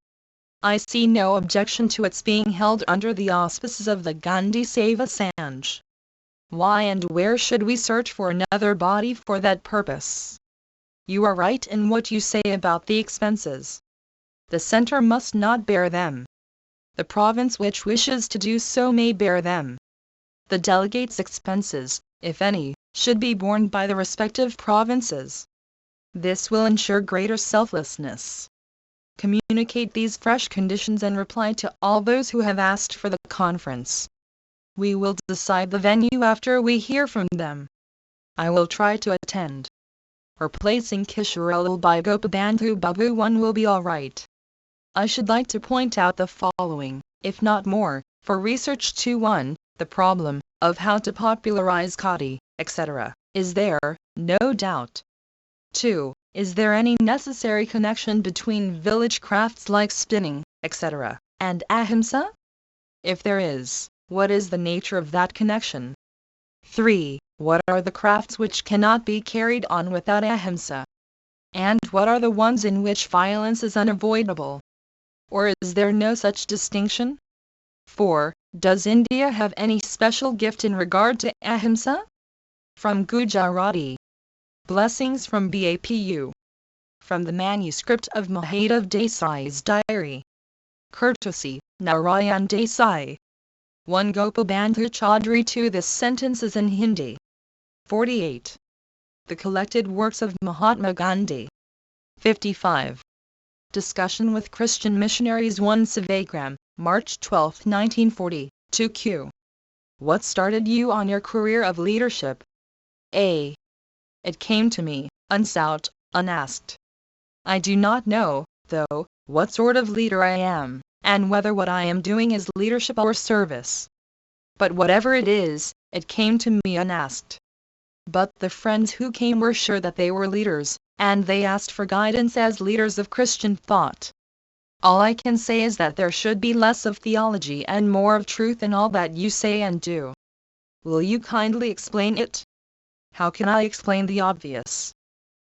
I see no objection to its being held under the auspices of the Gandhi Seva Sanj. Why and where should we search for another body for that purpose? You are right in what you say about the expenses. The center must not bear them. The province which wishes to do so may bear them. The delegates' expenses, if any, should be borne by the respective provinces. This will ensure greater selflessness. Communicate these fresh conditions and reply to all those who have asked for the conference. We will decide the venue after we hear from them. I will try to attend. Replacing Kishorelal by Gopabandhu Babu 1 will be all right. I should like to point out the following, if not more, for research 2-1, the problem of how to popularize khadi, etc., is there, no doubt. 2. Is there any necessary connection between village crafts like spinning, etc., and ahimsa? If there is, what is the nature of that connection? 3. What are the crafts which cannot be carried on without ahimsa? And what are the ones in which violence is unavoidable? Or is there no such distinction? 4. Does India have any special gift in regard to ahimsa? From Gujarati. Blessings from BAPU. From the manuscript of Mahadev Desai's diary. Courtesy, Narayan Desai. 1 Gopabandhu Chaudhary 2 This sentence is in Hindi. 48. The collected works of Mahatma Gandhi. 55. Discussion with Christian missionaries 1 Savagram, March 12, 1940, 2Q. What started you on your career of leadership? A. It came to me, unsought, unasked. I do not know, though, what sort of leader I am, and whether what I am doing is leadership or service. But whatever it is, it came to me unasked. But the friends who came were sure that they were leaders, and they asked for guidance as leaders of Christian thought. All I can say is that there should be less of theology and more of truth in all that you say and do. Will you kindly explain it? How can I explain the obvious?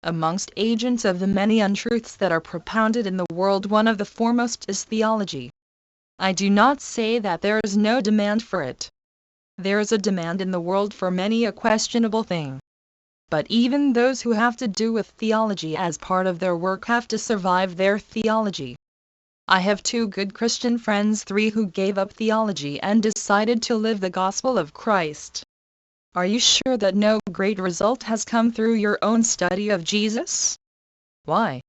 Amongst agents of the many untruths that are propounded in the world, one of the foremost is theology. I do not say that there is no demand for it. There is a demand in the world for many a questionable thing. But even those who have to do with theology as part of their work have to survive their theology. I have two good Christian friends, three who gave up theology and decided to live the gospel of Christ. Are you sure that no great result has come through your own study of Jesus? Why?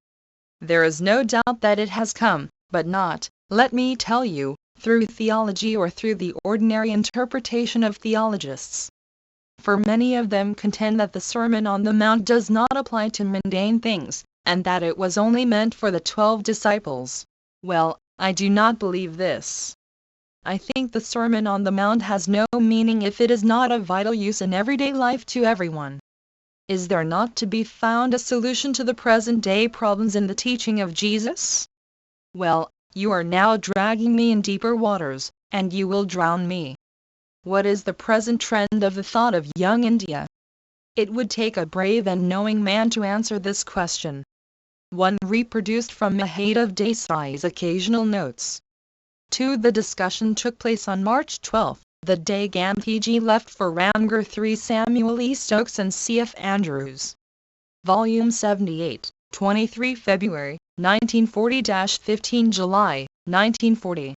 There is no doubt that it has come, but not, let me tell you, through theology or through the ordinary interpretation of theologists. For many of them contend that the Sermon on the Mount does not apply to mundane things, and that it was only meant for the 12 disciples. Well, I do not believe this. I think the Sermon on the Mount has no meaning if it is not of vital use in everyday life to everyone. Is there not to be found a solution to the present-day problems in the teaching of Jesus? Well, you are now dragging me in deeper waters, and you will drown me. What is the present trend of the thought of young India? It would take a brave and knowing man to answer this question. One reproduced from Mahadev Desai's occasional notes. 2. The discussion took place on March 12, the day Gandhiji left for Ramgarh. 3. Samuel E. Stokes and C. F. Andrews. Volume 78, 23 February, 1940-15 July, 1940.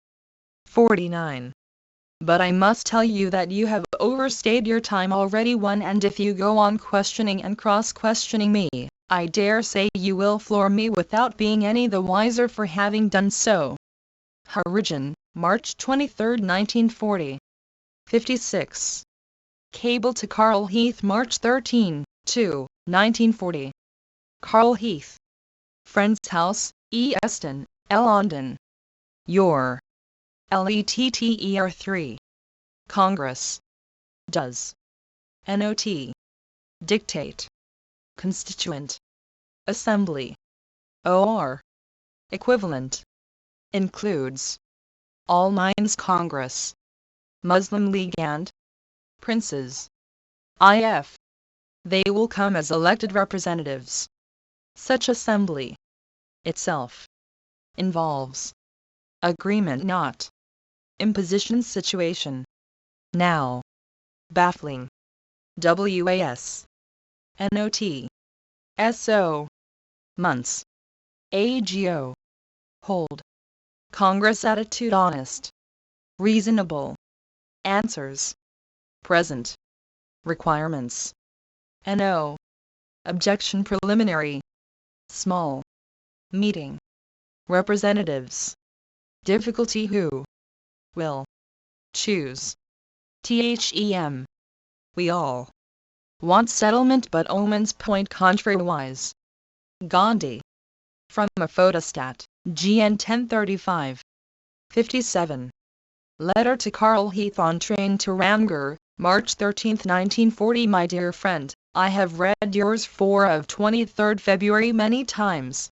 49. But I must tell you that you have overstayed your time already, and if you go on questioning and cross-questioning me, I dare say you will floor me without being any the wiser for having done so. Harijan, March 23, 1940. 56. Cable to Carl Heath, March 13, 1940. Carl Heath. Friend's House, E. Eston, L. London. Your. Letter 3. Congress. Does. Not. Dictate. Constituent. Assembly. Or. Equivalent. Includes. All Minds Congress. Muslim League and. Princes. If. They will come as elected representatives. Such assembly. Itself. Involves. Agreement, not. Imposition situation. Now. Baffling. Was. Not. So. Months. Ago. Hold. Congress attitude honest. Reasonable. Answers. Present. Requirements. No. Objection preliminary. Small. Meeting. Representatives. Difficulty who. Will. Choose. Them. We all. Want settlement but omens point contrariwise. Gandhi. From a photostat, GN 1035. 57. Letter to Carl Heath on train to Ramgarh, March 13, 1940. My dear friend, I have read yours of 23 February many times.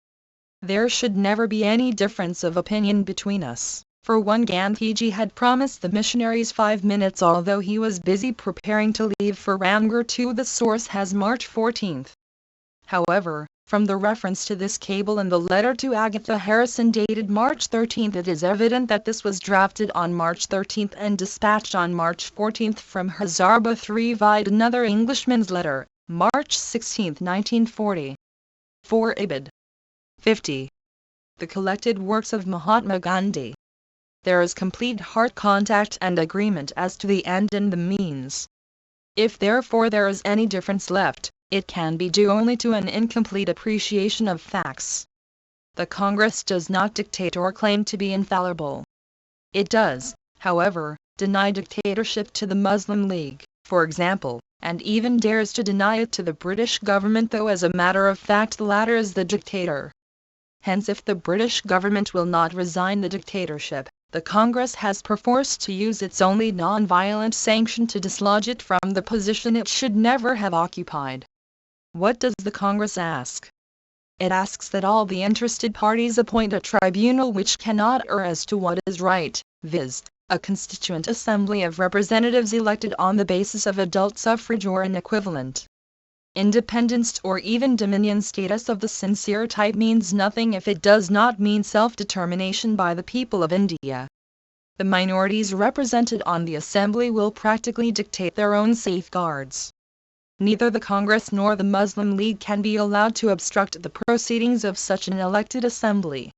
There should never be any difference of opinion between us. For one, Gandhiji had promised the missionaries 5 minutes although he was busy preparing to leave for Ramgarh. 2. The source has March 14. However, from the reference to this cable and the letter to Agatha Harrison dated March 13, it is evident that this was drafted on March 13 and dispatched on March 14 from Hazarba 3 via another Englishman's letter, March 16, 1940. 4. Ibid. 50. The collected works of Mahatma Gandhi. There is complete heart contact and agreement as to the end and the means. If therefore there is any difference left, it can be due only to an incomplete appreciation of facts. The Congress does not dictate or claim to be infallible. It does, however, deny dictatorship to the Muslim League, for example, and even dares to deny it to the British government, though as a matter of fact the latter is the dictator. Hence, if the British government will not resign the dictatorship, the Congress has perforce to use its only non-violent sanction to dislodge it from the position it should never have occupied. What does the Congress ask? It asks that all the interested parties appoint a tribunal which cannot err as to what is right, viz., a constituent assembly of representatives elected on the basis of adult suffrage or an equivalent. Independence or even dominion status of the sincere type means nothing if it does not mean self-determination by the people of India. The minorities represented on the assembly will practically dictate their own safeguards. Neither the Congress nor the Muslim League can be allowed to obstruct the proceedings of such an elected assembly.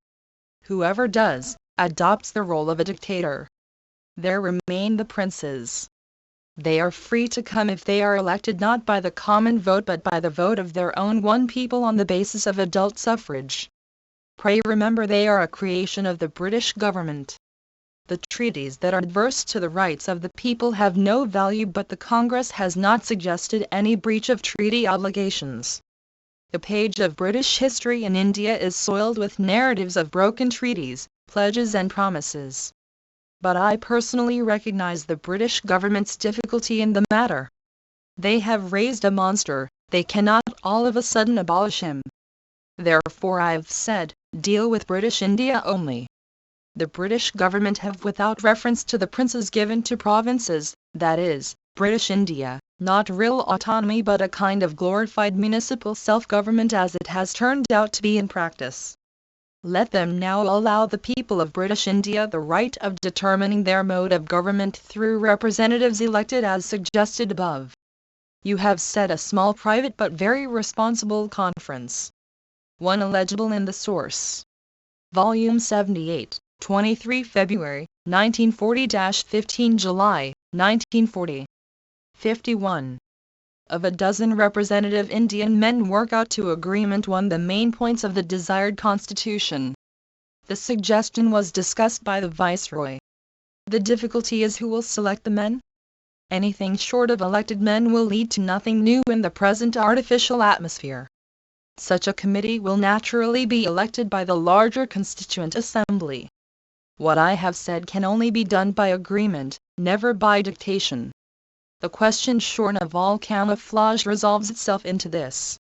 Whoever does, adopts the role of a dictator. There remain the princes. They are free to come if they are elected not by the common vote but by the vote of their own one people on the basis of adult suffrage. Pray remember they are a creation of the British government. The treaties that are adverse to the rights of the people have no value, but the Congress has not suggested any breach of treaty obligations. The page of British history in India is soiled with narratives of broken treaties, pledges and promises. But I personally recognize the British government's difficulty in the matter. They have raised a monster, they cannot all of a sudden abolish him. Therefore I've said, deal with British India only. The British government have, without reference to the princes given to provinces, that is, British India, not real autonomy but a kind of glorified municipal self-government as it has turned out to be in practice. Let them now allow the people of British India the right of determining their mode of government through representatives elected as suggested above. You have said a small private but very responsible conference. One illegible in the source. Volume 78, 23 February, 1940-15 July, 1940. 51. Of a dozen representative Indian men work out to agreement on the main points of the desired constitution. The suggestion was discussed by the Viceroy. The difficulty is who will select the men? Anything short of elected men will lead to nothing new in the present artificial atmosphere. Such a committee will naturally be elected by the larger constituent assembly. What I have said can only be done by agreement, never by dictation. The question shorn of all camouflage resolves itself into this.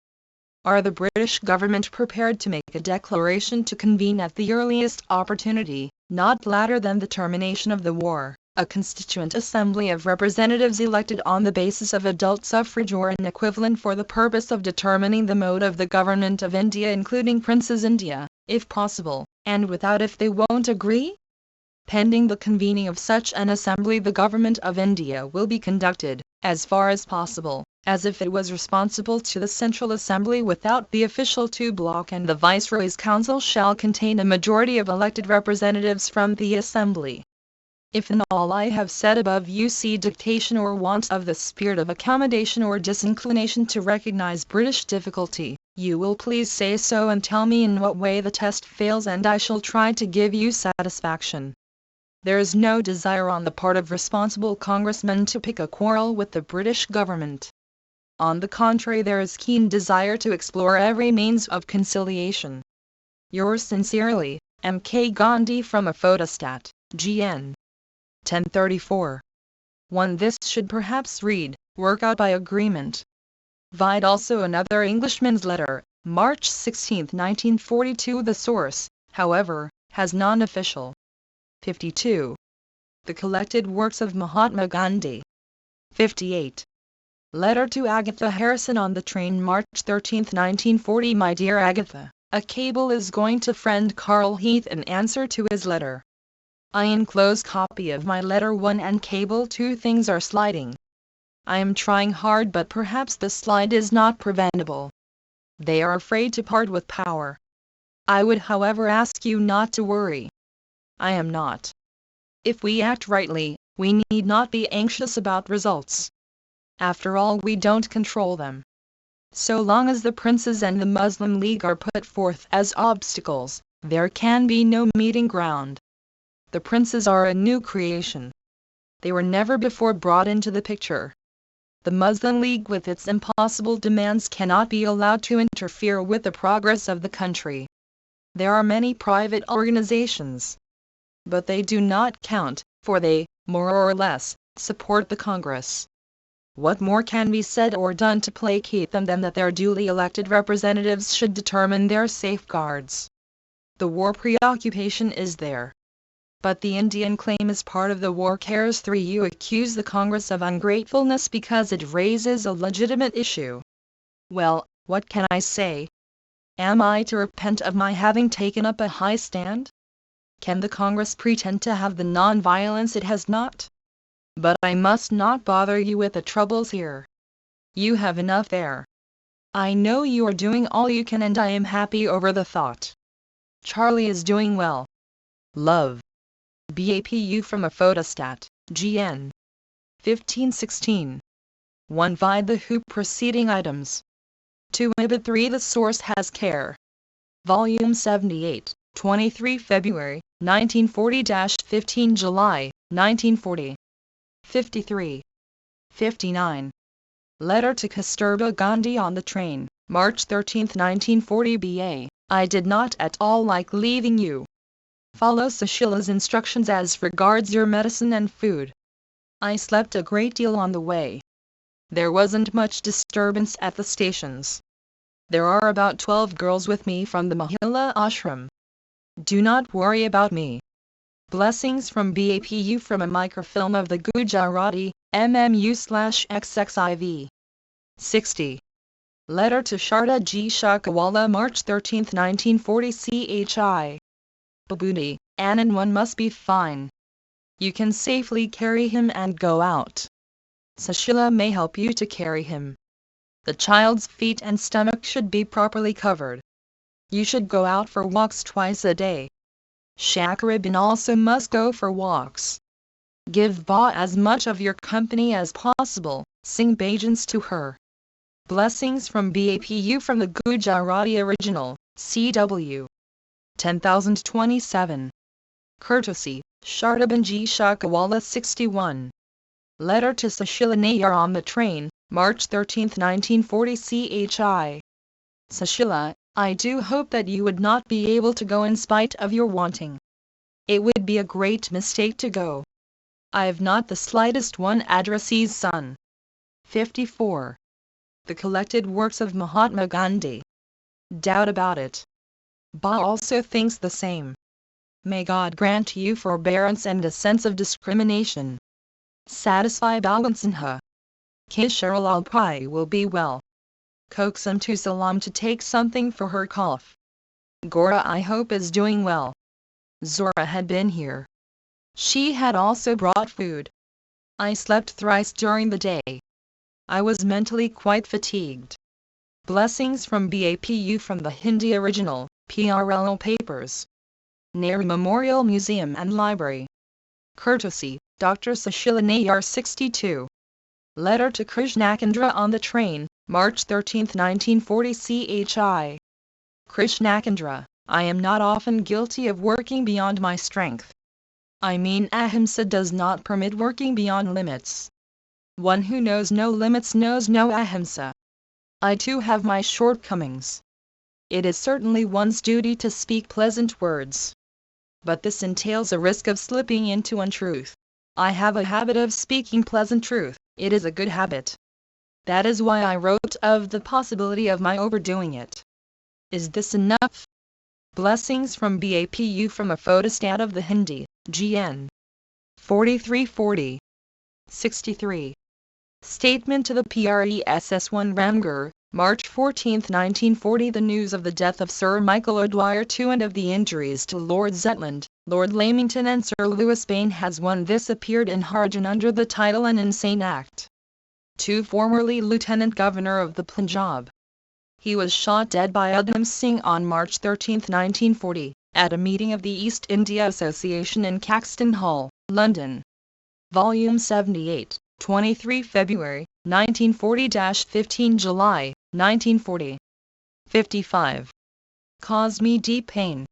Are the British government prepared to make a declaration to convene at the earliest opportunity, not later than the termination of the war, a constituent assembly of representatives elected on the basis of adult suffrage or an equivalent for the purpose of determining the mode of the government of India including Princes India, if possible, and without if they won't agree? Pending the convening of such an assembly the government of India will be conducted, as far as possible, as if it was responsible to the Central Assembly without the official two-block, and the Viceroy's Council shall contain a majority of elected representatives from the Assembly. If in all I have said above you see dictation or want of the spirit of accommodation or disinclination to recognize British difficulty, you will please say so and tell me in what way the test fails and I shall try to give you satisfaction. There is no desire on the part of responsible congressmen to pick a quarrel with the British government. On the contrary, there is keen desire to explore every means of conciliation. Yours sincerely, M.K. Gandhi from a photostat, G.N. 1034. 1. This should perhaps read, work out by agreement. Vide also another Englishman's letter, March 16, 1942. The source, however, has non-official. 52. The collected works of Mahatma Gandhi. 58. Letter to Agatha Harrison on the train March 13, 1940. My dear Agatha, a cable is going to friend Carl Heath in answer to his letter. I enclose copy of my letter 1 and cable 2. Things are sliding. I am trying hard but perhaps the slide is not preventable. They are afraid to part with power. I would however ask you not to worry. I am not. If we act rightly, we need not be anxious about results. After all, we don't control them. So long as the princes and the Muslim League are put forth as obstacles, there can be no meeting ground. The princes are a new creation. They were never before brought into the picture. The Muslim League with its impossible demands cannot be allowed to interfere with the progress of the country. There are many private organizations. But they do not count, for they, more or less, support the Congress. What more can be said or done to placate them than that their duly elected representatives should determine their safeguards? The war preoccupation is there. But the Indian claim is part of the war cares. 3. You accuse the Congress of ungratefulness because it raises a legitimate issue. Well, what can I say? Am I to repent of my having taken up a high stand? Can the Congress pretend to have the non-violence it has not? But I must not bother you with the troubles here. You have enough there. I know you are doing all you can and I am happy over the thought. Charlie is doing well, love. BAPU from a photostat, GN. 1516. 1 Vide the who preceding items. 2 Ibid 3 The source has care. Volume 78, 23 February, 1940-15 July, 1940. 53. 59. Letter to Kasturba Gandhi on the train, March 13, 1940 BA. I did not at all like leaving you. Follow Sushila's instructions as regards your medicine and food. I slept a great deal on the way. There wasn't much disturbance at the stations. There are about 12 girls with me from the Mahila ashram. Do not worry about me. Blessings from BAPU from a microfilm of the Gujarati, MMU/XXIV. 60. Letter to Sharda G. Shakawala March 13, 1940 CHI. Babudi, Anand one must be fine. You can safely carry him and go out. Sushila may help you to carry him. The child's feet and stomach should be properly covered. You should go out for walks twice a day. Shakaribin also must go for walks. Give Ba as much of your company as possible, sing bhajans to her. Blessings from BAPU from the Gujarati original, CW. 10,027. Courtesy, Shardabanji Shakawala 61. Letter to Sushila Nayar on the train, March 13, 1940 CHI. Sushila, I do hope that you would not be able to go in spite of your wanting. It would be a great mistake to go. I have not the slightest one addressee's son. 54. The collected works of Mahatma Gandhi. Doubt about it. Ba also thinks the same. May God grant you forbearance and a sense of discrimination. Satisfy Bhagansinha. Kisharalal Pai will be well. Coax him to Salam to take something for her cough. Gora I hope is doing well. Zora had been here. She had also brought food. I slept thrice during the day. I was mentally quite fatigued. Blessings from BAPU from the Hindi original, PRLO papers. Nehru Memorial Museum and Library. Courtesy, Dr. Sushila Nayar 62. Letter to Krishnakandra on the train, March 13, 1940 CHI. Krishnakandra, I am not often guilty of working beyond my strength. I mean ahimsa does not permit working beyond limits. One who knows no limits knows no ahimsa. I too have my shortcomings. It is certainly one's duty to speak pleasant words. But this entails a risk of slipping into untruth. I have a habit of speaking pleasant truth, it is a good habit. That is why I wrote of the possibility of my overdoing it. Is this enough? Blessings from BAPU from a photostat of the Hindi, GN. 4340. 63. Statement to the PRESS1 Ramgarh, March 14, 1940 The news of the death of Sir Michael O'Dwyer II and of the injuries to Lord Zetland, Lord Lamington and Sir Louis Bain has one. This appeared in Harjan under the title An Insane Act. 2 Formerly Lieutenant Governor of the Punjab. He was shot dead by Udham Singh on March 13, 1940, at a meeting of the East India Association in Caxton Hall, London. Volume 78, 23 February, 1940-15 July, 1940. 55. Caused me deep pain.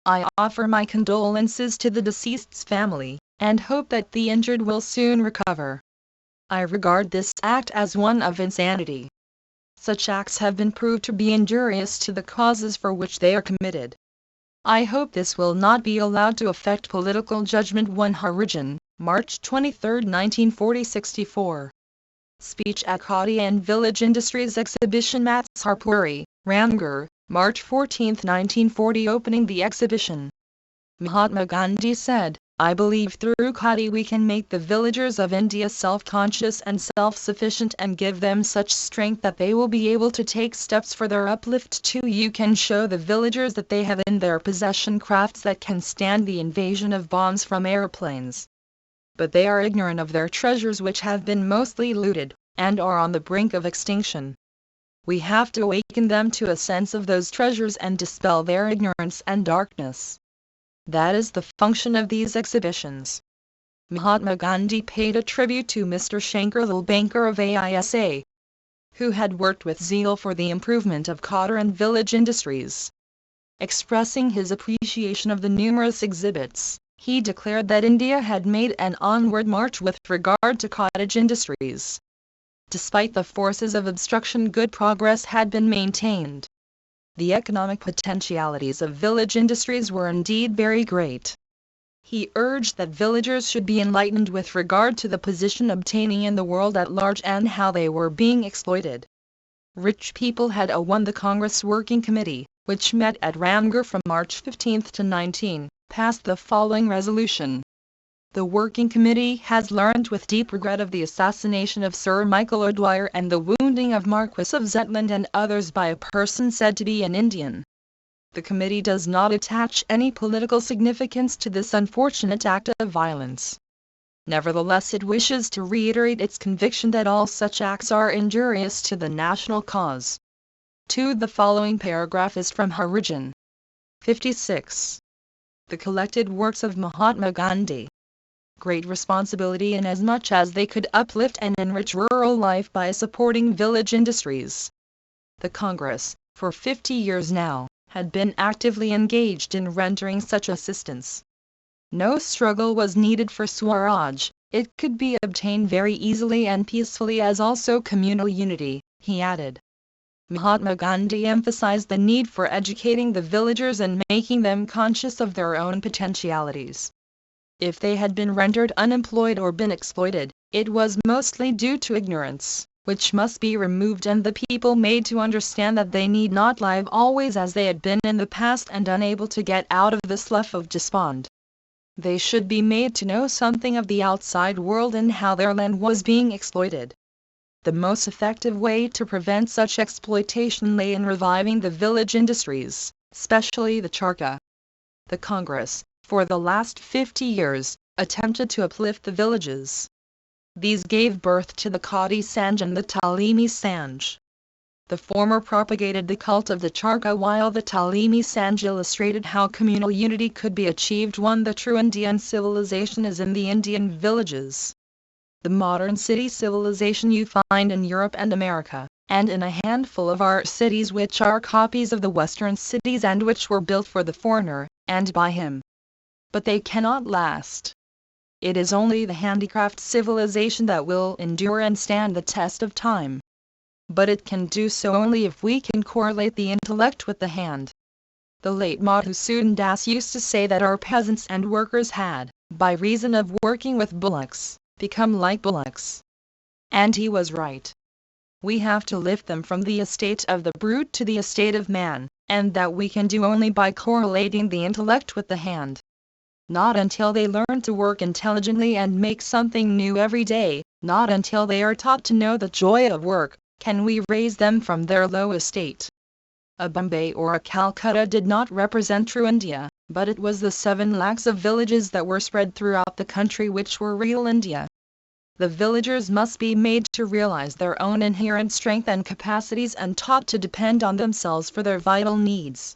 I offer my condolences to the deceased's family, and hope that the injured will soon recover. I regard this act as one of insanity. Such acts have been proved to be injurious to the causes for which they are committed. I hope this will not be allowed to affect political judgment. 1 Harijan, March 23, 1940 64. Speech at Khadi and Village Industries Exhibition Matsarpuri, Ramgarh, March 14, 1940 Opening the exhibition. Mahatma Gandhi said, I believe through Khadi we can make the villagers of India self-conscious and self-sufficient and give them such strength that they will be able to take steps for their uplift too. You can show the villagers that they have in their possession crafts that can stand the invasion of bombs from airplanes. But they are ignorant of their treasures which have been mostly looted, and are on the brink of extinction. We have to awaken them to a sense of those treasures and dispel their ignorance and darkness. That is the function of these exhibitions. Mahatma Gandhi paid a tribute to Mr. Shankarlal Banker of AISA, who had worked with zeal for the improvement of cotton and village industries. Expressing his appreciation of the numerous exhibits, he declared that India had made an onward march with regard to cottage industries. Despite the forces of obstruction, good progress had been maintained. The economic potentialities of village industries were indeed very great. He urged that villagers should be enlightened with regard to the position obtaining in the world at large and how they were being exploited. Rich people had won. The Congress Working Committee, which met at Ramgarh from March 15 to 19, passed the following resolution. The Working Committee has learned with deep regret of the assassination of Sir Michael O'Dwyer and the wounding of Marquis of Zetland and others by a person said to be an Indian. The committee does not attach any political significance to this unfortunate act of violence. Nevertheless, it wishes to reiterate its conviction that all such acts are injurious to the national cause. 2. The following paragraph is from Harijan. 56. The collected works of Mahatma Gandhi. Great responsibility inasmuch as they could uplift and enrich rural life by supporting village industries. The Congress, for 50 years now, had been actively engaged in rendering such assistance. No struggle was needed for Swaraj, it could be obtained very easily and peacefully, as also communal unity, he added. Mahatma Gandhi emphasized the need for educating the villagers and making them conscious of their own potentialities. If they had been rendered unemployed or been exploited, it was mostly due to ignorance, which must be removed, and the people made to understand that they need not live always as they had been in the past and unable to get out of the slough of despond. They should be made to know something of the outside world and how their land was being exploited. The most effective way to prevent such exploitation lay in reviving the village industries, especially the charkha. The Congress, for the last 50 years, attempted to uplift the villages. These gave birth to the Khadi Sanj and the Talimi Sanj. The former propagated the cult of the charkha, while the Talimi Sanj illustrated how communal unity could be achieved. 1. The true Indian civilization is in the Indian villages. The modern city civilization you find in Europe and America, and in a handful of our cities which are copies of the Western cities and which were built for the foreigner, and by him. But they cannot last. It is only the handicraft civilization that will endure and stand the test of time. But it can do so only if we can correlate the intellect with the hand. The late Madhusudan Das used to say that our peasants and workers had, by reason of working with bullocks, become like bullocks. And he was right. We have to lift them from the estate of the brute to the estate of man, and that we can do only by correlating the intellect with the hand. Not until they learn to work intelligently and make something new every day, not until they are taught to know the joy of work, can we raise them from their low estate. A Bombay or a Calcutta did not represent true India, but it was the 7 lakhs of villages that were spread throughout the country which were real India. The villagers must be made to realize their own inherent strength and capacities and taught to depend on themselves for their vital needs.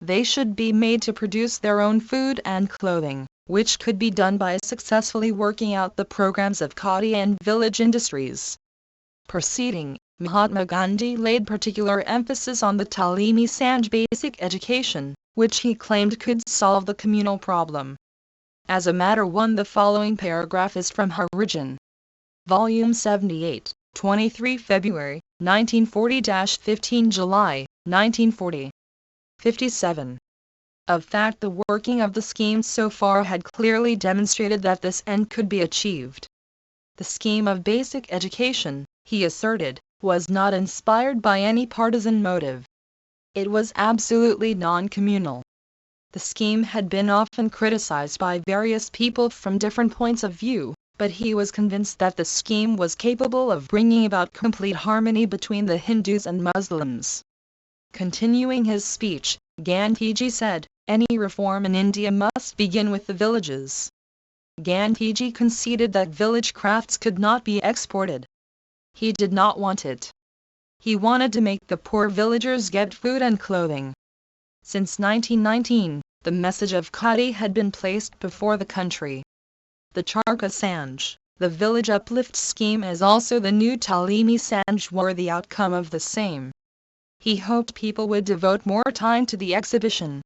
They should be made to produce their own food and clothing, which could be done by successfully working out the programs of Khadi and village industries. Proceeding, Mahatma Gandhi laid particular emphasis on the Talimi Sanj basic education, which he claimed could solve the communal problem. As a matter 1. The following paragraph is from Harijan. Volume 78, 23 February, 1940-15 July, 1940. 57. Of fact, the working of the scheme so far had clearly demonstrated that this end could be achieved. The scheme of basic education, he asserted, was not inspired by any partisan motive. It was absolutely non-communal. The scheme had been often criticized by various people from different points of view, but he was convinced that the scheme was capable of bringing about complete harmony between the Hindus and Muslims. Continuing his speech, Gandhiji said, "Any reform in India must begin with the villages." Gandhiji conceded that village crafts could not be exported. He did not want it. He wanted to make the poor villagers get food and clothing. Since 1919, The message of Gandhi had been placed before the country. The Charkha Sanj, the village uplift scheme, as also the new Talimi Sanj were the outcome of the same. He hoped people would devote more time to the exhibition.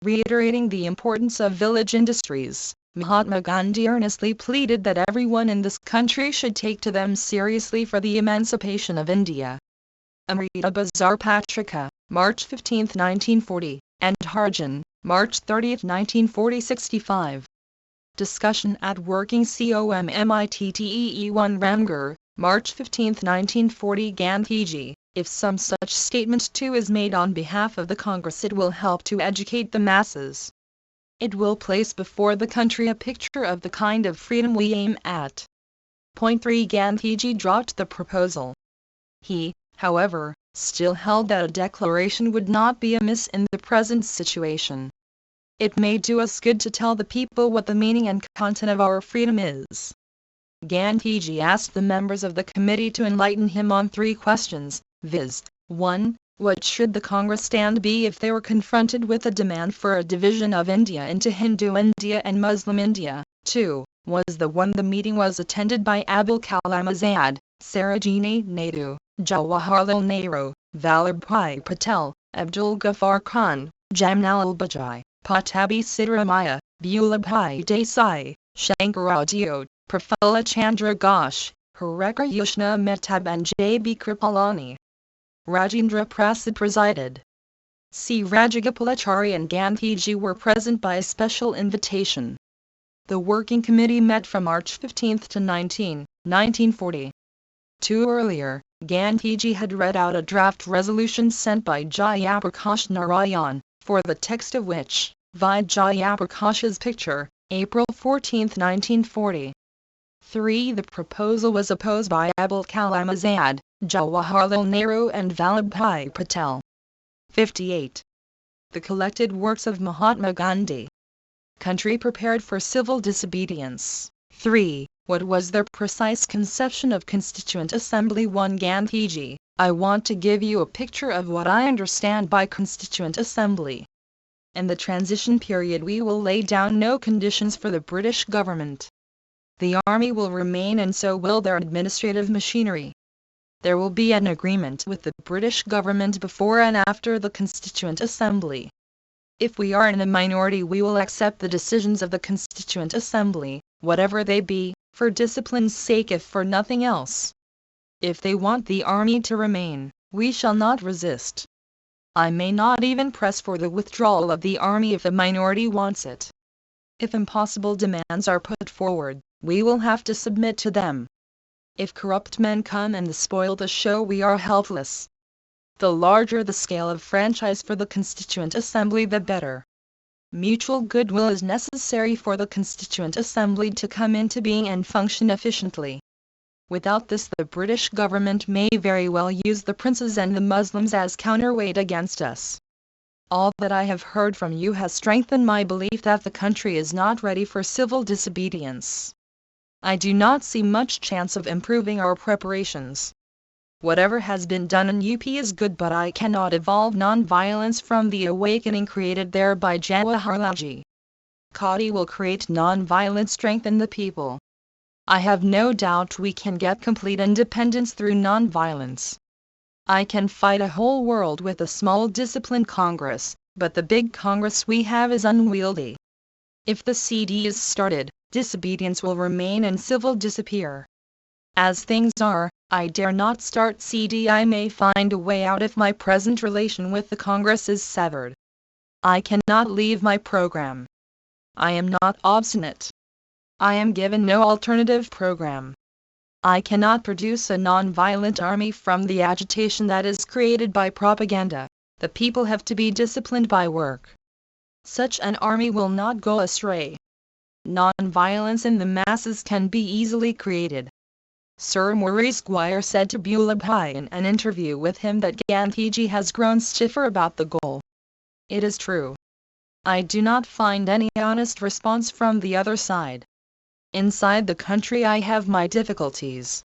Reiterating the importance of village industries, Mahatma Gandhi earnestly pleaded that everyone in this country should take to them seriously for the emancipation of India. Amrita Bazar Patrika, March 15, 1940, and Harjan, March 30, 1940 65. Discussion at Working COMMITTEE 1 Ramgarh, March 15, 1940 Gandhiji. If some such statement too is made on behalf of the Congress, it will help to educate the masses. It will place before the country a picture of the kind of freedom we aim at. Point 3 Gandhiji dropped the proposal. He, however, still held that a declaration would not be amiss in the present situation. It may do us good to tell the people what the meaning and content of our freedom is. Gandhiji asked the members of the committee to enlighten him on 3 questions, viz. 1. What should the Congress stand be if they were confronted with a demand for a division of India into Hindu India and Muslim India? 2. Was the meeting was attended by Abul Kalam Azad, Sarojini Naidu, Jawaharlal Nehru, Vallabhbhai Patel, Abdul Ghaffar Khan, Jamnalal Bajai, Patabi Siddaramaiah, Vallabhbhai Desai, Shankaracharya, Prafulla Chandra Ghosh, Harikrishna Mehtab and J.B. Kripalani. Rajendra Prasad presided. C. Rajagopalachari and Gandhiji were present by special invitation. The working committee met from March 15 to 19, 1940. 2 earlier, Gandhiji had read out a draft resolution sent by Jayaprakash Narayan, for the text of which, via Jayaprakash's picture, April 14, 1940. 3. The proposal was opposed by Abul Kalam Azad, Jawaharlal Nehru and Vallabhbhai Patel. 58. The collected works of Mahatma Gandhi. Country prepared for civil disobedience. 3. What was their precise conception of Constituent Assembly? 1 Gandhiji, I want to give you a picture of what I understand by Constituent Assembly. In the transition period we will lay down no conditions for the British government. The army will remain and so will their administrative machinery. There will be an agreement with the British government before and after the Constituent Assembly. If we are in a minority we will accept the decisions of the Constituent Assembly, whatever they be, for discipline's sake if for nothing else. If they want the army to remain, we shall not resist. I may not even press for the withdrawal of the army if a minority wants it. If impossible demands are put forward, we will have to submit to them. If corrupt men come and spoil the show we are helpless. The larger the scale of franchise for the Constituent Assembly the better. Mutual goodwill is necessary for the Constituent Assembly to come into being and function efficiently. Without this the British government may very well use the princes and the Muslims as counterweight against us. All that I have heard from you has strengthened my belief that the country is not ready for civil disobedience. I do not see much chance of improving our preparations. Whatever has been done in UP is good, but I cannot evolve non-violence from the awakening created there by Jawaharlalji. Gandhi will create non-violent strength in the people. I have no doubt we can get complete independence through non-violence. I can fight a whole world with a small disciplined Congress, but the big Congress we have is unwieldy. If the CD is started, disobedience will remain and civil disappear. As things are, I dare not start CD. I may find a way out if my present relation with the Congress is severed. I cannot leave my program. I am not obstinate. I am given no alternative program. I cannot produce a non-violent army from the agitation that is created by propaganda. The people have to be disciplined by work. Such an army will not go astray. Non-violence in the masses can be easily created. Sir Maurice Squire said to Vallabhbhai in an interview with him that Gandhiji has grown stiffer about the goal. It is true. I do not find any honest response from the other side. Inside the country I have my difficulties.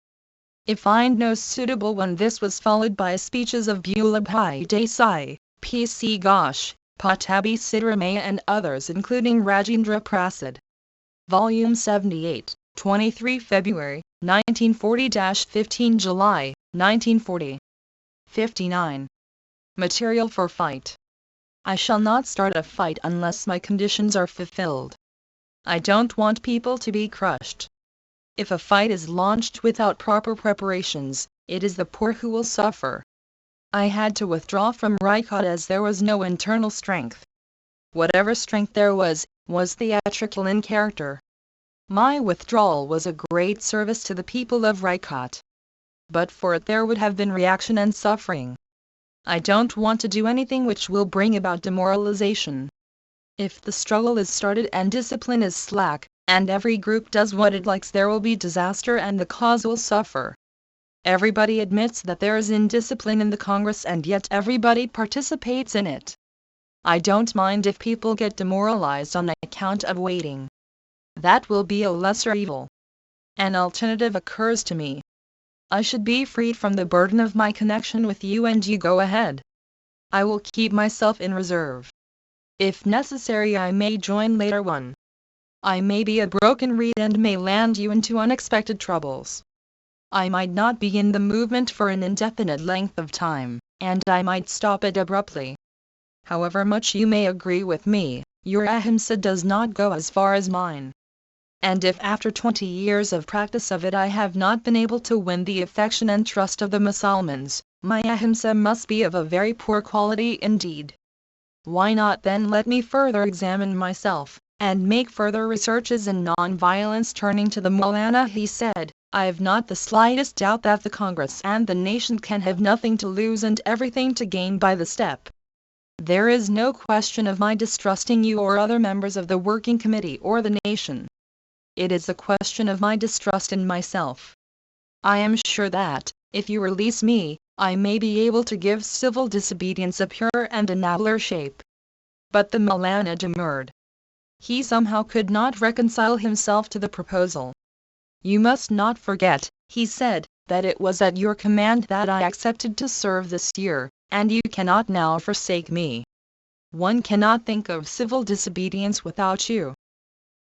If find no suitable one. This was followed by speeches of Vallabhbhai Desai, P.C. Ghosh, Patabi Sidramaya and others including Rajendra Prasad. Volume 78, 23 February, 1940-15 July, 1940. 59. Material for fight. I shall not start a fight unless my conditions are fulfilled. I don't want people to be crushed. If a fight is launched without proper preparations, it is the poor who will suffer. I had to withdraw from Raikot as there was no internal strength. Whatever strength there was theatrical in character. My withdrawal was a great service to the people of Raikot. But for it there would have been reaction and suffering. I don't want to do anything which will bring about demoralization. If the struggle is started and discipline is slack, and every group does what it likes, there will be disaster and the cause will suffer. Everybody admits that there is indiscipline in the Congress and yet everybody participates in it. I don't mind if people get demoralized on account of waiting. That will be a lesser evil. An alternative occurs to me. I should be freed from the burden of my connection with you and you go ahead. I will keep myself in reserve. If necessary I may join later on. I may be a broken reed and may land you into unexpected troubles. I might not begin the movement for an indefinite length of time, and I might stop it abruptly. However much you may agree with me, your ahimsa does not go as far as mine. And if after 20 years of practice of it I have not been able to win the affection and trust of the Musalmans, my ahimsa must be of a very poor quality indeed. Why not then let me further examine myself, and make further researches in non-violence? Turning to the Maulana he said, I have not the slightest doubt that the Congress and the nation can have nothing to lose and everything to gain by the step. There is no question of my distrusting you or other members of the working committee or the nation. It is a question of my distrust in myself. I am sure that, if you release me, I may be able to give civil disobedience a pure and a nobler shape. But the Maulana demurred. He somehow could not reconcile himself to the proposal. You must not forget, he said, that it was at your command that I accepted to serve this year, and you cannot now forsake me. One cannot think of civil disobedience without you.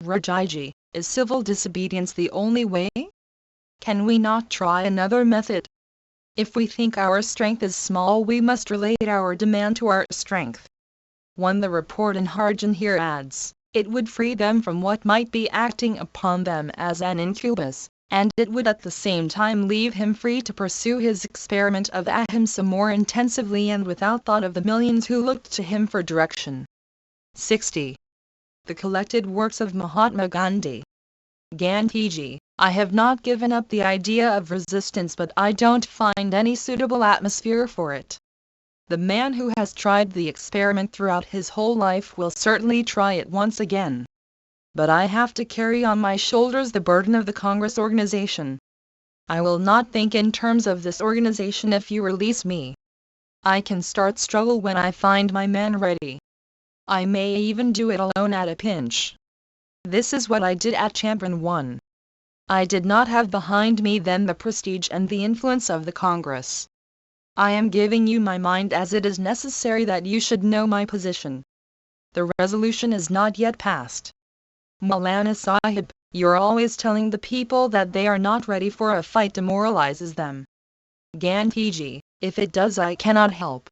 Rajiji, is civil disobedience the only way? Can we not try another method? If we think our strength is small we must relate our demand to our strength. One the report in Harjan here adds, it would free them from what might be acting upon them as an incubus, and it would at the same time leave him free to pursue his experiment of ahimsa more intensively and without thought of the millions who looked to him for direction. 60. The collected works of Mahatma Gandhi. Gandhiji, I have not given up the idea of resistance, but I don't find any suitable atmosphere for it. The man who has tried the experiment throughout his whole life will certainly try it once again. But I have to carry on my shoulders the burden of the Congress organization. I will not think in terms of this organization if you release me. I can start struggle when I find my men ready. I may even do it alone at a pinch. This is what I did at Champaran 1. I did not have behind me then the prestige and the influence of the Congress. I am giving you my mind as it is necessary that you should know my position. The resolution is not yet passed. Maulana Sahib, you're always telling the people that they are not ready for a fight demoralizes them. Gandhiji, if it does I cannot help.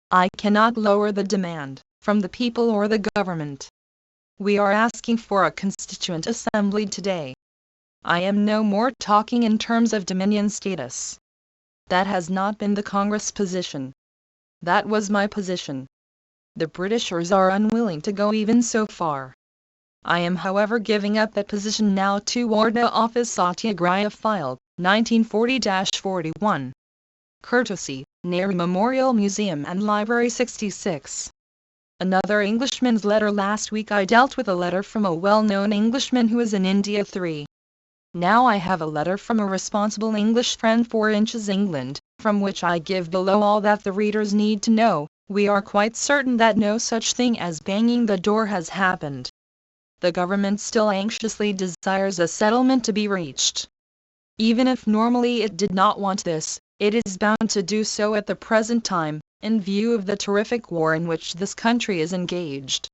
I cannot lower the demand, from the people or the government. We are asking for a constituent assembly today. I am no more talking in terms of dominion status. That has not been the Congress position. That was my position. The Britishers are unwilling to go even so far. I am however giving up that position now. To Warda Office Satyagraha File, 1940-41. Courtesy, Nehru Memorial Museum and Library 66. Another Englishman's letter. Last week I dealt with a letter from a well-known Englishman who is in India 3. Now I have a letter from a responsible English friend 4 inches England, from which I give below all that the readers need to know. We are quite certain that no such thing as banging the door has happened. The government still anxiously desires a settlement to be reached. Even if normally it did not want this, it is bound to do so at the present time, in view of the terrific war in which this country is engaged.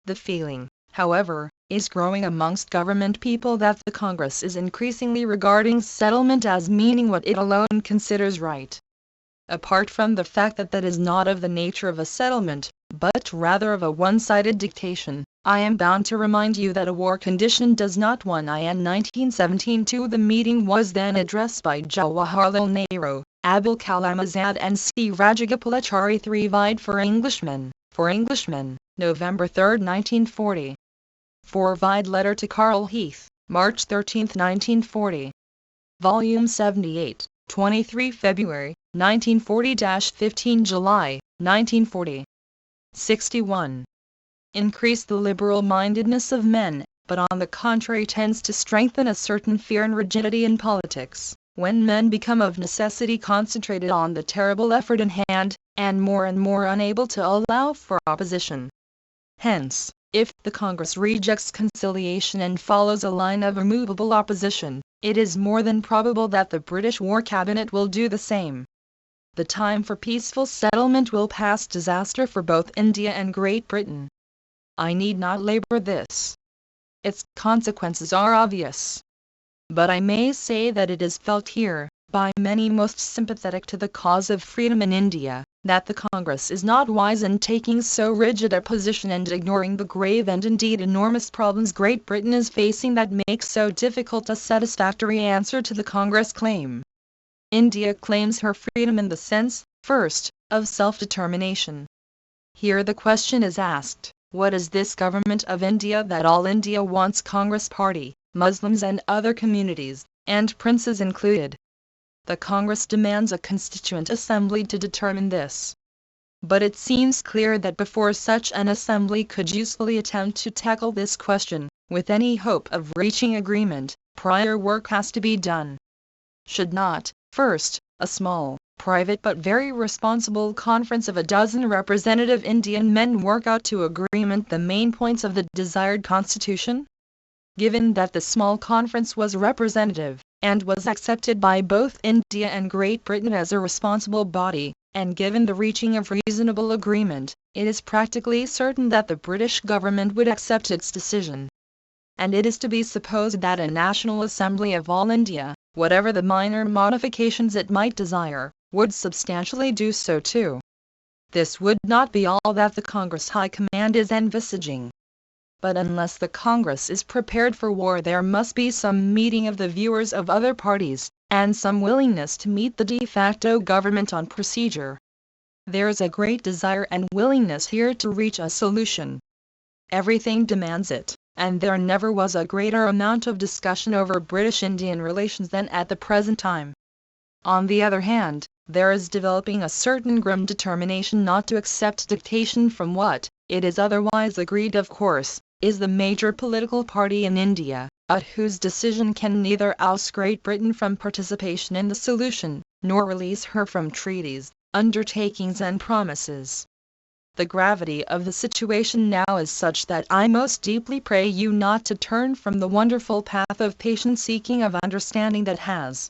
The feeling, however, is growing amongst government people that the Congress is increasingly regarding settlement as meaning what it alone considers right. Apart from the fact that that is not of the nature of a settlement, but rather of a one-sided dictation, I am bound to remind you that a war condition does not in 1917 the meeting was then addressed by Jawaharlal Nehru, Abul Kalam Azad and C. Rajagopalachari III vied for Englishmen, November 3, 1940. Forward letter to Carl Heath, March 13, 1940. Volume 78, 23 February, 1940-15 July, 1940. 61. Increase the liberal-mindedness of men, but on the contrary tends to strengthen a certain fear and rigidity in politics, when men become of necessity concentrated on the terrible effort in hand, and more unable to allow for opposition. Hence, if the Congress rejects conciliation and follows a line of immovable opposition, it is more than probable that the British War Cabinet will do the same. The time for peaceful settlement will pass disaster for both India and Great Britain. I need not labor this. Its consequences are obvious. But I may say that it is felt here, by many most sympathetic to the cause of freedom in India, that the Congress is not wise in taking so rigid a position and ignoring the grave and indeed enormous problems Great Britain is facing that make so difficult a satisfactory answer to the Congress claim. India claims her freedom in the sense, first, of self-determination. Here the question is asked, what is this government of India that all India wants, Congress party, Muslims and other communities, and princes included? The Congress demands a constituent assembly to determine this. But it seems clear that before such an assembly could usefully attempt to tackle this question, with any hope of reaching agreement, prior work has to be done. Should not, first, a small, private but very responsible conference of a dozen representative Indian men work out to agreement the main points of the desired constitution? Given that the small conference was representative, and was accepted by both India and Great Britain as a responsible body, and given the reaching of reasonable agreement, it is practically certain that the British government would accept its decision. And it is to be supposed that a National Assembly of all India, whatever the minor modifications it might desire, would substantially do so too. This would not be all that the Congress High Command is envisaging. But unless the Congress is prepared for war, there must be some meeting of the viewers of other parties, and some willingness to meet the de facto government on procedure. There is a great desire and willingness here to reach a solution. Everything demands it, and there never was a greater amount of discussion over British-Indian relations than at the present time. On the other hand, there is developing a certain grim determination not to accept dictation from what, it is otherwise agreed of course, is the major political party in India, whose decision can neither oust Great Britain from participation in the solution, nor release her from treaties, undertakings and promises. The gravity of the situation now is such that I most deeply pray you not to turn from the wonderful path of patient seeking of understanding that has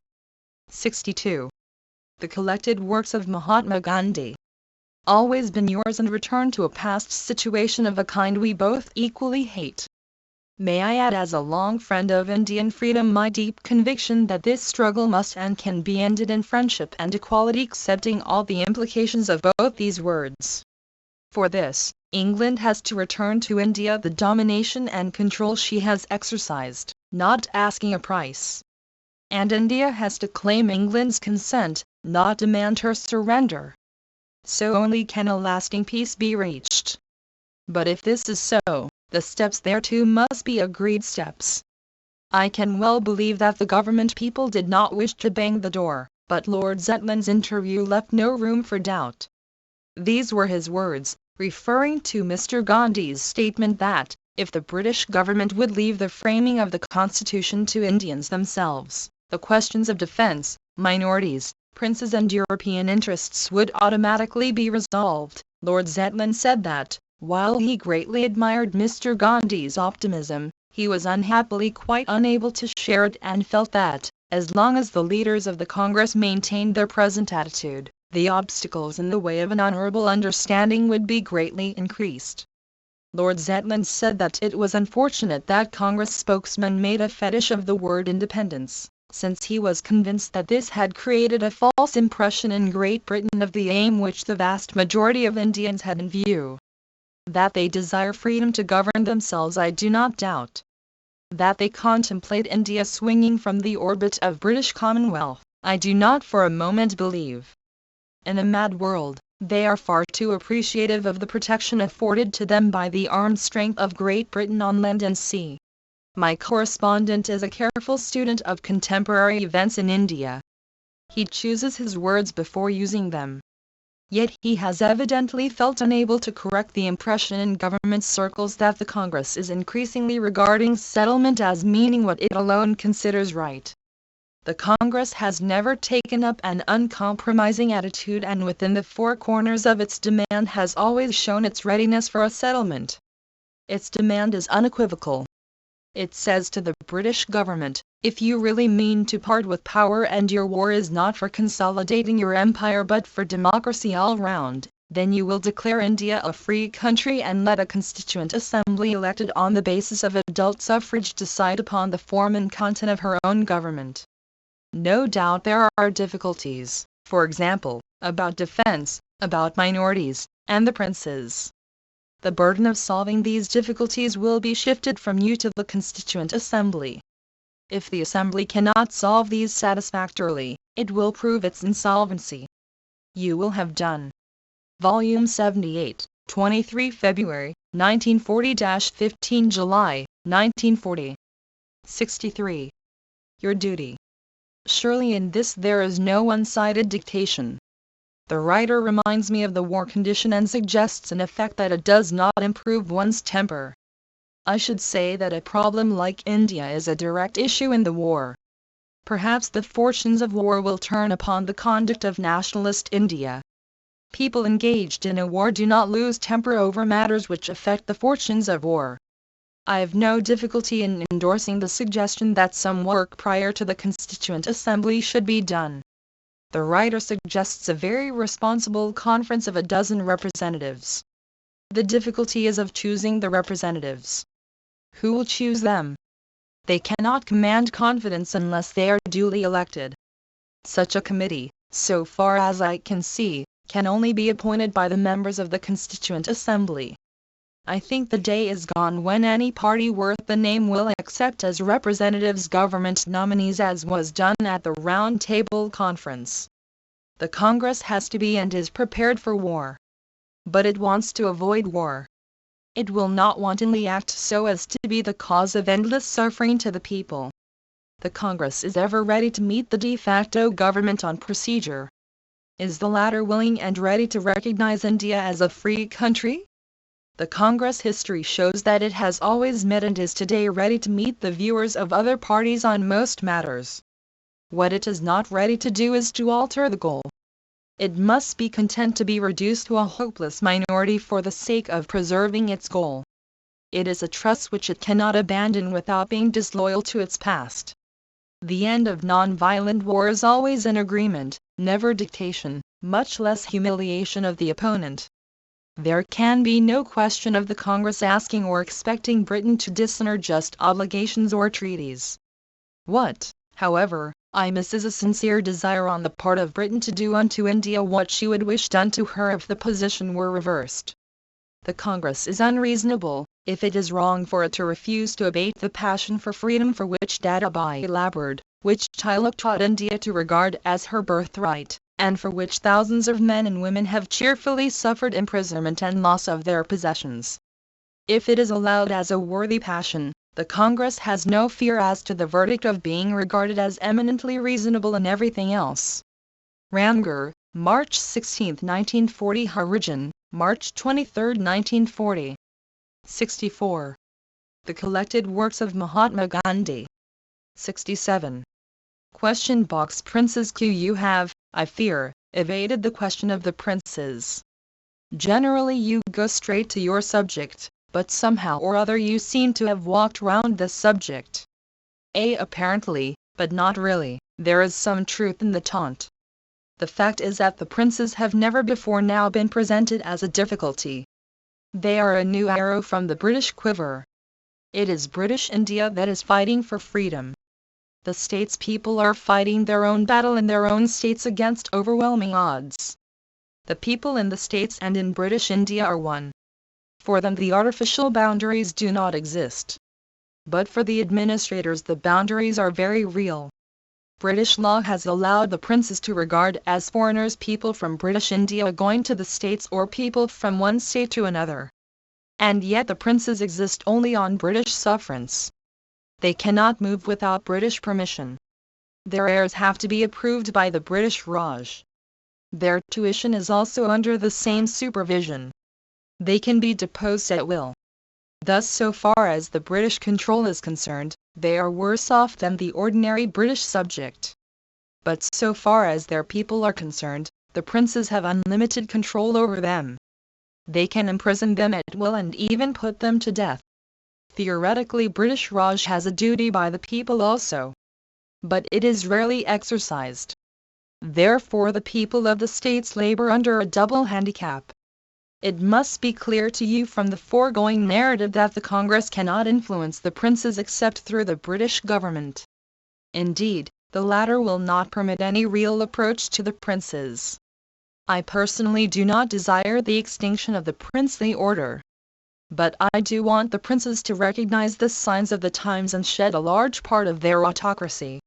62. The collected works of Mahatma Gandhi. Always been yours, and return to a past situation of a kind we both equally hate. May I add, as a long friend of Indian freedom, my deep conviction that this struggle must and can be ended in friendship and equality, accepting all the implications of both these words. For this, England has to return to India the domination and control she has exercised, not asking a price. And India has to claim England's consent, not demand her surrender. So only can a lasting peace be reached. But if this is so, the steps thereto must be agreed steps. I can well believe that the government people did not wish to bang the door, but Lord Zetland's interview left no room for doubt. These were his words, referring to Mr. Gandhi's statement that, if the British government would leave the framing of the Constitution to Indians themselves, the questions of defence, minorities, princes and European interests would automatically be resolved. Lord Zetland said that, while he greatly admired Mr. Gandhi's optimism, he was unhappily quite unable to share it, and felt that, as long as the leaders of the Congress maintained their present attitude, the obstacles in the way of an honorable understanding would be greatly increased. Lord Zetland said that it was unfortunate that Congress spokesmen made a fetish of the word independence, since he was convinced that this had created a false impression in Great Britain of the aim which the vast majority of Indians had in view. That they desire freedom to govern themselves I do not doubt. That they contemplate India swinging from the orbit of British Commonwealth, I do not for a moment believe. In a mad world, they are far too appreciative of the protection afforded to them by the armed strength of Great Britain on land and sea. My correspondent is a careful student of contemporary events in India. He chooses his words before using them. Yet he has evidently felt unable to correct the impression in government circles that the Congress is increasingly regarding settlement as meaning what it alone considers right. The Congress has never taken up an uncompromising attitude and within the four corners of its demand has always shown its readiness for a settlement. Its demand is unequivocal. It says to the British government, if you really mean to part with power and your war is not for consolidating your empire but for democracy all round, then you will declare India a free country and let a constituent assembly elected on the basis of adult suffrage decide upon the form and content of her own government. No doubt there are difficulties, for example, about defense, about minorities, and the princes. The burden of solving these difficulties will be shifted from you to the Constituent Assembly. If the Assembly cannot solve these satisfactorily, it will prove its insolvency. You will have done. Volume 78, 23 February, 1940-15 July, 1940. 63. Your duty. Surely in this there is no one-sided dictation. The writer reminds me of the war condition and suggests in effect that it does not improve one's temper. I should say that a problem like India is a direct issue in the war. Perhaps the fortunes of war will turn upon the conduct of nationalist India. People engaged in a war do not lose temper over matters which affect the fortunes of war. I have no difficulty in endorsing the suggestion that some work prior to the Constituent Assembly should be done. The writer suggests a very responsible conference of a dozen representatives. The difficulty is of choosing the representatives. Who will choose them? They cannot command confidence unless they are duly elected. Such a committee, so far as I can see, can only be appointed by the members of the Constituent Assembly. I think the day is gone when any party worth the name will accept as representatives government nominees as was done at the Round Table Conference. The Congress has to be and is prepared for war. But it wants to avoid war. It will not wantonly act so as to be the cause of endless suffering to the people. The Congress is ever ready to meet the de facto government on procedure. Is the latter willing and ready to recognize India as a free country? The Congress history shows that it has always met and is today ready to meet the views of other parties on most matters. What it is not ready to do is to alter the goal. It must be content to be reduced to a hopeless minority for the sake of preserving its goal. It is a trust which it cannot abandon without being disloyal to its past. The end of non-violent war is always an agreement, never dictation, much less humiliation of the opponent. There can be no question of the Congress asking or expecting Britain to dishonor just obligations or treaties. What, however, I miss is a sincere desire on the part of Britain to do unto India what she would wish done to her if the position were reversed. The Congress is unreasonable, if it is wrong for it to refuse to abate the passion for freedom for which Dadabhai labored, which Tilak taught India to regard as her birthright, and for which thousands of men and women have cheerfully suffered imprisonment and loss of their possessions. If it is allowed as a worthy passion, the Congress has no fear as to the verdict of being regarded as eminently reasonable in everything else. Ramgarh, March 16, 1940. Harijan, March 23, 1940. 64. The Collected Works of Mahatma Gandhi. 67. Question box. Princes. You have, I fear, evaded the question of the princes. Generally you go straight to your subject, but somehow or other you seem to have walked round this subject. Apparently, but not really, there is some truth in the taunt. The fact is that the princes have never before now been presented as a difficulty. They are a new arrow from the British quiver. It is British India that is fighting for freedom. The states people are fighting their own battle in their own states against overwhelming odds. The people in the states and in British India are one. For them the artificial boundaries do not exist. But for the administrators the boundaries are very real. British law has allowed the princes to regard as foreigners people from British India going to the states or people from one state to another. And yet the princes exist only on British sufferance. They cannot move without British permission. Their heirs have to be approved by the British Raj. Their tuition is also under the same supervision. They can be deposed at will. Thus, so far as the British control is concerned, they are worse off than the ordinary British subject. But so far as their people are concerned, the princes have unlimited control over them. They can imprison them at will and even put them to death. Theoretically, British Raj has a duty by the people also. But it is rarely exercised. Therefore the people of the states labor under a double handicap. It must be clear to you from the foregoing narrative that the Congress cannot influence the princes except through the British government. Indeed, the latter will not permit any real approach to the princes. I personally do not desire the extinction of the princely order. But I do want the princes to recognize the signs of the times and shed a large part of their autocracy.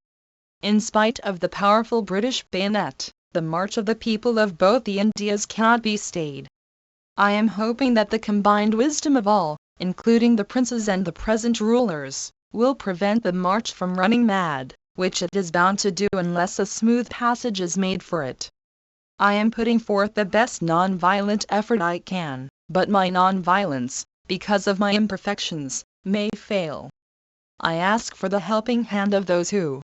In spite of the powerful British bayonet, the march of the people of both the Indias cannot be stayed. I am hoping that the combined wisdom of all, including the princes and the present rulers, will prevent the march from running mad, which it is bound to do unless a smooth passage is made for it. I am putting forth the best non-violent effort I can, but my non-violence, because of my imperfections, may fail. I ask for the helping hand of those who.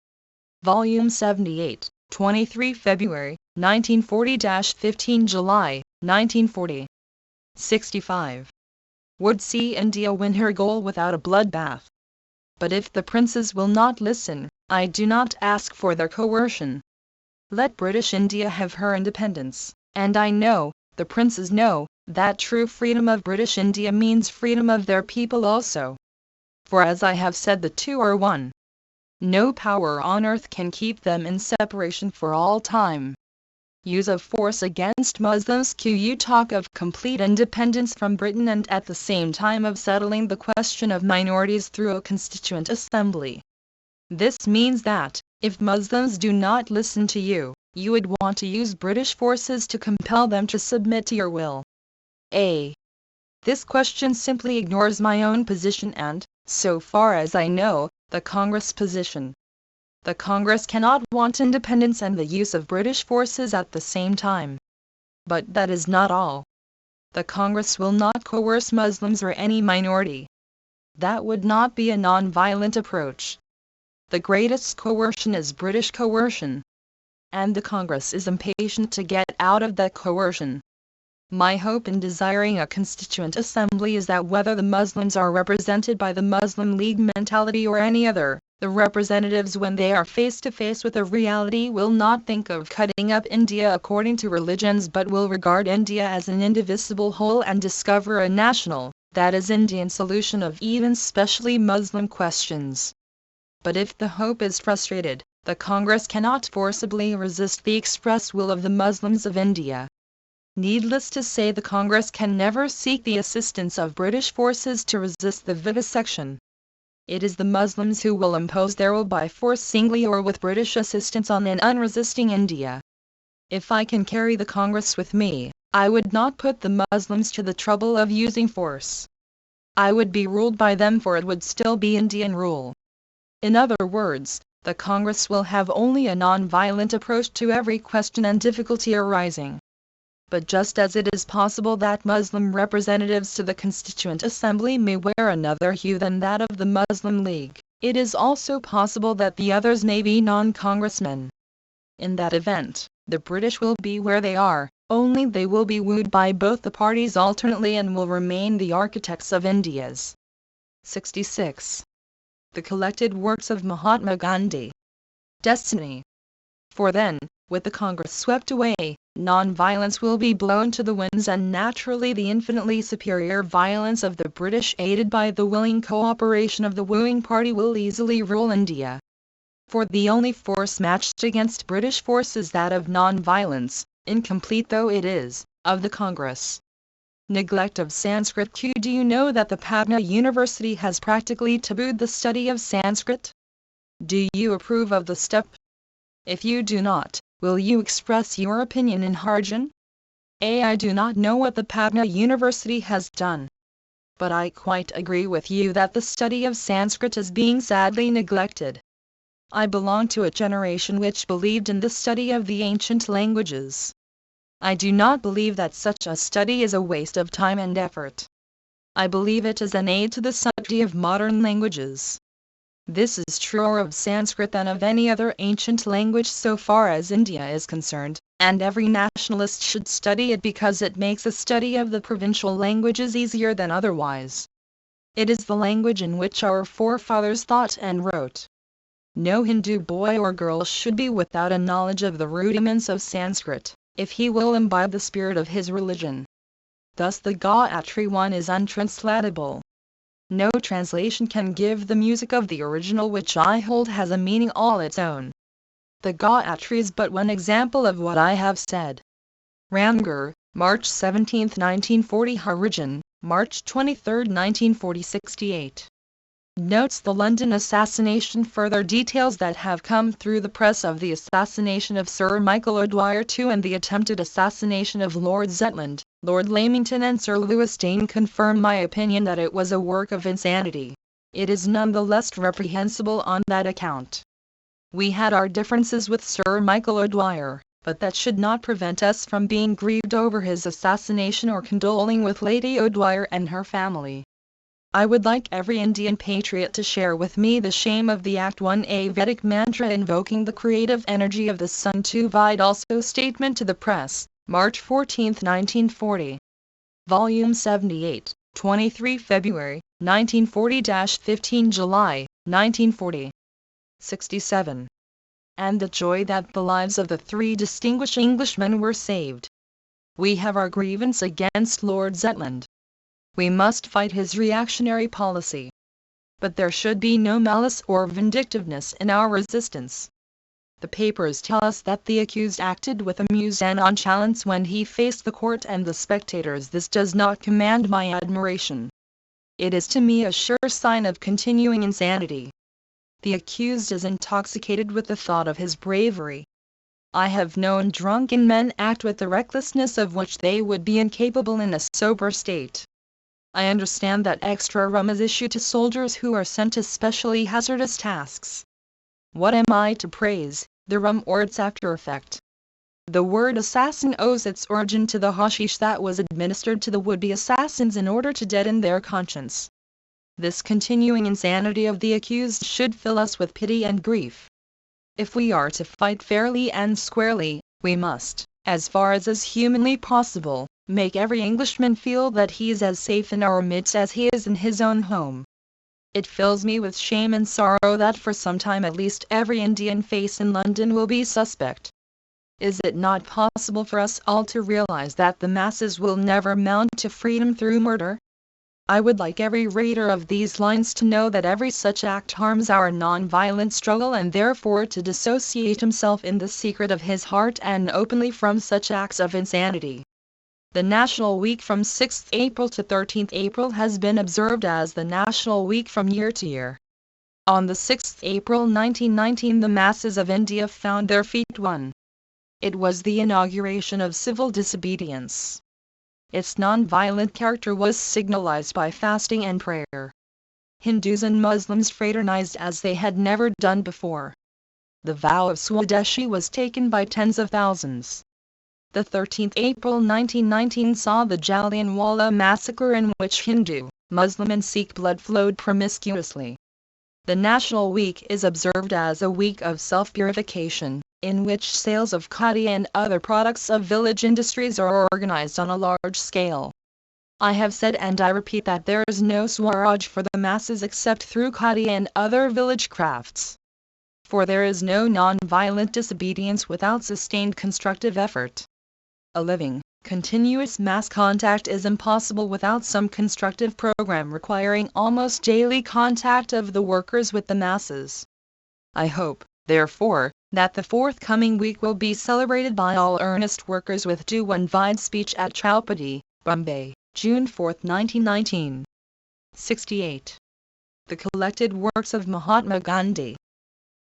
Volume 78, 23 February, 1940-15 July, 1940. 65. Would see India win her goal without a bloodbath. But if the princes will not listen, I do not ask for their coercion. Let British India have her independence, and I know, the princes know, that true freedom of British India means freedom of their people also. For as I have said, the two are one. No power on earth can keep them in separation for all time. Use of force against Muslims. You talk of complete independence from Britain and at the same time of settling the question of minorities through a constituent assembly. This means that, if Muslims do not listen to you, you would want to use British forces to compel them to submit to your will. This question simply ignores my own position and, so far as I know, the Congress position. The Congress cannot want independence and the use of British forces at the same time. But that is not all. The Congress will not coerce Muslims or any minority. That would not be a non-violent approach. The greatest coercion is British coercion. And the Congress is impatient to get out of that coercion. My hope in desiring a constituent assembly is that whether the Muslims are represented by the Muslim League mentality or any other, the representatives when they are face to face with a reality will not think of cutting up India according to religions but will regard India as an indivisible whole and discover a national, that is Indian solution of even specially Muslim questions. But if the hope is frustrated, the Congress cannot forcibly resist the express will of the Muslims of India. Needless to say, the Congress can never seek the assistance of British forces to resist the vivisection. It is the Muslims who will impose their will by force singly or with British assistance on an unresisting India. If I can carry the Congress with me, I would not put the Muslims to the trouble of using force. I would be ruled by them, for it would still be Indian rule. In other words, the Congress will have only a non-violent approach to every question and difficulty arising. But just as it is possible that Muslim representatives to the Constituent Assembly may wear another hue than that of the Muslim League, it is also possible that the others may be non-congressmen. In that event, the British will be where they are, only they will be wooed by both the parties alternately and will remain the architects of India's. 66. The collected works of Mahatma Gandhi. Destiny. For then, With the Congress swept away, non-violence will be blown to the winds, and naturally the infinitely superior violence of the British, aided by the willing cooperation of the wooing party, will easily rule India. For the only force matched against British force is that of non-violence, incomplete though it is, of the Congress. Neglect of Sanskrit. Do you know that the Patna University has practically tabooed the study of Sanskrit? Do you approve of the step? If you do not, will you express your opinion in Harjan? I do not know what the Patna University has done. But I quite agree with you that the study of Sanskrit is being sadly neglected. I belong to a generation which believed in the study of the ancient languages. I do not believe that such a study is a waste of time and effort. I believe it is an aid to the study of modern languages. This is truer of Sanskrit than of any other ancient language so far as India is concerned, and every nationalist should study it because it makes the study of the provincial languages easier than otherwise. It is the language in which our forefathers thought and wrote. No Hindu boy or girl should be without a knowledge of the rudiments of Sanskrit, if he will imbibe the spirit of his religion. Thus the Gayatri one is untranslatable. No translation can give the music of the original, which I hold has a meaning all its own. The Gayatri is but one example of what I have said. Ramgarh, March 17, 1940. Harijan, March 23, 1940. 68. Notes the London assassination. Further details that have come through the press of the assassination of Sir Michael O'Dwyer II and the attempted assassination of Lord Zetland, Lord Lamington and Sir Lewis Dane confirm my opinion that it was a work of insanity. It is none the less reprehensible on that account. We had our differences with Sir Michael O'Dwyer, but that should not prevent us from being grieved over his assassination or condoling with Lady O'Dwyer and her family. I would like every Indian patriot to share with me the shame of the act. 1. Vedic mantra invoking the creative energy of the sun. 2. Vide also statement to the press, March 14, 1940. Volume 78, 23 February, 1940-15 July, 1940. 67. And the joy that the lives of the 3 distinguished Englishmen were saved. We have our grievance against Lord Zetland. We must fight his reactionary policy. But there should be no malice or vindictiveness in our resistance. The papers tell us that the accused acted with amused nonchalance when he faced the court and the spectators. This does not command my admiration. It is to me a sure sign of continuing insanity. The accused is intoxicated with the thought of his bravery. I have known drunken men act with the recklessness of which they would be incapable in a sober state. I understand that extra rum is issued to soldiers who are sent to specially hazardous tasks. What am I to praise, the rum or its after effect? The word assassin owes its origin to the hashish that was administered to the would-be assassins in order to deaden their conscience. This continuing insanity of the accused should fill us with pity and grief. If we are to fight fairly and squarely, we must, as far as is humanly possible, make every Englishman feel that he is as safe in our midst as he is in his own home. It fills me with shame and sorrow that for some time at least every Indian face in London will be suspect. Is it not possible for us all to realize that the masses will never mount to freedom through murder? I would like every reader of these lines to know that every such act harms our non-violent struggle, and therefore to dissociate himself in the secret of his heart and openly from such acts of insanity. The National Week from 6th April to 13th April has been observed as the National Week from year to year. On the 6th April 1919 the masses of India found their feet won. It was the inauguration of civil disobedience. Its non-violent character was signalized by fasting and prayer. Hindus and Muslims fraternized as they had never done before. The vow of Swadeshi was taken by tens of thousands. The 13th April 1919 saw the Jallianwala massacre, in which Hindu, Muslim and Sikh blood flowed promiscuously. The National Week is observed as a week of self-purification, in which sales of khadi and other products of village industries are organized on a large scale. I have said and I repeat that there is no Swaraj for the masses except through khadi and other village crafts. for there is no non-violent disobedience without sustained constructive effort. A living, continuous mass contact is impossible without some constructive program requiring almost daily contact of the workers with the masses. I hope, therefore, that the forthcoming week will be celebrated by all earnest workers with due undivided speech at Chowpatty, Bombay, June 4, 1919. 68. The collected works of Mahatma Gandhi.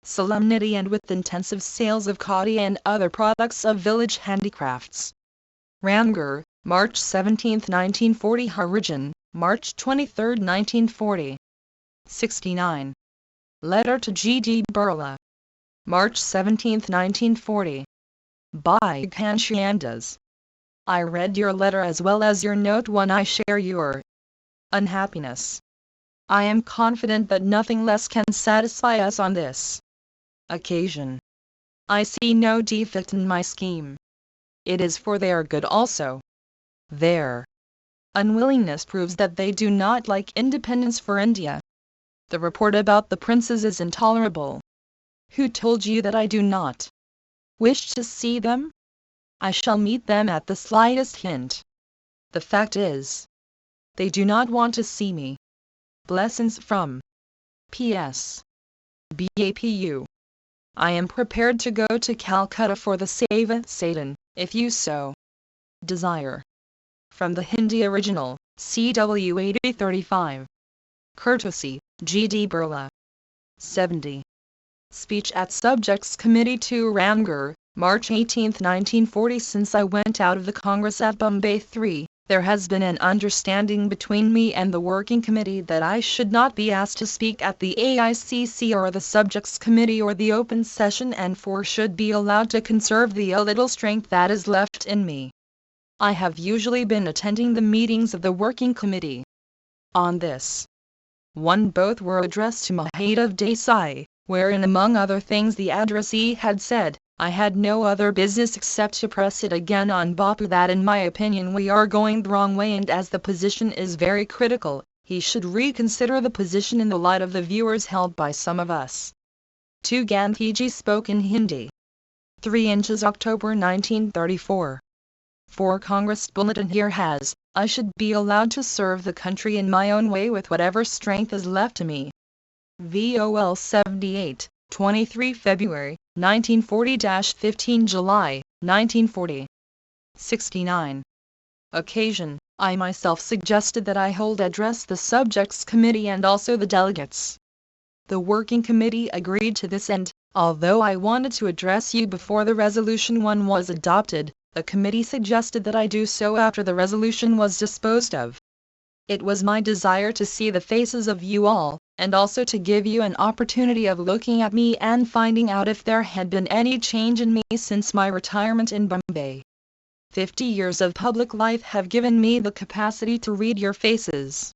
Solemnity and with intensive sales of khadi and other products of village handicrafts. Ramgarh, March 17, 1940. Harijan, March 23, 1940. 69. Letter to G.D. Birla. March 17, 1940. By Ghanshyamdas. I read your letter as well as your note when I share your unhappiness. I am confident that nothing less can satisfy us on this occasion. I see no defect in my scheme. It is for their good also. Their unwillingness proves that they do not like independence for India. The report about the princes is intolerable. Who told you that I do not wish to see them? I shall meet them at the slightest hint. The fact is, they do not want to see me. Blessings from P.S. BAPU. I am prepared to go to Calcutta for the Seva Satan, if you so desire. From the Hindi original, CW 8035. Courtesy, G.D. Birla. 70. Speech at Subjects Committee to Ramgarh, March 18, 1940. Since I went out of the Congress at Bombay 3, there has been an understanding between me and the Working Committee that I should not be asked to speak at the AICC or the Subjects Committee or the open session, and should be allowed to conserve the little strength that is left in me. I have usually been attending the meetings of the Working Committee. On this one both were addressed to Mahadev Desai, wherein among other things the addressee had said, I had no other business except to press it again on Bapu that in my opinion we are going the wrong way, and as the position is very critical, he should reconsider the position in the light of the views held by some of us. 2. Gandhiji spoke in Hindi. 3 inches October 1934. 4. Congress Bulletin here has, I should be allowed to serve the country in my own way with whatever strength is left to me. VOL 78, 23 February, 1940-15 July, 1940. 69. Occasion, I myself suggested that I hold address the Subjects Committee and also the delegates. The Working Committee agreed to this, and, although I wanted to address you before the Resolution 1 was adopted, the committee suggested that I do so after the resolution was disposed of. It was my desire to see the faces of you all, and also to give you an opportunity of looking at me and finding out if there had been any change in me since my retirement in Bombay. 50 years of public life have given me the capacity to read your faces.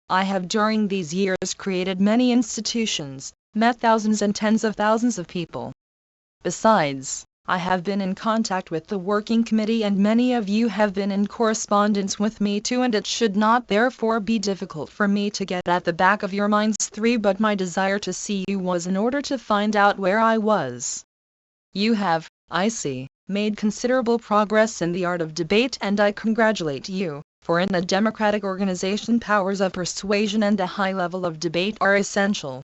I have during these years created many institutions, met thousands and tens of thousands of people. Besides, I have been in contact with the Working Committee, and many of you have been in correspondence with me too, and it should not therefore be difficult for me to get at the back of your minds. 3. But my desire to see you was in order to find out where I was. You have, I see, made considerable progress in the art of debate, and I congratulate you, for in a democratic organization powers of persuasion and a high level of debate are essential.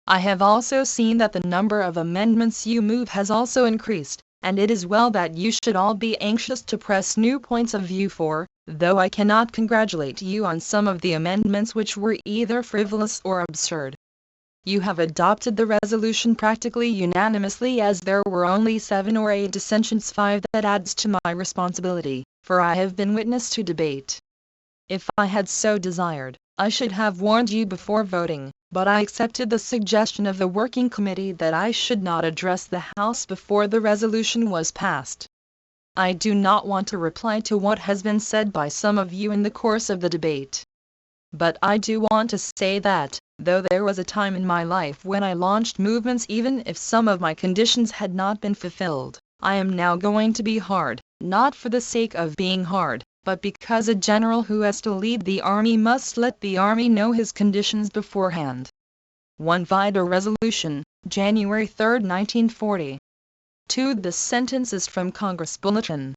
I have also seen that the number of amendments you move has also increased, and it is well that you should all be anxious to press new points of view, for, though I cannot congratulate you on some of the amendments which were either frivolous or absurd, you have adopted the resolution practically unanimously, as there were only 7 or 8 dissensions. 5. That adds to my responsibility, for I have been witness to debate. If I had so desired, I should have warned you before voting, but I accepted the suggestion of the Working Committee that I should not address the House before the resolution was passed. I do not want to reply to what has been said by some of you in the course of the debate. But I do want to say that, though there was a time in my life when I launched movements even if some of my conditions had not been fulfilled, I am now going to be hard, not for the sake of being hard, but because a general who has to lead the army must let the army know his conditions beforehand. 1 Vida Resolution, January 3, 1940. 2 This sentence is from Congress Bulletin.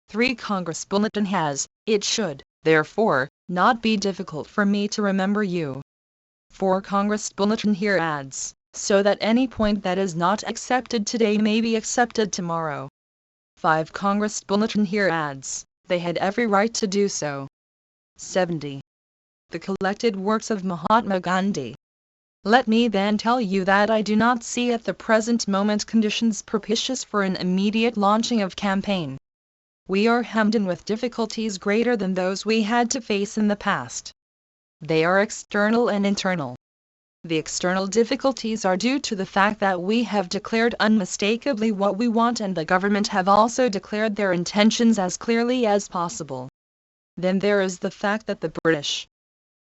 3 Congress Bulletin has, it should, therefore, not be difficult for me to remember you. 4 Congress Bulletin here adds, so that any point that is not accepted today may be accepted tomorrow. 5 Congress Bulletin here adds, they had every right to do so. 70. The collected works of Mahatma Gandhi. Let me then tell you that I do not see at the present moment conditions propitious for an immediate launching of campaign. We are hemmed in with difficulties greater than those we had to face in the past. They are external and internal. The external difficulties are due to the fact that we have declared unmistakably what we want and the government have also declared their intentions as clearly as possible. Then there is the fact that the British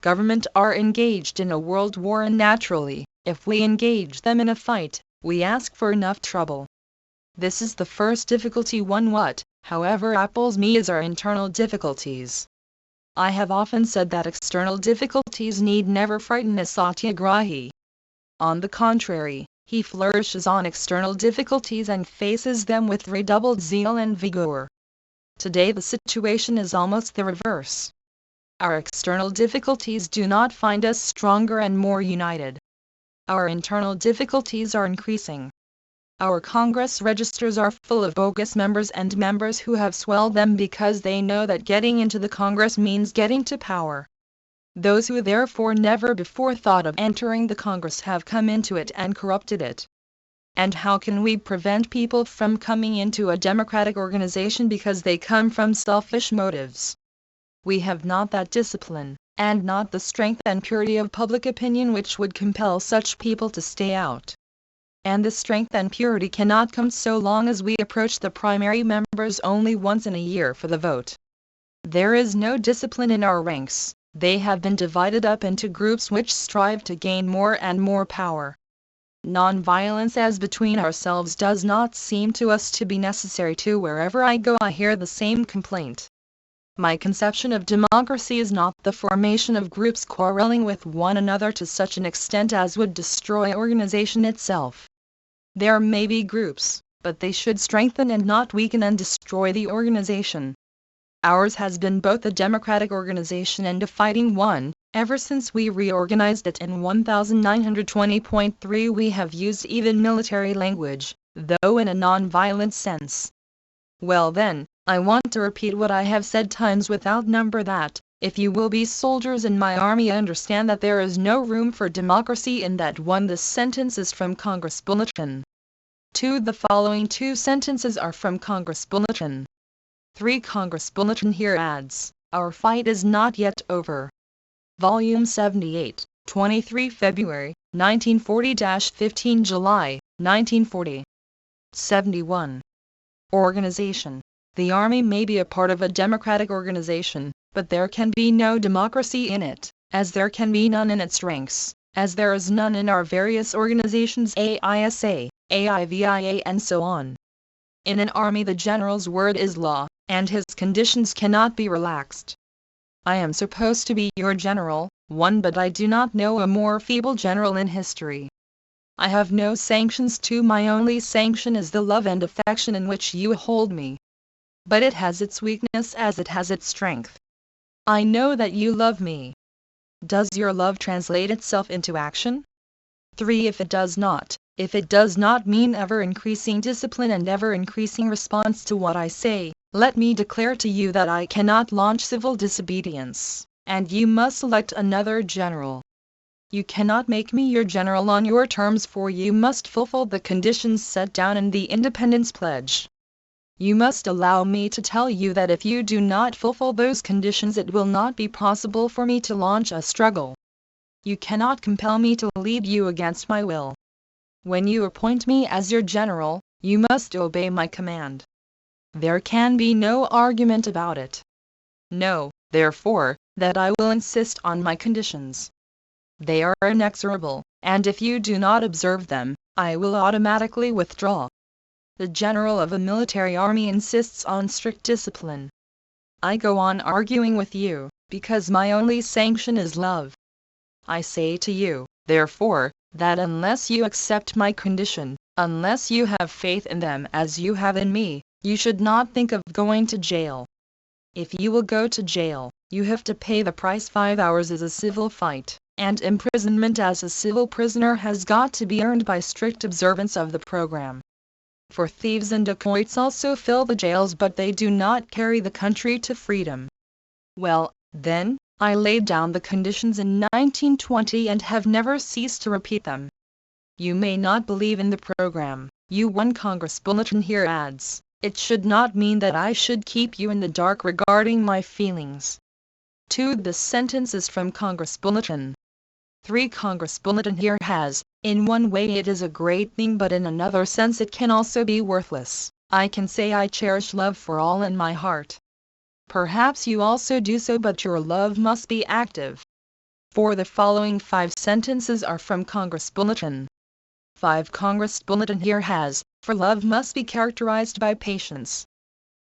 government are engaged in a world war, and naturally, if we engage them in a fight, we ask for enough trouble. This is the first difficulty. What, however, appals me is our internal difficulties. I have often said that external difficulties need never frighten a satyagrahi. On the contrary, he flourishes on external difficulties and faces them with redoubled zeal and vigor. Today the situation is almost the reverse. Our external difficulties do not find us stronger and more united. Our internal difficulties are increasing. Our Congress registers are full of bogus members and members who have swelled them because they know that getting into the Congress means getting to power. Those who therefore never before thought of entering the Congress have come into it and corrupted it. And how can we prevent people from coming into a democratic organization because they come from selfish motives? We have not that discipline, and not the strength and purity of public opinion which would compel such people to stay out. And the strength and purity cannot come so long as we approach the primary members only once in a year for the vote. There is no discipline in our ranks. They have been divided up into groups which strive to gain more and more power. Non-violence as between ourselves does not seem to us to be necessary too. Wherever I go I hear the same complaint. My conception of democracy is not the formation of groups quarreling with one another to such an extent as would destroy organization itself. There may be groups, but they should strengthen and not weaken and destroy the organization. Ours has been both a democratic organization and a fighting one. Ever since we reorganized it in 1920.3 we have used even military language, though in a non-violent sense. Well then, I want to repeat what I have said times without number, that, if you will be soldiers in my army, understand that there is no room for democracy in that one. This sentence is from Congress Bulletin. 2 The following 2 sentences are from Congress Bulletin. 3 Congress Bulletin here adds, our fight is not yet over. Volume 78, 23 February, 1940-15 July, 1940. 71. Organization. The Army may be a part of a democratic organization, but there can be no democracy in it, as there can be none in its ranks, as there is none in our various organizations AISA, AIVIA and so on. In an army the general's word is law, and his conditions cannot be relaxed. I am supposed to be your general, but I do not know a more feeble general in history. I have no sanctions too. My only sanction is the love and affection in which you hold me. But it has its weakness as it has its strength. I know that you love me. Does your love translate itself into action? 3 If it does not mean ever-increasing discipline and ever-increasing response to what I say, let me declare to you that I cannot launch civil disobedience, and you must elect another general. You cannot make me your general on your terms, for you must fulfill the conditions set down in the Independence Pledge. You must allow me to tell you that if you do not fulfill those conditions it will not be possible for me to launch a struggle. You cannot compel me to lead you against my will. When you appoint me as your general, you must obey my command. There can be no argument about it. Know, therefore, that I will insist on my conditions. They are inexorable, and if you do not observe them, I will automatically withdraw. The general of a military army insists on strict discipline. I go on arguing with you, because my only sanction is love. I say to you, therefore, that unless you accept my condition, unless you have faith in them as you have in me, you should not think of going to jail. If you will go to jail, you have to pay the price. 5 hours is a civil fight, and imprisonment as a civil prisoner has got to be earned by strict observance of the program. For thieves and dacoits also fill the jails, but they do not carry the country to freedom. Well, then, I laid down the conditions in 1920 and have never ceased to repeat them. You may not believe in the program, you. One Congress Bulletin here adds, it should not mean that I should keep you in the dark regarding my feelings. 2. This sentence is from Congress Bulletin. 3. Congress Bulletin here has, in one way it is a great thing, but in another sense it can also be worthless. I can say I cherish love for all in my heart. Perhaps you also do so, but your love must be active. 4. The following 5 sentences are from Congress Bulletin. 5. Congress Bulletin here has, for love must be characterized by patience.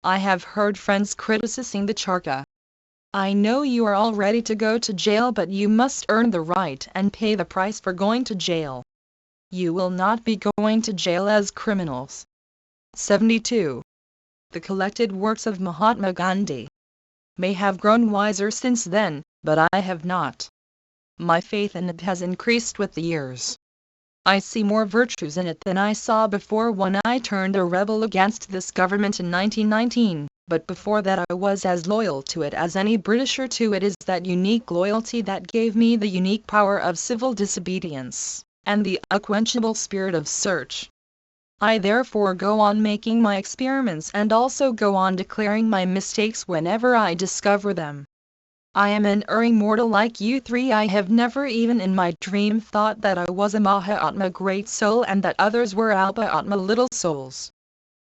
I have heard friends criticizing the Charta. I know you are all ready to go to jail, but you must earn the right and pay the price for going to jail. You will not be going to jail as criminals. 72. The collected works of Mahatma Gandhi may have grown wiser since then, but I have not. My faith in it has increased with the years. I see more virtues in it than I saw before when I turned a rebel against this government in 1919, but before that I was as loyal to it as any Britisher to it. Is that unique loyalty that gave me the unique power of civil disobedience, and the unquenchable spirit of search. I therefore go on making my experiments and also go on declaring my mistakes whenever I discover them. I am an erring mortal like you 3. I have never even in my dream thought that I was a Mahatma great soul and that others were Alpa-Atma little souls.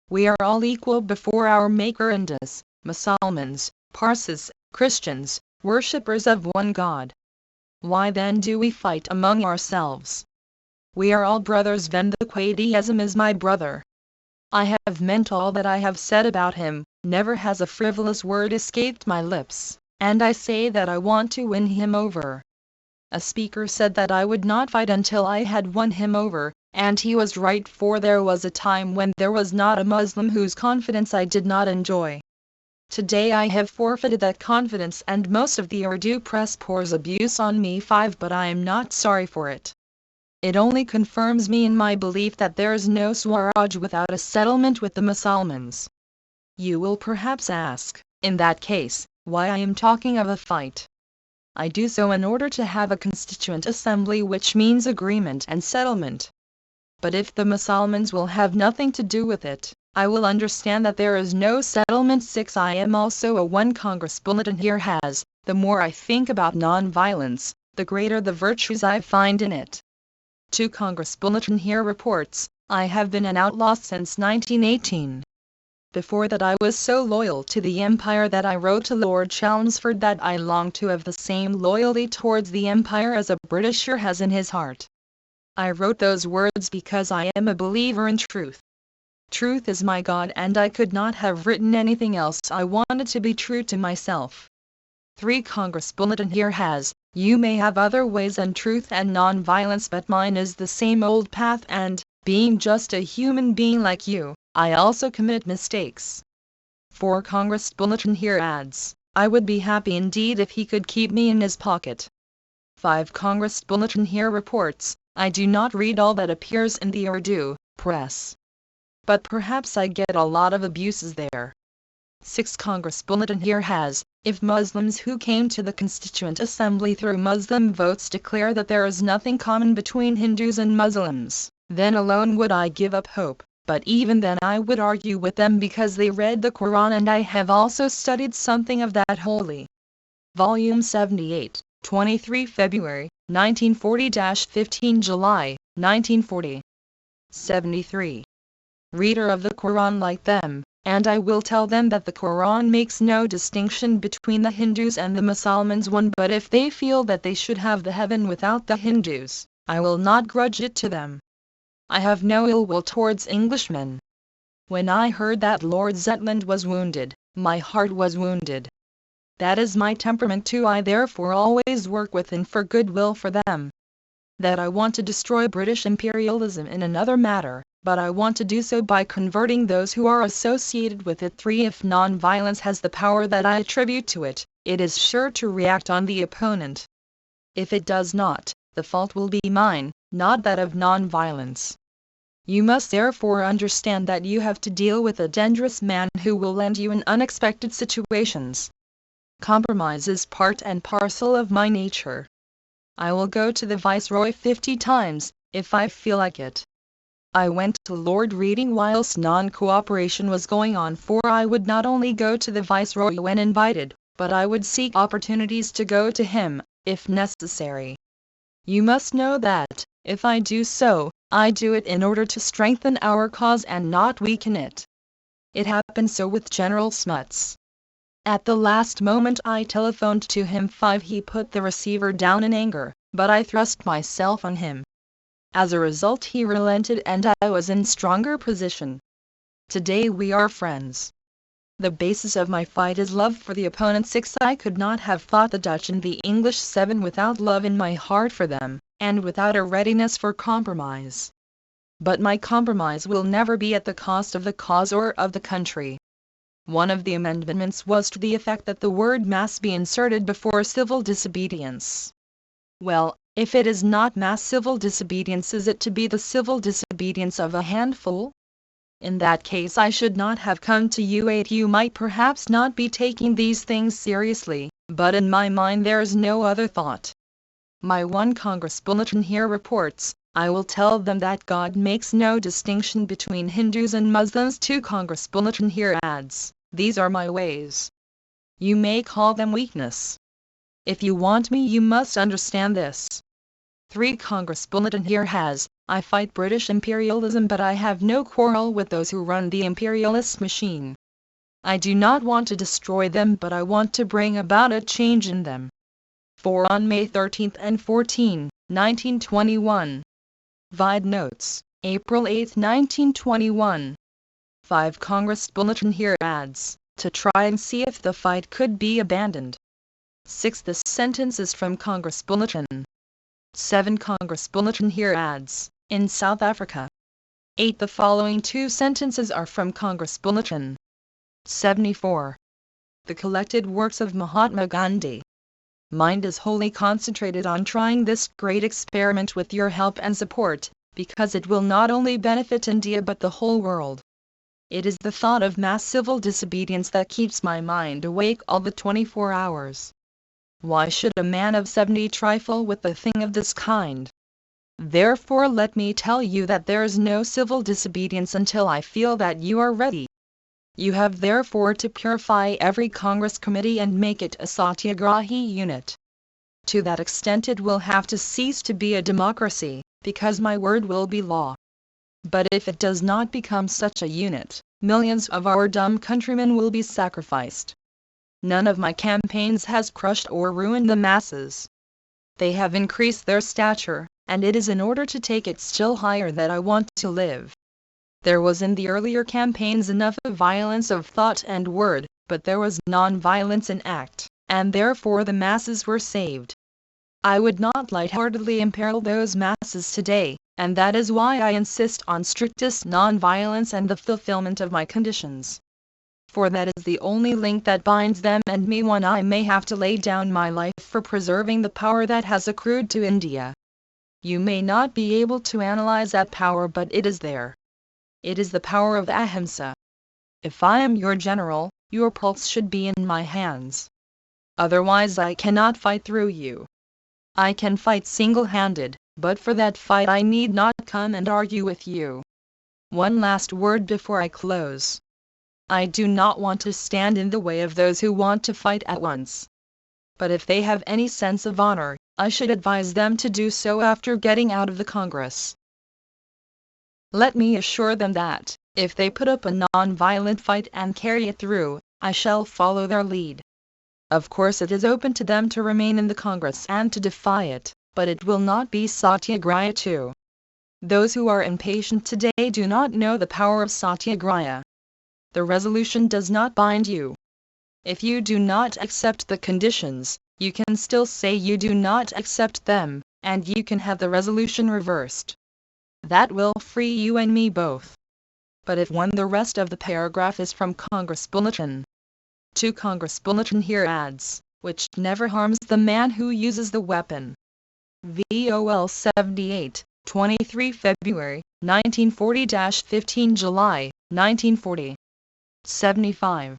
We are all equal before our Maker, Hindus, Musulmans, Parsis, Christians, worshippers of one God. Why then do we fight among ourselves? We are all brothers. Then the Quaidism is my brother. I have meant all that I have said about him, never has a frivolous word escaped my lips, and I say that I want to win him over. A speaker said that I would not fight until I had won him over, and he was right, for there was a time when there was not a Muslim whose confidence I did not enjoy. Today I have forfeited that confidence, and most of the Urdu press pours abuse on me. 5. But I am not sorry for it. It only confirms me in my belief that there is no Swaraj without a settlement with the Musulmans. You will perhaps ask, in that case, why I am talking of a fight. I do so in order to have a constituent assembly, which means agreement and settlement. But if the Musulmans will have nothing to do with it, I will understand that there is no settlement. 6. I am also a One Congress Bulletin here has, the more I think about non-violence, the greater the virtues I find in it. 2. Congress Bulletin here reports, I have been an outlaw since 1918. Before that I was so loyal to the Empire that I wrote to Lord Chelmsford that I long to have the same loyalty towards the Empire as a Britisher has in his heart. I wrote those words because I am a believer in truth. Truth is my God, and I could not have written anything else. I wanted to be true to myself. 3. Congress Bulletin here has, you may have other ways and truth and non-violence, but mine is the same old path, and, being just a human being like you, I also commit mistakes. 4. Congress Bulletin here adds, I would be happy indeed if he could keep me in his pocket. 5. Congress Bulletin here reports, I do not read all that appears in the Urdu press, but perhaps I get a lot of abuses there. 6. Congress Bulletin here has, if Muslims who came to the Constituent Assembly through Muslim votes declare that there is nothing common between Hindus and Muslims, then alone would I give up hope, but even then I would argue with them because they read the Quran and I have also studied something of that holy. Volume 78, 23 February, 1940-15 July, 1940. 73. Reader of the Quran like them, and I will tell them that the Quran makes no distinction between the Hindus and the Musulmans one, but if they feel that they should have the heaven without the Hindus, I will not grudge it to them. I have no ill will towards Englishmen. When I heard that Lord Zetland was wounded, my heart was wounded. That is my temperament too. I therefore always work with and for good will for them. that I want to destroy British imperialism in another matter, but I want to do so by converting those who are associated with it. 3. If non-violence has the power that I attribute to it, it is sure to react on the opponent. If it does not, the fault will be mine, not that of non-violence. You must therefore understand that you have to deal with a dangerous man who will land you in unexpected situations. Compromise is part and parcel of my nature. I will go to the Viceroy 50 times, if I feel like it. I went to Lord Reading whilst non-cooperation was going on, for I would not only go to the Viceroy when invited, but I would seek opportunities to go to him, if necessary. You must know that, if I do so, I do it in order to strengthen our cause and not weaken it. It happened so with General Smuts. At the last moment I telephoned to him. 5. He put the receiver down in anger, but I thrust myself on him. As a result he relented and I was in stronger position. Today we are friends. The basis of my fight is love for the opponent. 6. I could not have fought the Dutch and the English. 7. Without love in my heart for them, and without a readiness for compromise. But my compromise will never be at the cost of the cause or of the country. One of the amendments was to the effect that the word mass be inserted before civil disobedience. Well, if it is not mass civil disobedience, is it to be the civil disobedience of a handful? In that case I should not have come to you. 8. You might perhaps not be taking these things seriously, but in my mind there is no other thought. My 1 Congress Bulletin here reports, I will tell them that God makes no distinction between Hindus and Muslims. 2 Congress Bulletin here adds, these are my ways. You may call them weakness. If you want me you must understand this. 3 Congress Bulletin here has, I fight British imperialism, but I have no quarrel with those who run the imperialist machine. I do not want to destroy them, but I want to bring about a change in them. 4 On May 13 and 14, 1921. Vide notes, April 8, 1921. 5 Congress Bulletin here adds, to try and see if the fight could be abandoned. 6 This sentence is from Congress Bulletin. 7 Congress Bulletin here adds, in South Africa. 8 The following 2 sentences are from Congress Bulletin. 74. The collected works of Mahatma Gandhi. Mind is wholly concentrated on trying this great experiment with your help and support, because it will not only benefit India but the whole world. It is the thought of mass civil disobedience that keeps my mind awake all the 24 hours. Why should a man of 70 trifle with a thing of this kind? Therefore let me tell you that there is no civil disobedience until I feel that you are ready. You have therefore to purify every Congress committee and make it a satyagrahi unit. To that extent it will have to cease to be a democracy, because my word will be law. But if it does not become such a unit, millions of our dumb countrymen will be sacrificed. None of my campaigns has crushed or ruined the masses. They have increased their stature, and it is in order to take it still higher that I want to live. There was in the earlier campaigns enough of violence of thought and word, but there was non-violence in act, and therefore the masses were saved. I would not lightheartedly imperil those masses today, and that is why I insist on strictest non-violence and the fulfillment of my conditions. For that is the only link that binds them and me when I may have to lay down my life for preserving the power that has accrued to India. You may not be able to analyze that power, but it is there. It is the power of ahimsa. If I am your general, your pulse should be in my hands. Otherwise I cannot fight through you. I can fight single-handed, but for that fight I need not come and argue with you. One last word before I close. I do not want to stand in the way of those who want to fight at once. But if they have any sense of honor, I should advise them to do so after getting out of the Congress. Let me assure them that, if they put up a non-violent fight and carry it through, I shall follow their lead. Of course it is open to them to remain in the Congress and to defy it, but it will not be satyagraha too. Those who are impatient today do not know the power of satyagraha. The resolution does not bind you. If you do not accept the conditions, you can still say you do not accept them, and you can have the resolution reversed. That will free you and me both. But if one, the rest of the paragraph is from Congress Bulletin. To Congress Bulletin here adds, which never harms the man who uses the weapon. VOL 78, 23 February, 1940-15 July, 1940. 75.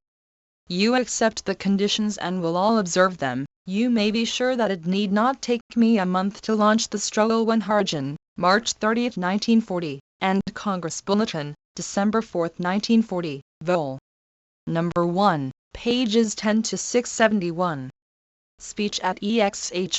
You accept the conditions and will all observe them. You may be sure that it need not take me a month to launch the struggle when Harjan, March 30, 1940, and Congress Bulletin, December 4, 1940, Vol. Number 1, pages 10 to 671. Speech at EXHIBITION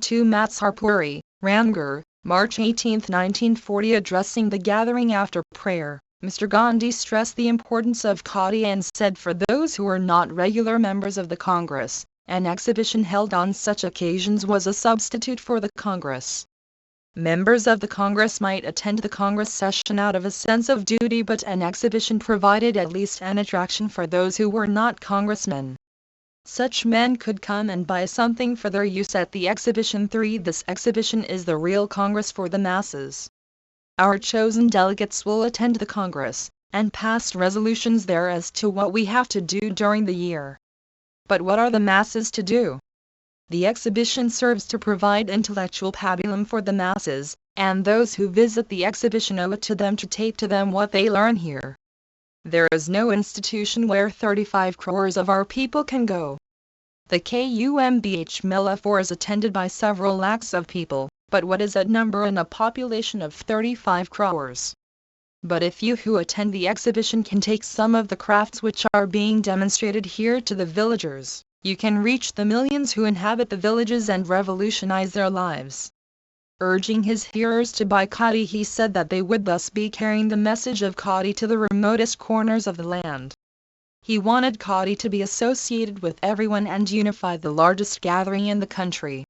2 Matsarpuri, Ramgarh, March 18, 1940. Addressing the gathering after prayer, Mr. Gandhi stressed the importance of Khadi and said for those who were not regular members of the Congress, an exhibition held on such occasions was a substitute for the Congress. Members of the Congress might attend the Congress session out of a sense of duty, but an exhibition provided at least an attraction for those who were not congressmen. Such men could come and buy something for their use at the exhibition. 3. This exhibition is the real Congress for the masses. Our chosen delegates will attend the Congress, and pass resolutions there as to what we have to do during the year. But what are the masses to do? The exhibition serves to provide intellectual pabulum for the masses, and those who visit the exhibition owe it to them to take to them what they learn here. There is no institution where 35 crores of our people can go. The Kumbh Mela 4 is attended by several lakhs of people, but what is that number in a population of 35 crores? But if you who attend the exhibition can take some of the crafts which are being demonstrated here to the villagers, you can reach the millions who inhabit the villages and revolutionize their lives. Urging his hearers to buy khadi, he said that they would thus be carrying the message of khadi to the remotest corners of the land. He wanted khadi to be associated with everyone and unify the largest gathering in the country.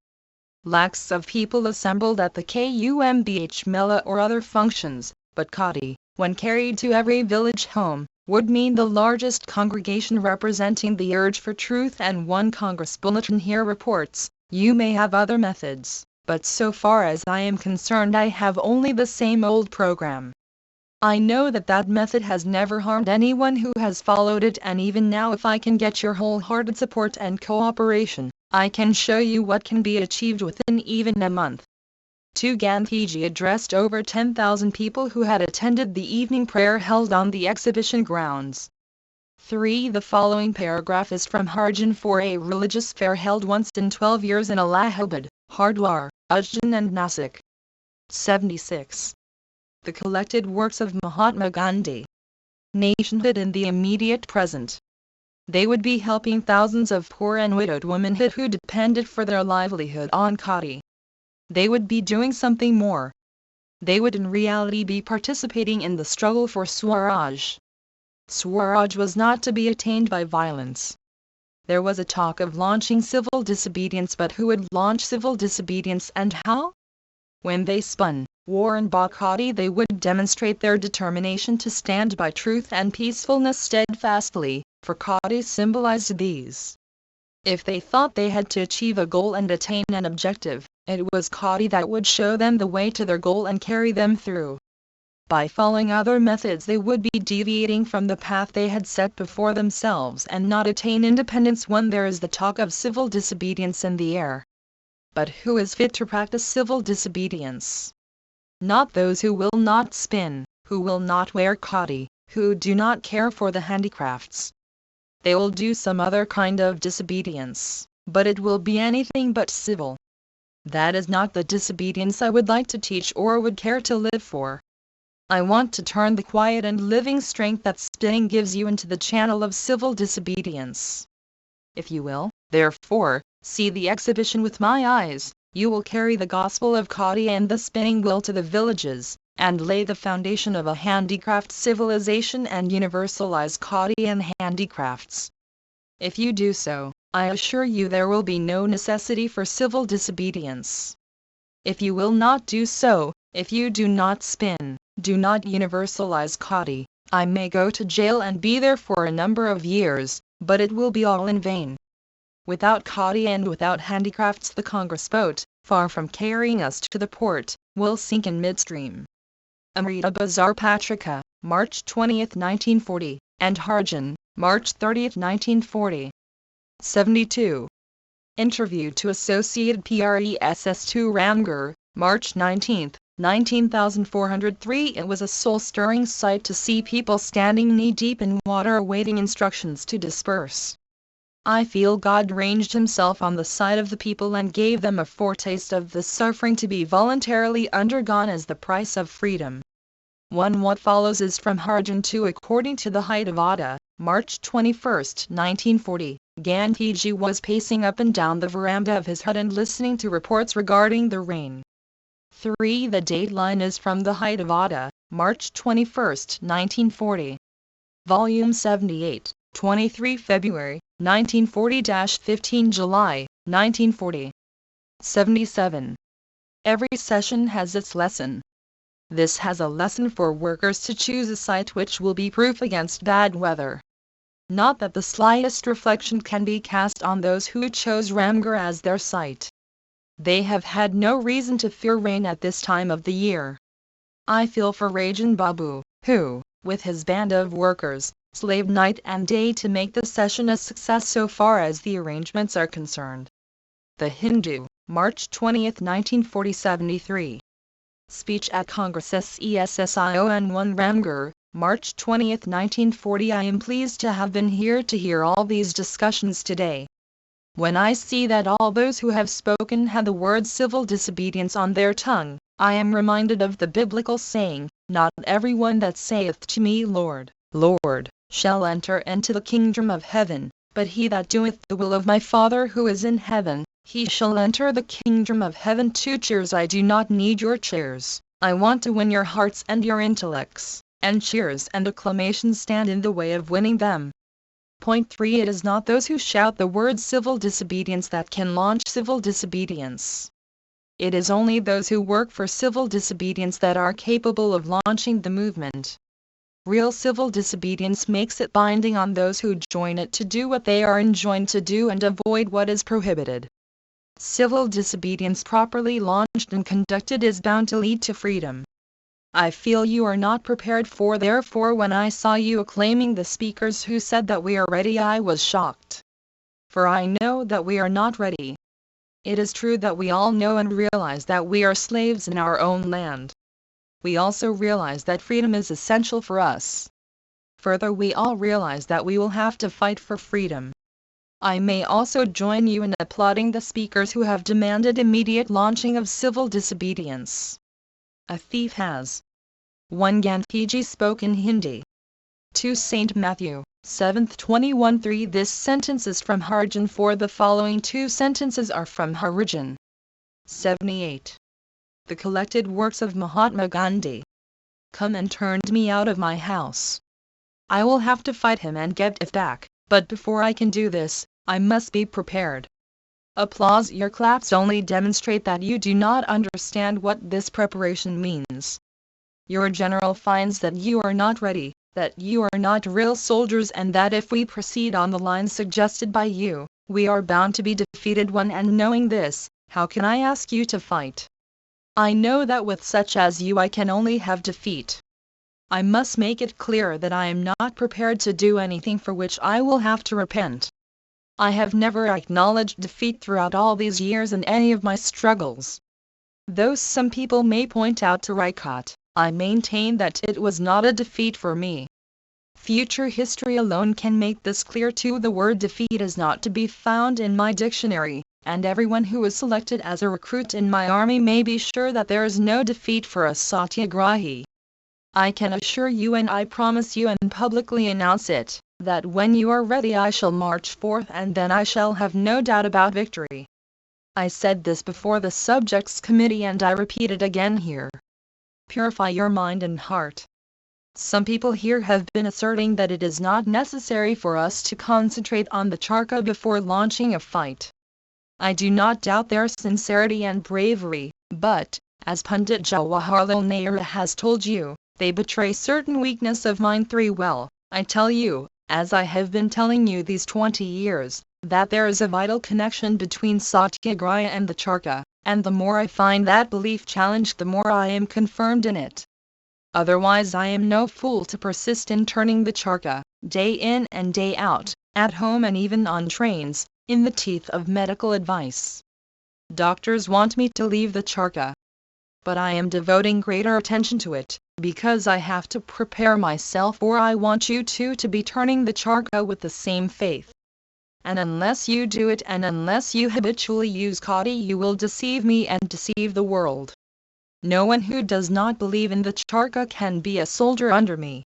Lakhs of people assembled at the Kumbh Mela or other functions, but khadi, when carried to every village home, would mean the largest congregation representing the urge for truth. And one Congress Bulletin here reports, you may have other methods, but so far as I am concerned I have only the same old program. I know that that method has never harmed anyone who has followed it, and even now if I can get your wholehearted support and cooperation, I can show you what can be achieved within even a month. To Gandhiji addressed over 10,000 people who had attended the evening prayer held on the exhibition grounds. 3. The following paragraph is from Harjan for a religious fair held once in 12 years in Allahabad, Hardwar, Ujjain and Nasik. 76. The collected works of Mahatma Gandhi. Nationhood in the immediate present. They would be helping thousands of poor and widowed women who depended for their livelihood on khadi. They would be doing something more. They would in reality be participating in the struggle for Swaraj. Swaraj was not to be attained by violence. There was a talk of launching civil disobedience, but who would launch civil disobedience and how? When they spun, war and bought khadi, they would demonstrate their determination to stand by truth and peacefulness steadfastly, for khadi symbolized these. If they thought they had to achieve a goal and attain an objective, it was khadi that would show them the way to their goal and carry them through. By following other methods they would be deviating from the path they had set before themselves and not attain independence when there is the talk of civil disobedience in the air. But who is fit to practice civil disobedience? Not those who will not spin, who will not wear khadi, who do not care for the handicrafts. They will do some other kind of disobedience, but it will be anything but civil. That is not the disobedience I would like to teach or would care to live for. I want to turn the quiet and living strength that spinning gives you into the channel of civil disobedience. If you will, therefore, see the exhibition with my eyes, you will carry the gospel of khadi and the spinning wheel to the villages, and lay the foundation of a handicraft civilization and universalize khadi and handicrafts. If you do so, I assure you there will be no necessity for civil disobedience. If you will not do so, if you do not spin, do not universalize khadi, I may go to jail and be there for a number of years, but it will be all in vain. Without khadi and without handicrafts the Congress boat, far from carrying us to the port, will sink in midstream. Amrita Bazar Patrika, March 20, 1940, and Harjan, March 30, 1940. 72. Interview to Associated Press2 Ramgarh, March 19, 19403. It was a soul-stirring sight to see people standing knee-deep in water awaiting instructions to disperse. I feel God ranged himself on the side of the people and gave them a foretaste of the suffering to be voluntarily undergone as the price of freedom. 1. What follows is from Harjan 2. According to the Hyderabad, March 21, 1940, Gandhiji was pacing up and down the veranda of his hut and listening to reports regarding the rain. 3. The dateline is from the Hyderabad, March 21, 1940. Volume 78, 23 February, 1940-15 July, 1940. 77. Every session has its lesson. This has a lesson for workers to choose a site which will be proof against bad weather. Not that the slightest reflection can be cast on those who chose Ramgarh as their site. They have had no reason to fear rain at this time of the year. I feel for Rajan Babu, who, with his band of workers, slaved night and day to make the session a success so far as the arrangements are concerned. The Hindu, March 20, 1940. 73. Speech at Congress SESSION1 Ramgarh, March 20, 1940. I am pleased to have been here to hear all these discussions today. When I see that all those who have spoken had the word civil disobedience on their tongue, I am reminded of the biblical saying, "Not everyone that saith to me, Lord, Lord, shall enter into the kingdom of heaven, but he that doeth the will of my Father who is in heaven, he shall enter the kingdom of heaven." 2 Cheers. I do not need your cheers. I want to win your hearts and your intellects, and cheers and acclamations stand in the way of winning them. Point 3. It is not those who shout the word civil disobedience that can launch civil disobedience. It is only those who work for civil disobedience that are capable of launching the movement. Real civil disobedience makes it binding on those who join it to do what they are enjoined to do and avoid what is prohibited. Civil disobedience properly launched and conducted is bound to lead to freedom. I feel you are not prepared for therefore when I saw you acclaiming the speakers who said that we are ready I was shocked. For I know that we are not ready. It is true that we all know and realize that we are slaves in our own land. We also realize that freedom is essential for us. Further, we all realize that we will have to fight for freedom. I may also join you in applauding the speakers who have demanded immediate launching of civil disobedience. A thief has. 1. Gandhiji spoke in Hindi. 2. St. Matthew, 7th 21 3. This sentence is from Harjan 4. The following 2 sentences are from Harijan. 78. The collected works of Mahatma Gandhi. Come and turned me out of my house. I will have to fight him and get it back, but before I can do this, I must be prepared. Applause. Your claps only demonstrate that you do not understand what this preparation means. Your general finds that you are not ready, that you are not real soldiers, and that if we proceed on the lines suggested by you, we are bound to be defeated. And knowing this, how can I ask you to fight? I know that with such as you I can only have defeat. I must make it clear that I am not prepared to do anything for which I will have to repent. I have never acknowledged defeat throughout all these years in any of my struggles. Though some people may point out to Raikot, I maintain that it was not a defeat for me. Future history alone can make this clear too. The word defeat is not to be found in my dictionary, and everyone who is selected as a recruit in my army may be sure that there is no defeat for a satyagrahi. I can assure you, and I promise you and publicly announce it, that when you are ready I shall march forth, and then I shall have no doubt about victory. I said this before the Subjects Committee and I repeat it again here. Purify your mind and heart. Some people here have been asserting that it is not necessary for us to concentrate on the charkha before launching a fight. I do not doubt their sincerity and bravery, but, as Pandit Jawaharlal Nehru has told you, they betray certain weakness of mind. 3. Well, I tell you, as I have been telling you these 20 years, that there is a vital connection between satyagraha and the charkha. and the more I find that belief challenged, the more I am confirmed in it. Otherwise I am no fool to persist in turning the charka, day in and day out, at home and even on trains, in the teeth of medical advice. Doctors want me to leave the charka, but I am devoting greater attention to it, because I have to prepare myself, or I want you to be turning the charka with the same faith. And unless you do it, and unless you habitually use kadi, you will deceive me and deceive the world. No one who does not believe in the charka can be a soldier under me.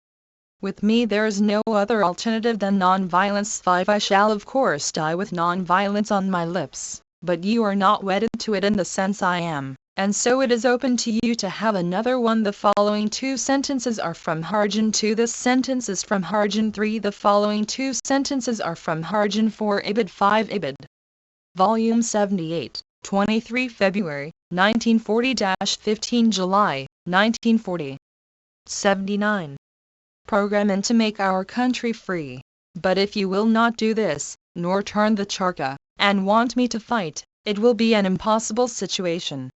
With me there is no other alternative than non-violence. 5. I shall of course die with non-violence on my lips, but you are not wedded to it in the sense I am, and so it is open to you to have another one. The following 2 sentences are from Harjan 2. This sentence is from Harjan 3. The following 2 sentences are from Harjan 4. Ibid 5. Ibid. Volume 78, 23 February, 1940-15 July, 1940. 79. Program in to make our country free. But if you will not do this, nor turn the charka, and want me to fight, it will be an impossible situation.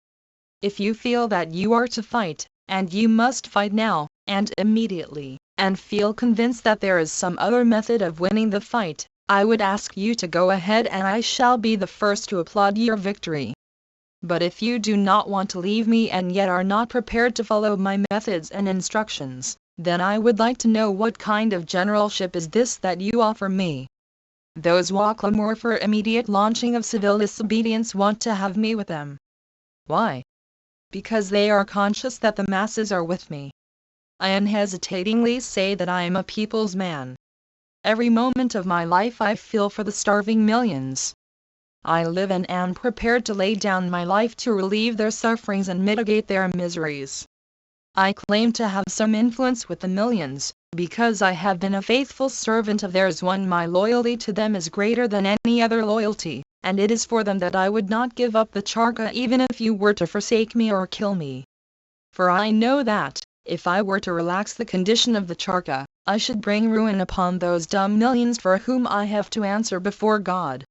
If you feel that you are to fight, and you must fight now, and immediately, and feel convinced that there is some other method of winning the fight, I would ask you to go ahead, and I shall be the first to applaud your victory. But if you do not want to leave me and yet are not prepared to follow my methods and instructions, then I would like to know what kind of generalship is this that you offer me. Those who clamor for immediate launching of civil disobedience want to have me with them. Why? Because they are conscious that the masses are with me. I unhesitatingly say that I am a people's man. Every moment of my life I feel for the starving millions. I live and am prepared to lay down my life to relieve their sufferings and mitigate their miseries. I claim to have some influence with the millions, because I have been a faithful servant of theirs. My loyalty to them is greater than any other loyalty, and it is for them that I would not give up the charka even if you were to forsake me or kill me. For I know that, if I were to relax the condition of the charka, I should bring ruin upon those dumb millions for whom I have to answer before God.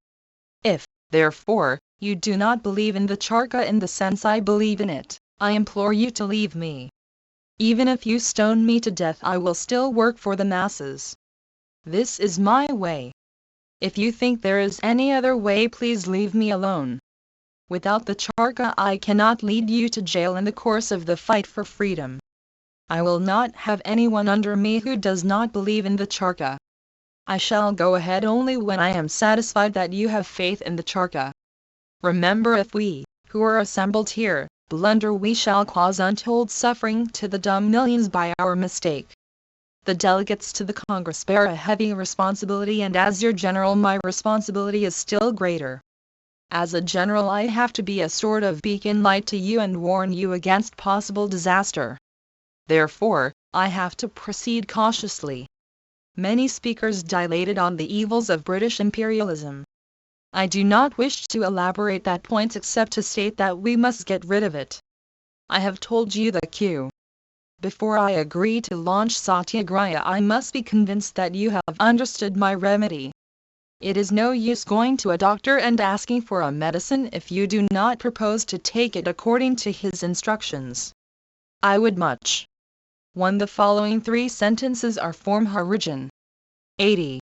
If, therefore, you do not believe in the charka in the sense I believe in it, I implore you to leave me. Even if you stone me to death, I will still work for the masses. This is my way. If you think there is any other way, please leave me alone. Without the charka I cannot lead you to jail in the course of the fight for freedom. I will not have anyone under me who does not believe in the charka. I shall go ahead only when I am satisfied that you have faith in the charka. Remember, if we, who are assembled here, blunder, we shall cause untold suffering to the dumb millions by our mistake. The delegates to the Congress bear a heavy responsibility, and as your general my responsibility is still greater. As a general I have to be a sort of beacon light to you and warn you against possible disaster. Therefore, I have to proceed cautiously. Many speakers dilated on the evils of British imperialism. I do not wish to elaborate that point except to state that we must get rid of it. I have told you the cue. Before I agree to launch Satyagraha, I must be convinced that you have understood my remedy. It is no use going to a doctor and asking for a medicine if you do not propose to take it according to his instructions. I would much. 1. The following 3 sentences are from Harijan 80.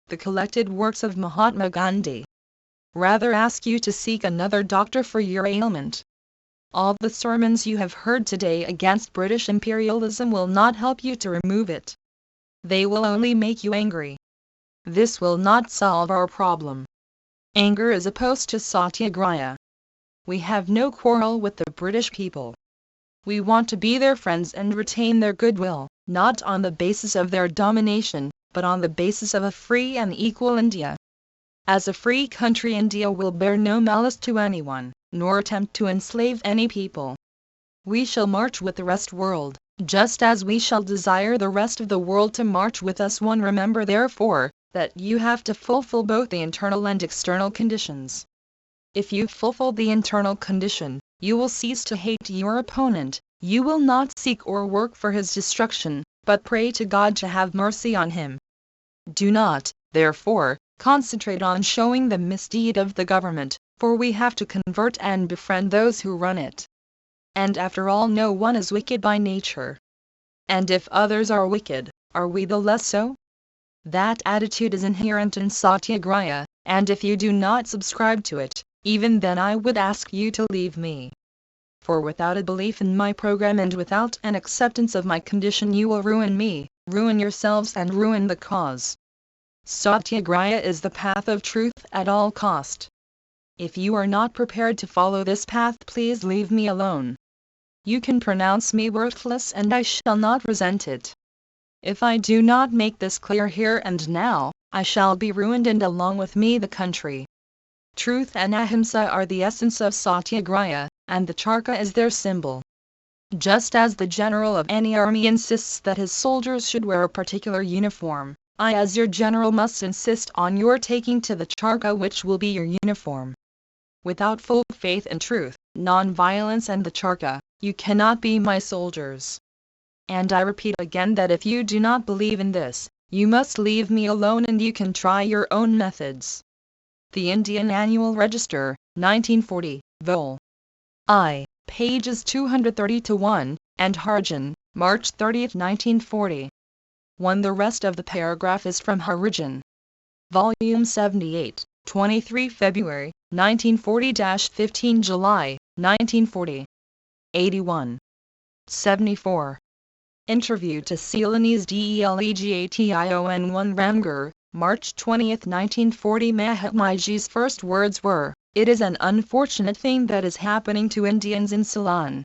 The collected works of Mahatma Gandhi. Rather ask you to seek another doctor for your ailment. All the sermons you have heard today against British imperialism will not help you to remove it. They will only make you angry. This will not solve our problem. Anger is opposed to Satyagraha. We have no quarrel with the British people. We want to be their friends and retain their goodwill, not on the basis of their domination, but on the basis of a free and equal India. As a free country, India will bear no malice to anyone, nor attempt to enslave any people. We shall march with the rest world, just as we shall desire the rest of the world to march with us. 1. Remember therefore, that you have to fulfill both the internal and external conditions. If you fulfill the internal condition, you will cease to hate your opponent, you will not seek or work for his destruction, but pray to God to have mercy on him. Do not, therefore, concentrate on showing the misdeed of the government, for we have to convert and befriend those who run it. And after all, no one is wicked by nature. And if others are wicked, are we the less so? That attitude is inherent in Satyagraha, and if you do not subscribe to it, even then I would ask you to leave me. For without a belief in my program and without an acceptance of my condition, you will ruin me, ruin yourselves, and ruin the cause. Satyagraha is the path of truth at all cost. If you are not prepared to follow this path, please leave me alone. You can pronounce me worthless and I shall not resent it. If I do not make this clear here and now, I shall be ruined and along with me the country. Truth and ahimsa are the essence of Satyagraha, and the charkha is their symbol. Just as the general of any army insists that his soldiers should wear a particular uniform, I as your general must insist on your taking to the charkha, which will be your uniform. Without full faith in truth, non-violence and the charkha, you cannot be my soldiers. And I repeat again that if you do not believe in this, you must leave me alone and you can try your own methods. The Indian Annual Register, 1940, Vol. I, pages 230-1, and Harijan, March 30, 1940. 1. The rest of the paragraph is from Harijan. Volume 78, 23 February, 1940-15 July, 1940. 81. 74. Interview to Ceylonese Delegatation 1 Ramgarh, March 20, 1940. Mahatmaji's first words were, "It is an unfortunate thing that is happening to Indians in Ceylon."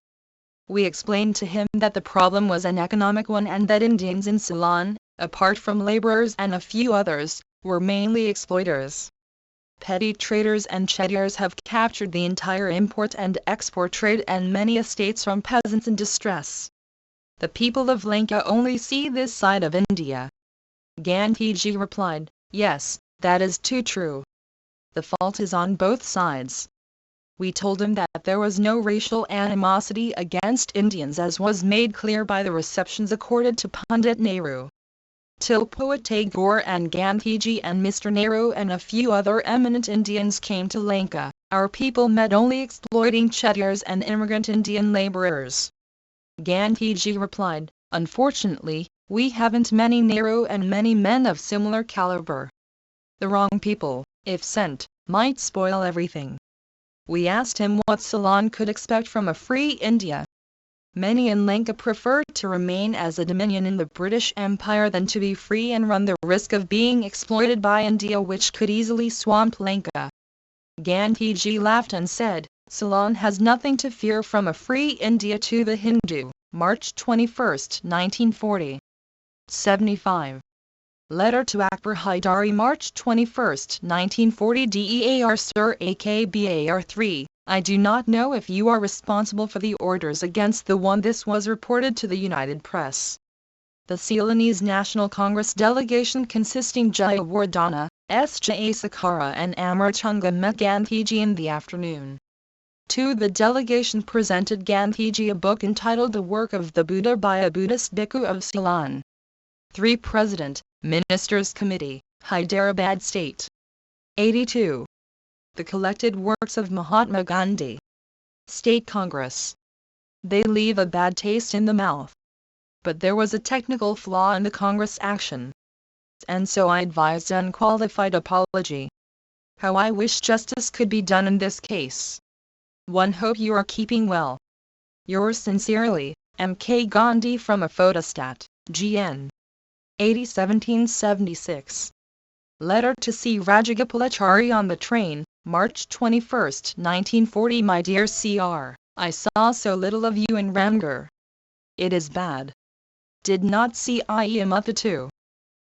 We explained to him that the problem was an economic one and that Indians in Ceylon, apart from laborers and a few others, were mainly exploiters. Petty traders and chettiars have captured the entire import and export trade and many estates from peasants in distress. The people of Lanka only see this side of India. Gandhiji replied, "Yes, that is too true. The fault is on both sides." We told him that there was no racial animosity against Indians, as was made clear by the receptions accorded to Pandit Nehru. Till poet Tagore and Gandhiji and Mr. Nehru and a few other eminent Indians came to Lanka, our people met only exploiting chettiars and immigrant Indian laborers. Gandhiji replied, "Unfortunately, we haven't many Nehru and many men of similar caliber. The wrong people, if sent, might spoil everything." We asked him what Ceylon could expect from a free India. Many in Lanka preferred to remain as a dominion in the British Empire than to be free and run the risk of being exploited by India, which could easily swamp Lanka. Gandhiji laughed and said, "Ceylon has nothing to fear from a free India." To the Hindu, March 21, 1940. 75. Letter to Akbar Haidari, March 21, 1940. DEAR Sir AKBAR 3, I do not know if you are responsible for the orders against the one. This was reported to the United Press. The Ceylonese National Congress delegation consisting Jayawardena, S.J. Sakhara and Amarchunga met Gandhiji in the afternoon. 2. The delegation presented Gandhiji a book entitled The Work of the Buddha by a Buddhist Bhikkhu of Ceylon. 3. President, Ministers Committee, Hyderabad State. 82. The collected works of Mahatma Gandhi. State Congress. They leave a bad taste in the mouth. But there was a technical flaw in the Congress action, and so I advised unqualified apology. How I wish justice could be done in this case. 1. Hope you are keeping well. Yours sincerely, M.K. Gandhi, from a photostat, G.N. 80 1776. Letter to C. Rajagopalachari on the train, March 21, 1940. My dear Cr., I saw so little of you in Ramgarh. It is bad. Did not see Amutha too.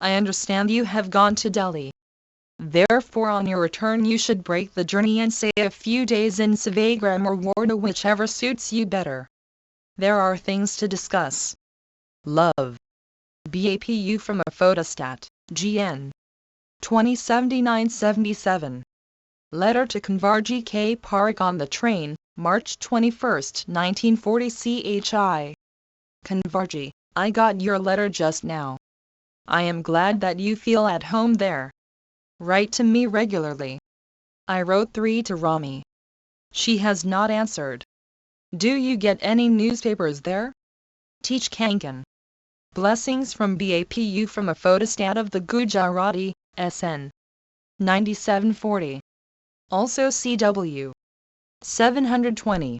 I understand you have gone to Delhi. Therefore on your return you should break the journey and stay a few days in Sevagram or Wardha, whichever suits you better. There are things to discuss. Love. BAPU, from a photostat, GN. 2079-77. Letter to Kanvarji K. Parekh on the train, March 21, 1940. CHI. Kanvarji, I got your letter just now. I am glad that you feel at home there. Write to me regularly. I wrote 3 to Rami. She has not answered. Do you get any newspapers there? Teach Kankan. Blessings from BAPU from a photostat of the Gujarati, SN. 9740. Also CW. 720.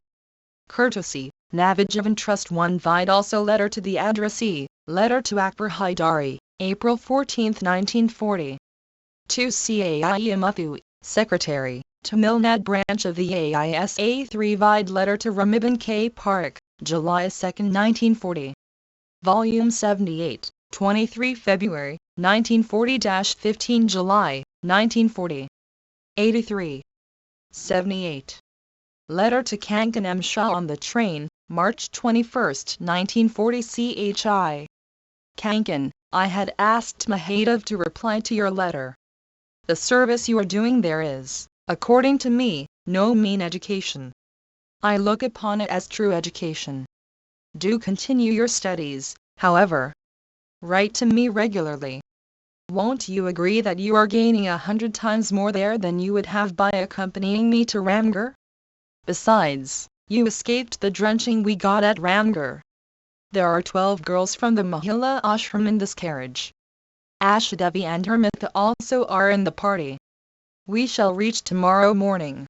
Courtesy, Navajavan Trust 1 Vide also letter to the addressee, letter to Akbar Haidari, April 14, 1940. To CAI Muthu, Secretary, Tamil Nadu branch of the AISA 3 Vide letter to Ramibin K. Park, July 2, 1940. Volume 78, 23 February, 1940-15 July, 1940. 83. 78. Letter to Kankan M. Shah on the train, March 21, 1940 CHI. Kankan, I had asked Mahadev to reply to your letter. The service you are doing there is, according to me, no mean education. I look upon it as true education. Do continue your studies, however. Write to me regularly. Won't you agree that you are gaining 100 times more there than you would have by accompanying me to Ramgarh? Besides, you escaped the drenching we got at Ramgarh. There are 12 girls from the Mahila ashram in this carriage. Ashadevi and Hermitha also are in the party. We shall reach tomorrow morning.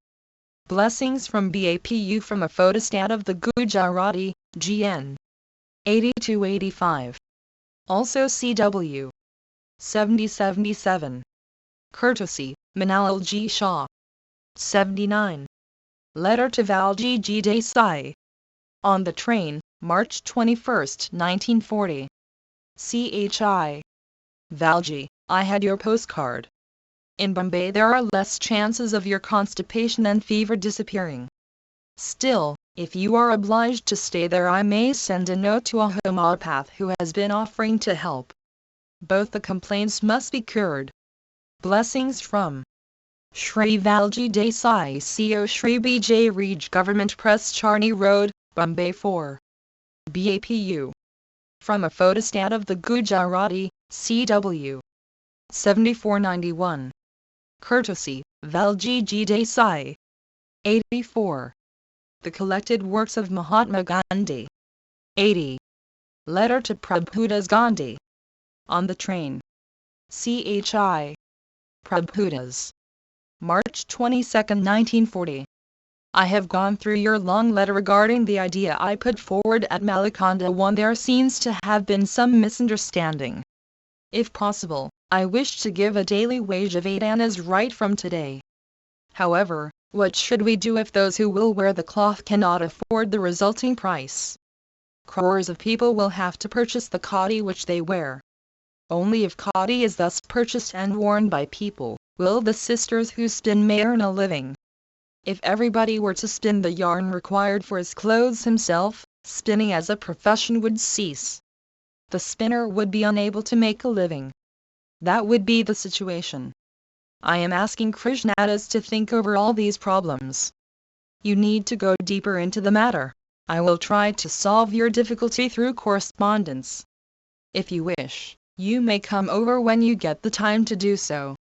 Blessings from BAPU from a photostat of the Gujarati, GN. 8285. Also CW. 7077. Courtesy, Manal G. Shah. 79. Letter to Valji G. Desai. On the train, March 21, 1940. CHI. Valji, I had your postcard. In Bombay there are less chances of your constipation and fever disappearing. Still, if you are obliged to stay there I may send a note to a homeopath who has been offering to help. Both the complaints must be cured. Blessings from Shri Valji Desai CO Shri B.J. Rij Government Press Charni Road, Bombay 4. BAPU. From a photostat of the Gujarati, CW. 7491. Courtesy, Valji G. Desai. 84. The Collected Works of Mahatma Gandhi. 80. Letter to Prabhudas Gandhi. On the train. CHI. Prabhudas. March 22, 1940. I have gone through your long letter regarding the idea I put forward at Malakonda 1. There seems to have been some misunderstanding. If possible, I wish to give a daily wage of 8 annas right from today. However, what should we do if those who will wear the cloth cannot afford the resulting price? Crores of people will have to purchase the khadi which they wear. Only if khadi is thus purchased and worn by people, will the sisters who spin may earn a living. If everybody were to spin the yarn required for his clothes himself, spinning as a profession would cease. The spinner would be unable to make a living. That would be the situation. I am asking Krishnadas to think over all these problems. You need to go deeper into the matter. I will try to solve your difficulty through correspondence. If you wish, you may come over when you get the time to do so.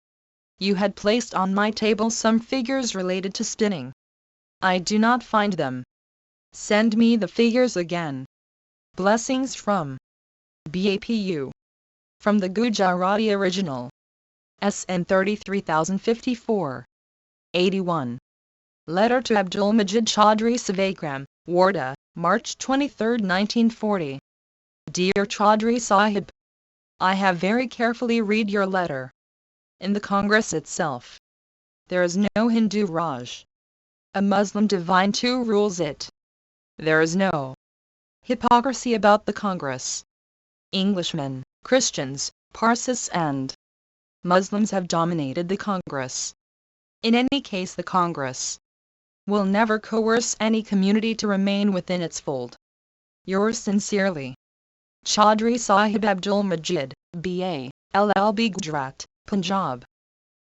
You had placed on my table some figures related to spinning. I do not find them. Send me the figures again. Blessings from BAPU. From the Gujarati original. SN 33054. 81. Letter to Abdul Majid Chaudhry Savagram, Warda, March 23, 1940. Dear Chaudhry Sahib, I have very carefully read your letter. In the Congress itself, there is no Hindu Raj. A Muslim divine too rules it. There is no hypocrisy about the Congress. Englishmen, Christians, Parsis and Muslims have dominated the Congress. In any case the Congress will never coerce any community to remain within its fold. Yours sincerely, Chaudhry Sahib Abdul Majid, B.A., LLB Gujarat, Punjab.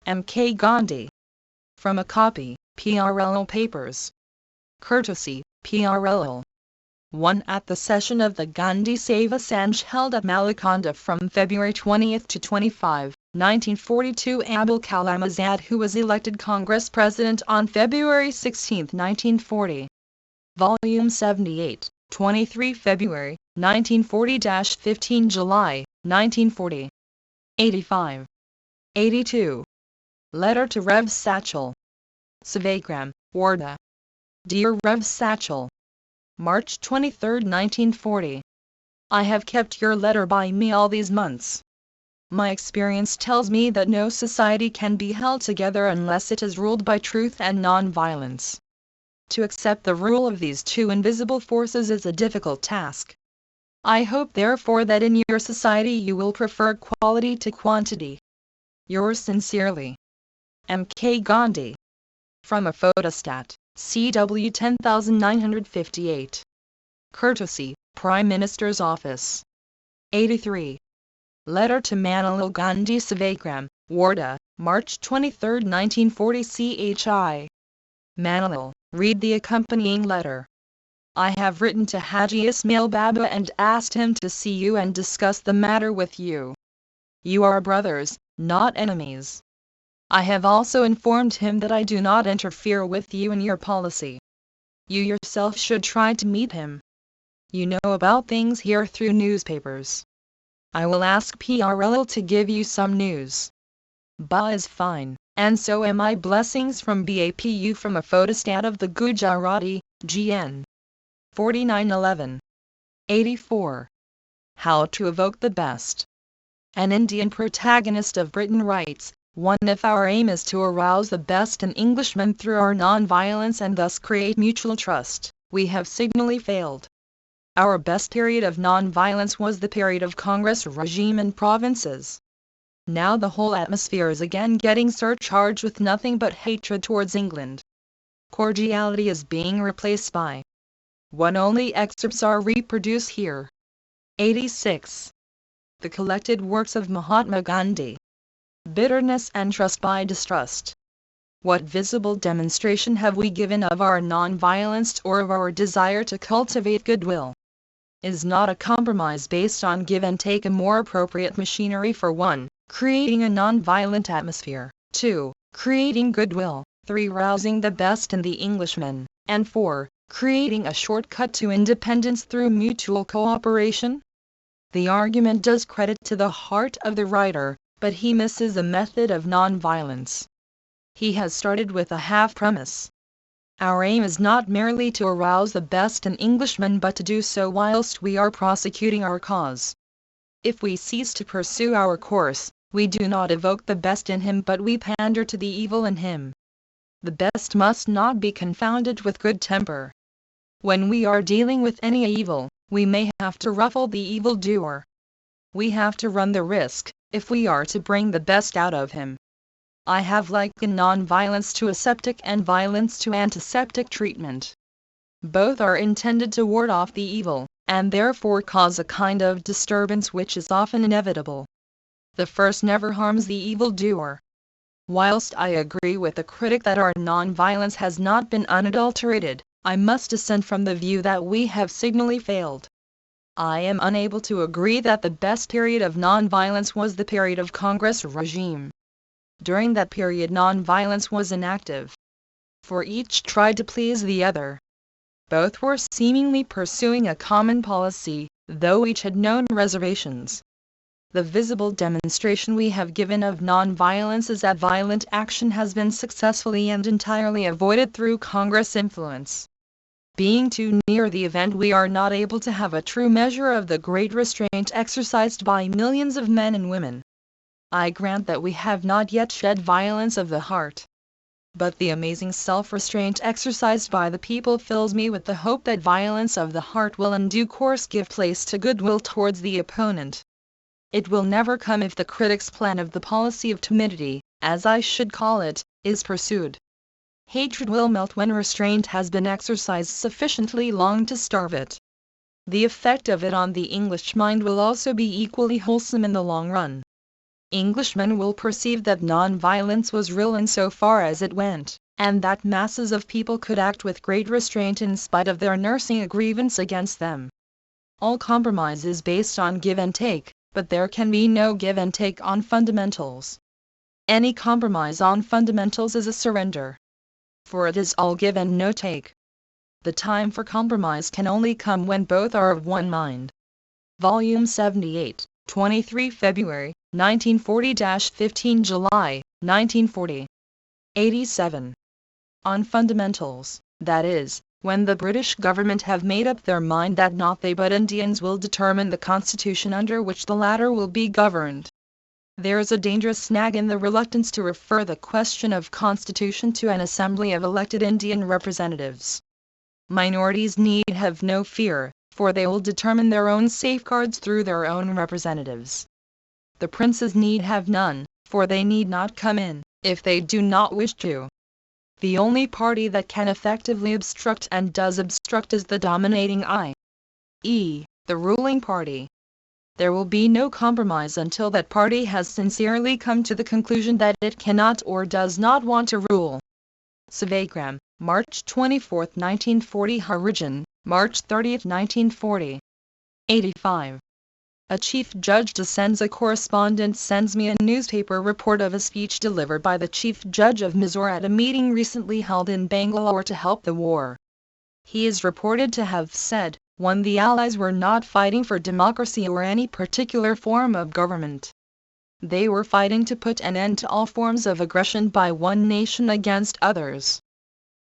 M.K. Gandhi. From a copy, PRL Papers. Courtesy, PRL. 1. At the session of the Gandhi Seva Sanj held at Malakonda from February 20 to 25, 1942 Abul Kalam Azad, who was elected Congress President on February 16, 1940. Volume 78, 23 February, 1940-15 July, 1940. 85. 82. Letter to Rev Satchel. Sevagram, Warda. Dear Rev Satchel. March 23, 1940. I have kept your letter by me all these months. My experience tells me that no society can be held together unless it is ruled by truth and non-violence. To accept the rule of these two invisible forces is a difficult task. I hope therefore that in your society you will prefer quality to quantity. Yours sincerely, M.K. Gandhi. From a photostat, CW 10958. Courtesy, Prime Minister's Office. 83. Letter to Manilal Gandhi Sevagram, Warda, March 23, 1940 CHI. Manilal, read the accompanying letter. I have written to Haji Ismail Baba and asked him to see you and discuss the matter with you. You are brothers, not enemies. I have also informed him that I do not interfere with you in your policy. You yourself should try to meet him. You know about things here through newspapers. I will ask PRL to give you some news. Ba is fine, and so am I. Blessings from BAPU. From a photostat of the Gujarati, GN. 4911. 84. How to evoke the best. An Indian protagonist of Britain writes, "1. If our aim is to arouse the best in Englishmen through our non-violence and thus create mutual trust, we have signally failed. Our best period of non-violence was the period of Congress regime in provinces. Now the whole atmosphere is again getting surcharged with nothing but hatred towards England. Cordiality is being replaced by one. Only excerpts are reproduced here." 86. The collected works of Mahatma Gandhi. Bitterness and trust by distrust. What visible demonstration have we given of our non-violence or of our desire to cultivate goodwill? Is not a compromise based on give and take a more appropriate machinery for 1. Creating a non-violent atmosphere, 2. Creating goodwill, 3. Rousing the best in the Englishman, and 4. Creating a shortcut to independence through mutual cooperation? The argument does credit to the heart of the writer, but he misses the method of non-violence. He has started with a half-premise. Our aim is not merely to arouse the best in Englishmen but to do so whilst we are prosecuting our cause. If we cease to pursue our course, we do not evoke the best in him but we pander to the evil in him. The best must not be confounded with good temper. When we are dealing with any evil, we may have to ruffle the evildoer. We have to run the risk, if we are to bring the best out of him. I have likened non-violence to aseptic and violence to antiseptic treatment. Both are intended to ward off the evil, and therefore cause a kind of disturbance which is often inevitable. The first never harms the evildoer. Whilst I agree with the critic that our non-violence has not been unadulterated, I must dissent from the view that we have signally failed. I am unable to agree that the best period of non-violence was the period of Congress regime. During that period non-violence was inactive. For each tried to please the other. Both were seemingly pursuing a common policy, though each had known reservations. The visible demonstration we have given of non-violence is that violent action has been successfully and entirely avoided through Congress influence. Being too near the event, we are not able to have a true measure of the great restraint exercised by millions of men and women. I grant that we have not yet shed violence of the heart. But the amazing self-restraint exercised by the people fills me with the hope that violence of the heart will in due course give place to goodwill towards the opponent. It will never come if the critic's plan of the policy of timidity, as I should call it, is pursued. Hatred will melt when restraint has been exercised sufficiently long to starve it. The effect of it on the English mind will also be equally wholesome in the long run. Englishmen will perceive that non-violence was real in so far as it went, and that masses of people could act with great restraint in spite of their nursing a grievance against them. All compromise is based on give and take, But there can be no give and take on fundamentals. Any compromise on fundamentals is a surrender. For it is all give and no take. The time for compromise can only come when both are of one mind. Volume 78, 23 February, 1940-15 July, 1940. 87. On fundamentals, that is, when the British government have made up their mind that not they but Indians will determine the constitution under which the latter will be governed. There is a dangerous snag in the reluctance to refer the question of constitution to an assembly of elected Indian representatives. Minorities need have no fear, for they will determine their own safeguards through their own representatives. The princes need have none, for they need not come in, if they do not wish to. The only party that can effectively obstruct and does obstruct is the dominating i.e., the ruling party. There will be no compromise until that party has sincerely come to the conclusion that it cannot or does not want to rule. Sevagram, March 24, 1940. Origin, March 30, 1940. 85. A chief judge descends. A correspondent sends me a newspaper report of a speech delivered by the chief judge of Mysore at a meeting recently held in Bangalore to help the war. He is reported to have said, 1. The Allies were not fighting for democracy or any particular form of government. They were fighting to put an end to all forms of aggression by one nation against others.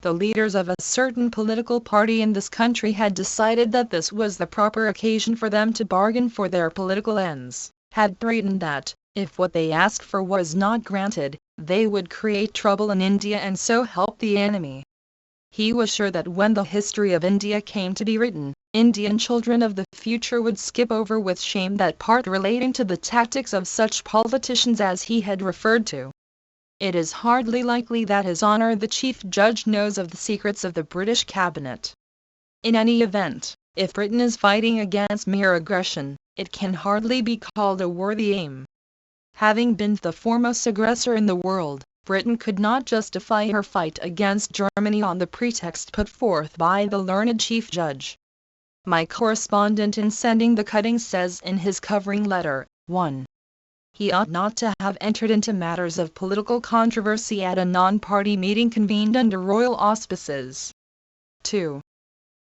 The leaders of a certain political party in this country had decided that this was the proper occasion for them to bargain for their political ends, had threatened that, if what they asked for was not granted, they would create trouble in India and so help the enemy. He was sure that when the history of India came to be written, Indian children of the future would skip over with shame that part relating to the tactics of such politicians as he had referred to. It is hardly likely that His Honor the Chief Judge knows of the secrets of the British Cabinet. In any event, if Britain is fighting against mere aggression, it can hardly be called a worthy aim. Having been the foremost aggressor in the world, Britain could not justify her fight against Germany on the pretext put forth by the learned Chief Judge. My correspondent in sending the cuttings says in his covering letter, 1. He ought not to have entered into matters of political controversy at a non-party meeting convened under royal auspices. 2.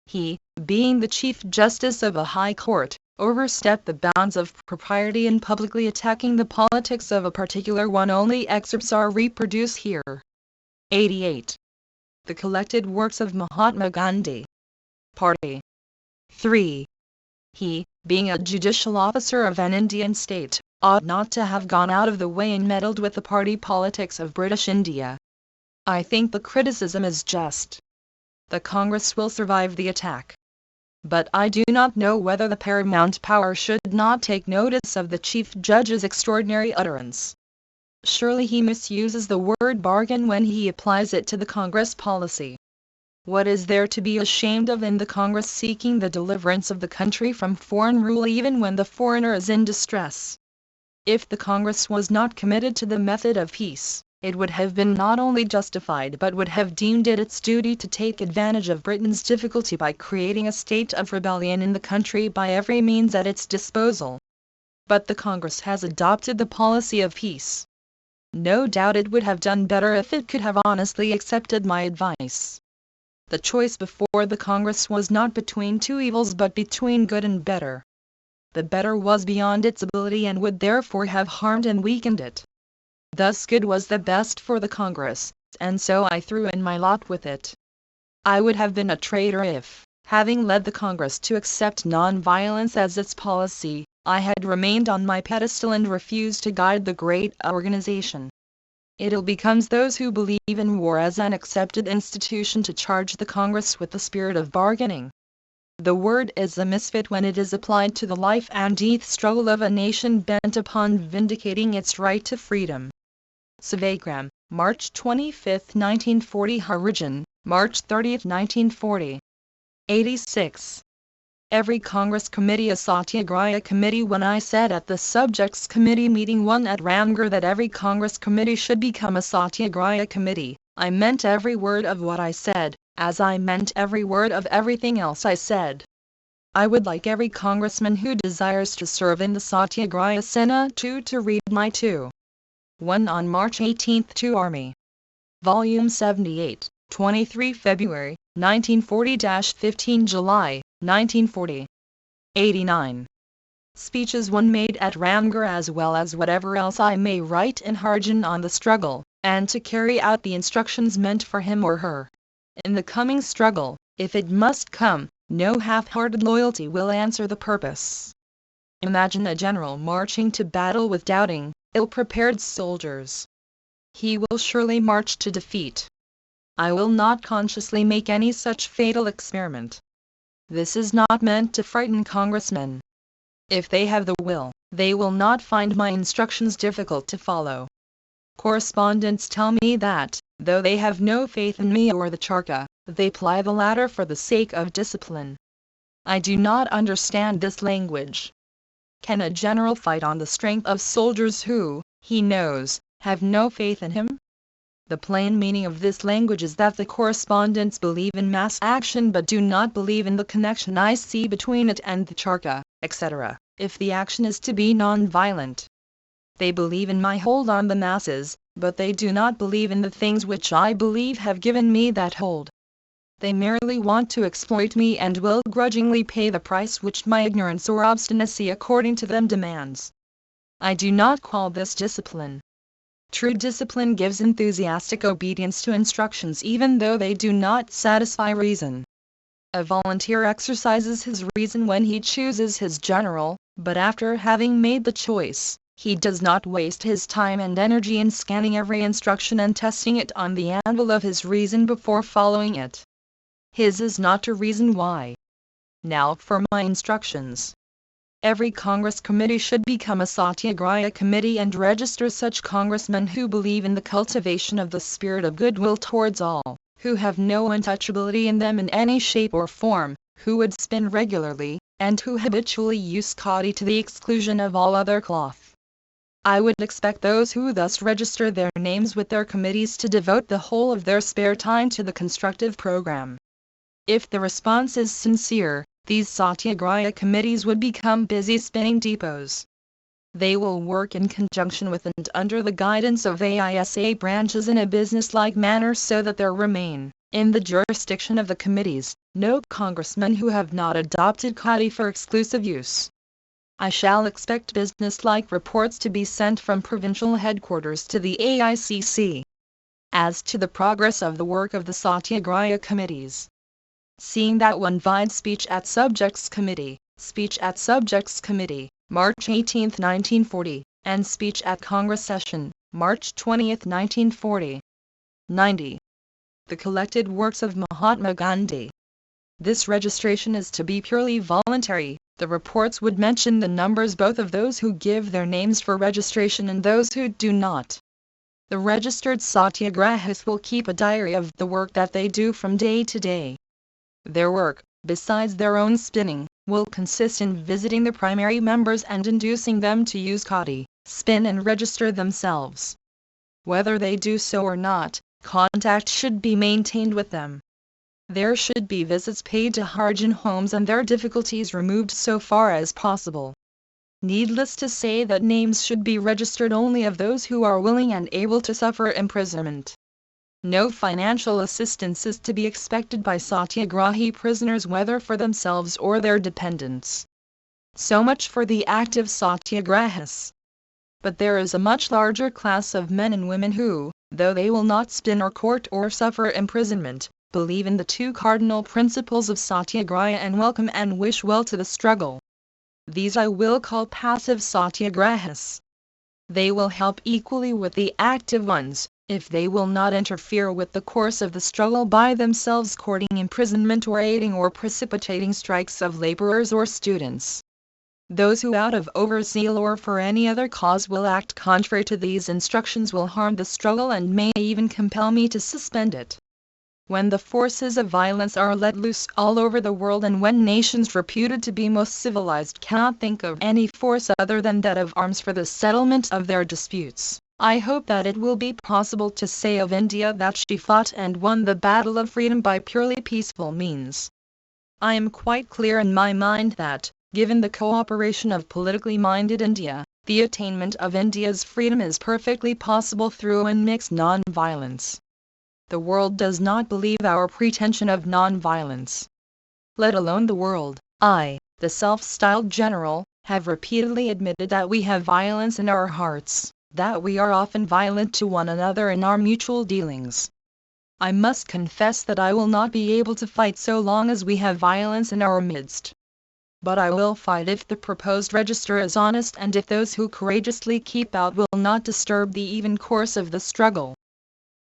He, being the Chief Justice of a High Court, overstepped the bounds of propriety in publicly attacking the politics of a particular one. Only excerpts are reproduced here. 88. The collected works of Mahatma Gandhi. Party. 3. He, being a judicial officer of an Indian state, ought not to have gone out of the way and meddled with the party politics of British India. I think the criticism is just. The Congress will survive the attack. But I do not know whether the paramount power should not take notice of the Chief Judge's extraordinary utterance. Surely he misuses the word bargain when he applies it to the Congress policy. What is there to be ashamed of in the Congress seeking the deliverance of the country from foreign rule even when the foreigner is in distress? If the Congress was not committed to the method of peace, it would have been not only justified but would have deemed it its duty to take advantage of Britain's difficulty by creating a state of rebellion in the country by every means at its disposal. But the Congress has adopted the policy of peace. No doubt it would have done better if it could have honestly accepted my advice. The choice before the Congress was not between two evils but between good and better. The better was beyond its ability and would therefore have harmed and weakened it. Thus good was the best for the Congress, and so I threw in my lot with it. I would have been a traitor if, having led the Congress to accept non-violence as its policy, I had remained on my pedestal and refused to guide the great organization. It ill becomes those who believe in war as an accepted institution to charge the Congress with the spirit of bargaining. The word is a misfit when it is applied to the life and death struggle of a nation bent upon vindicating its right to freedom. Sevagram, March 25, 1940. Origin, March 30, 1940. 86. Every Congress committee a Satyagraha committee. When I said at the Subjects Committee meeting 1 at Ramgarh that every Congress committee should become a Satyagraha committee, I meant every word of what I said, as I meant every word of everything else I said. I would like every congressman who desires to serve in the Satyagraha Sena to read my 1 on March 18 to Army. Volume 78, 23 February, 1940-15 July, 1940. 89. Speeches one made at Ramgarh as well as whatever else I may write in Harjan on the struggle, and to carry out the instructions meant for him or her. In the coming struggle, if it must come, no half-hearted loyalty will answer the purpose. Imagine a general marching to battle with doubting, ill-prepared soldiers. He will surely march to defeat. I will not consciously make any such fatal experiment. This is not meant to frighten congressmen. If they have the will, they will not find my instructions difficult to follow. Correspondents tell me that, though they have no faith in me or the Charka, they ply the latter for the sake of discipline. I do not understand this language. Can a general fight on the strength of soldiers who, he knows, have no faith in him? The plain meaning of this language is that the correspondents believe in mass action but do not believe in the connection I see between it and the Charka, etc., if the action is to be non-violent. They believe in my hold on the masses, but they do not believe in the things which I believe have given me that hold. They merely want to exploit me and will grudgingly pay the price which my ignorance or obstinacy according to them demands. I do not call this discipline. True discipline gives enthusiastic obedience to instructions even though they do not satisfy reason. A volunteer exercises his reason when he chooses his general, but after having made the choice, he does not waste his time and energy in scanning every instruction and testing it on the anvil of his reason before following it. His is not to reason why. Now for my instructions. Every Congress committee should become a Satyagraha committee and register such congressmen who believe in the cultivation of the spirit of goodwill towards all, who have no untouchability in them in any shape or form, who would spin regularly, and who habitually use khadi to the exclusion of all other cloth. I would expect those who thus register their names with their committees to devote the whole of their spare time to the constructive program. If the response is sincere, these Satyagraha committees would become busy spinning depots. They will work in conjunction with and under the guidance of AISA branches in a business-like manner so that there remain, in the jurisdiction of the committees, no congressmen who have not adopted khadi for exclusive use. I shall expect business-like reports to be sent from provincial headquarters to the AICC. As to the progress of the work of the Satyagraha committees, seeing that one vide speech at Subjects Committee, March 18, 1940, and speech at Congress session, March 20, 1940. 90. The collected works of Mahatma Gandhi. This registration is to be purely voluntary. The reports would mention the numbers both of those who give their names for registration and those who do not. The registered Satyagrahis will keep a diary of the work that they do from day to day. Their work, besides their own spinning, will consist in visiting the primary members and inducing them to use khadi, spin and register themselves. Whether they do so or not, contact should be maintained with them. There should be visits paid to Harjan homes and their difficulties removed so far as possible. Needless to say that names should be registered only of those who are willing and able to suffer imprisonment. No financial assistance is to be expected by Satyagrahi prisoners whether for themselves or their dependents. So much for the active Satyagrahis. But there is a much larger class of men and women who, though they will not spin or court or suffer imprisonment, believe in the two cardinal principles of Satyagraha and welcome and wish well to the struggle. These I will call passive Satyagrahis. They will help equally with the active ones, if they will not interfere with the course of the struggle by themselves courting imprisonment or aiding or precipitating strikes of laborers or students. Those who out of overzeal or for any other cause will act contrary to these instructions will harm the struggle and may even compel me to suspend it. When the forces of violence are let loose all over the world and when nations reputed to be most civilized cannot think of any force other than that of arms for the settlement of their disputes, I hope that it will be possible to say of India that she fought and won the battle of freedom by purely peaceful means. I am quite clear in my mind that, given the cooperation of politically minded India, the attainment of India's freedom is perfectly possible through unmixed non-violence. The world does not believe our pretension of non-violence. Let alone the world, I, the self-styled general, have repeatedly admitted that we have violence in our hearts, that we are often violent to one another in our mutual dealings. I must confess that I will not be able to fight so long as we have violence in our midst. But I will fight if the proposed register is honest and if those who courageously keep out will not disturb the even course of the struggle.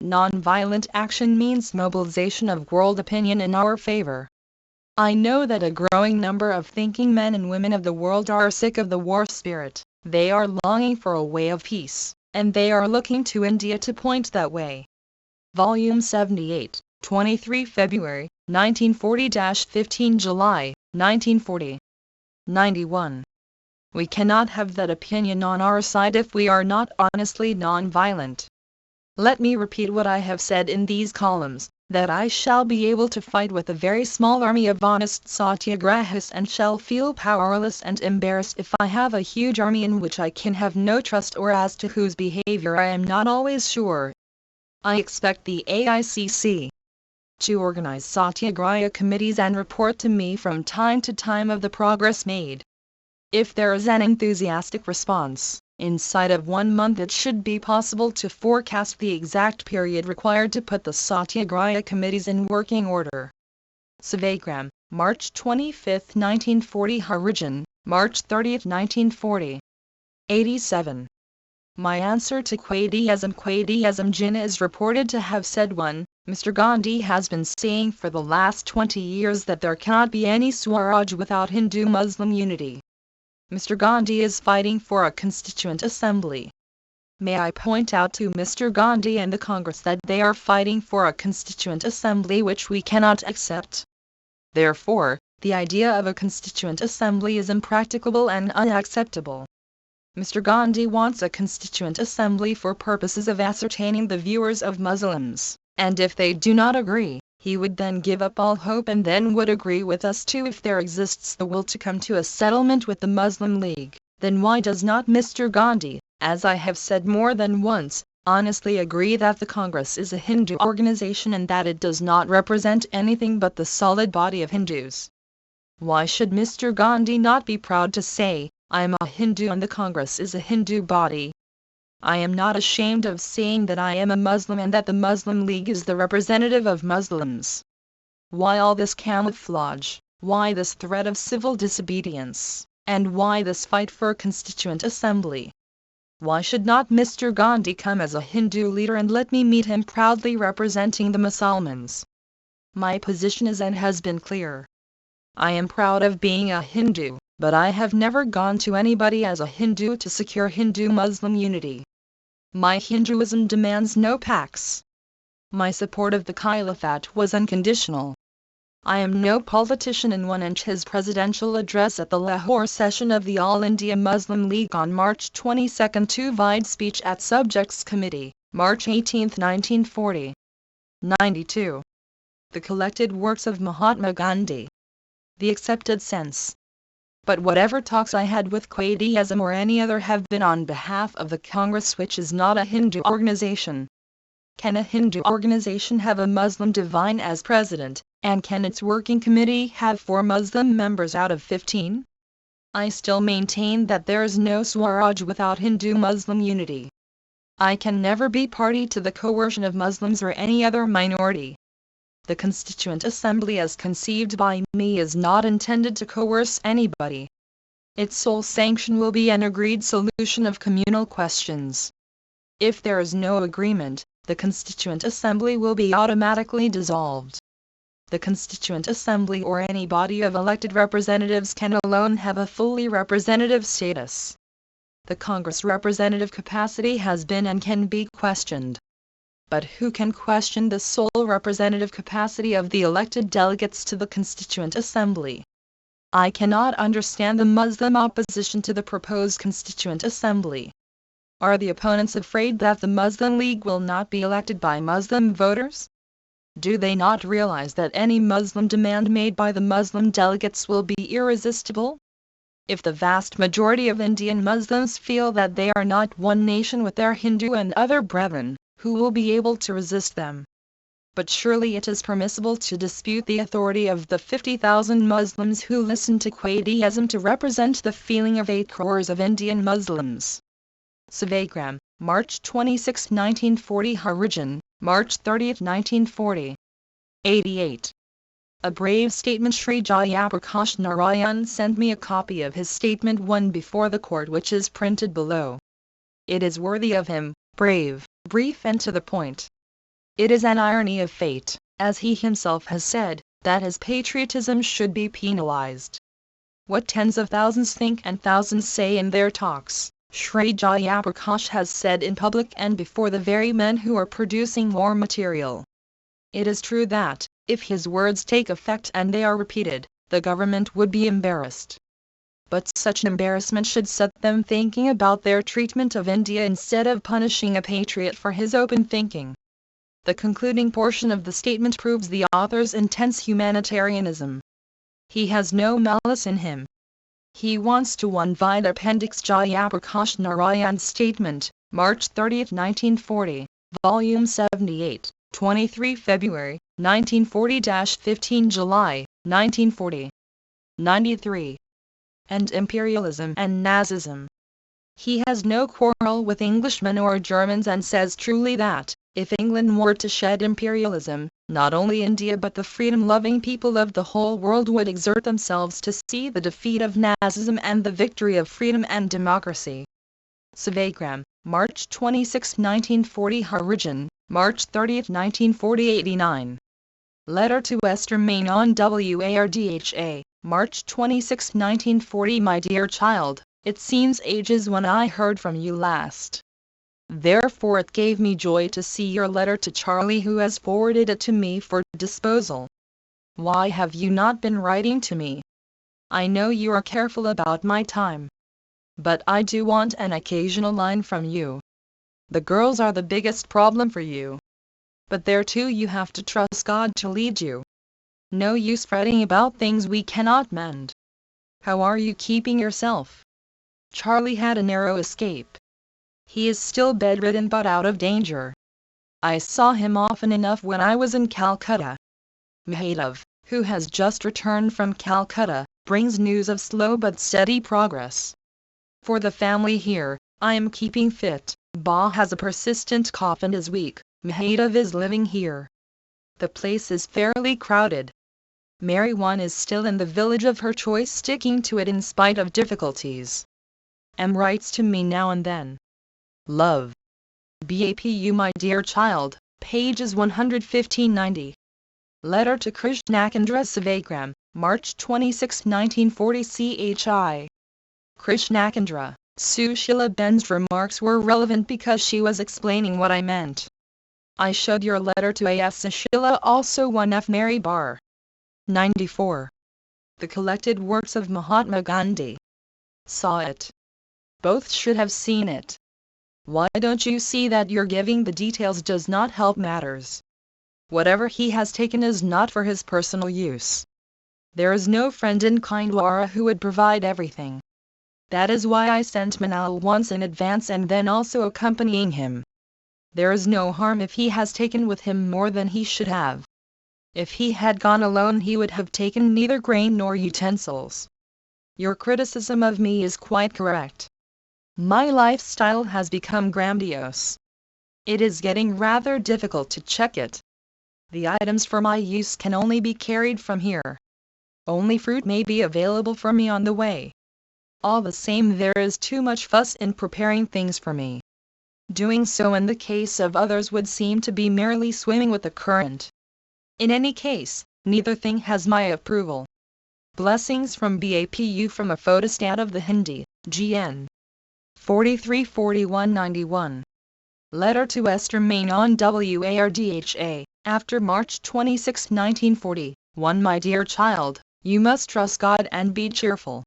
Non-violent action means mobilization of world opinion in our favor. I know that a growing number of thinking men and women of the world are sick of the war spirit, they are longing for a way of peace, and they are looking to India to point that way. Volume 78, 23 February, 1940-15 July, 1940. 91. We cannot have that opinion on our side if we are not honestly non-violent. Let me repeat what I have said in these columns, that I shall be able to fight with a very small army of honest satyagrahis and shall feel powerless and embarrassed if I have a huge army in which I can have no trust or as to whose behavior I am not always sure. I expect the AICC to organize satyagraha committees and report to me from time to time of the progress made. If there is an enthusiastic response, inside of 1 month it should be possible to forecast the exact period required to put the satyagraha committees in working order. Sevagram, March 25, 1940. Harijan, March 30, 1940. 87. My answer to Quaidism Jinnah is reported to have said 1. Mr. Gandhi has been saying for the last 20 years that there cannot be any Swaraj without Hindu-Muslim unity. Mr. Gandhi is fighting for a constituent assembly. May I point out to Mr. Gandhi and the Congress that they are fighting for a constituent assembly which we cannot accept. Therefore, the idea of a constituent assembly is impracticable and unacceptable. Mr. Gandhi wants a constituent assembly for purposes of ascertaining the views of Muslims, and if they do not agree, he would then give up all hope and then would agree with us too if there exists the will to come to a settlement with the Muslim League. Then why does not Mr. Gandhi, as I have said more than once, honestly agree that the Congress is a Hindu organization and that it does not represent anything but the solid body of Hindus? Why should Mr. Gandhi not be proud to say, I am a Hindu and the Congress is a Hindu body? I am not ashamed of saying that I am a Muslim and that the Muslim League is the representative of Muslims. Why all this camouflage? Why this threat of civil disobedience? And why this fight for a constituent assembly? Why should not Mr. Gandhi come as a Hindu leader and let me meet him proudly representing the Musalmans? My position is and has been clear. I am proud of being a Hindu, but I have never gone to anybody as a Hindu to secure Hindu-Muslim unity. My Hinduism demands no pacts. My support of the Caliphate was unconditional. I am no politician. In 1 inch his presidential address at the Lahore session of the All India Muslim League on March 22, 2 Vide speech at Subjects Committee, March 18, 1940. 92. The collected works of Mahatma Gandhi. The accepted sense. But whatever talks I had with Quaidism or any other have been on behalf of the Congress, which is not a Hindu organization. Can a Hindu organization have a Muslim divine as president, and can its working committee have 4 Muslim members out of 15? I still maintain that there is no Swaraj without Hindu-Muslim unity. I can never be party to the coercion of Muslims or any other minority. The Constituent Assembly as conceived by me is not intended to coerce anybody. Its sole sanction will be an agreed solution of communal questions. If there is no agreement, the Constituent Assembly will be automatically dissolved. The Constituent Assembly or any body of elected representatives can alone have a fully representative status. The Congress representative capacity has been and can be questioned. But who can question the sole representative capacity of the elected delegates to the Constituent Assembly? I cannot understand the Muslim opposition to the proposed Constituent Assembly. Are the opponents afraid that the Muslim League will not be elected by Muslim voters? Do they not realize that any Muslim demand made by the Muslim delegates will be irresistible? If the vast majority of Indian Muslims feel that they are not one nation with their Hindu and other brethren, who will be able to resist them? But surely it is permissible to dispute the authority of the 50,000 Muslims who listen to Quaidism to represent the feeling of 8 crores of Indian Muslims. Sevagram, March 26, 1940. Origin, March 30, 1940. 88. A brave statement. Sri Jayaprakash Narayan sent me a copy of his statement 1 before the court, which is printed below. It is worthy of him, brave, brief and to the point. It is an irony of fate, as he himself has said, that his patriotism should be penalized. What tens of thousands think and thousands say in their talks, Sri Jayaprakash has said in public and before the very men who are producing war material. It is true that, if his words take effect and they are repeated, the government would be embarrassed. But such embarrassment should set them thinking about their treatment of India instead of punishing a patriot for his open thinking. The concluding portion of the statement proves the author's intense humanitarianism. He has no malice in him. He wants to invite Appendix Jayaprakash Narayan's statement, March 30, 1940, Volume 78, 23 February, 1940-15 July, 1940. 93. And imperialism and Nazism. He has no quarrel with Englishmen or Germans and says truly that, if England were to shed imperialism, not only India but the freedom-loving people of the whole world would exert themselves to see the defeat of Nazism and the victory of freedom and democracy. Sevagram, March 26, 1940. Origin, March 30, 1940. 89. Letter to Esther Menon Wardha, March 26, 1940. My dear child, it seems ages when I heard from you last. Therefore it gave me joy to see your letter to Charlie, who has forwarded it to me for disposal. Why have you not been writing to me? I know you are careful about my time. But I do want an occasional line from you. The girls are the biggest problem for you. But there too you have to trust God to lead you. No use fretting about things we cannot mend. How are you keeping yourself? Charlie had a narrow escape. He is still bedridden but out of danger. I saw him often enough when I was in Calcutta. Mahadev, who has just returned from Calcutta, brings news of slow but steady progress. For the family here, I am keeping fit. Ba has a persistent cough and is weak. Mahadev is living here. The place is fairly crowded. Mary One is still in the village of her choice, sticking to it in spite of difficulties. M writes to me now and then. Love. BAPU. My dear child, pages 115-90. Letter to Krishnakandra. Sevagram, March 26, 1940. CHI. Krishnakandra, Sushila Ben's remarks were relevant because she was explaining what I meant. I showed your letter to AF Sushila, also 1F Mary Bar. 94. The collected works of Mahatma Gandhi. Saw it. Both should have seen it. Why don't you see that your giving the details does not help matters? Whatever he has taken is not for his personal use. There is no friend in Khandwara who would provide everything. That is why I sent Manal once in advance and then also accompanying him. There is no harm if he has taken with him more than he should have. If he had gone alone he would have taken neither grain nor utensils. Your criticism of me is quite correct. My lifestyle has become grandiose. It is getting rather difficult to check it. The items for my use can only be carried from here. Only fruit may be available for me on the way. All the same, there is too much fuss in preparing things for me. Doing so in the case of others would seem to be merely swimming with the current. In any case, neither thing has my approval. Blessings from BAPU. From a photostat of the Hindi, GN. 434191. Letter to Esther Menon Wardha, after March 26, 1940. 1. My dear child, you must trust God and be cheerful.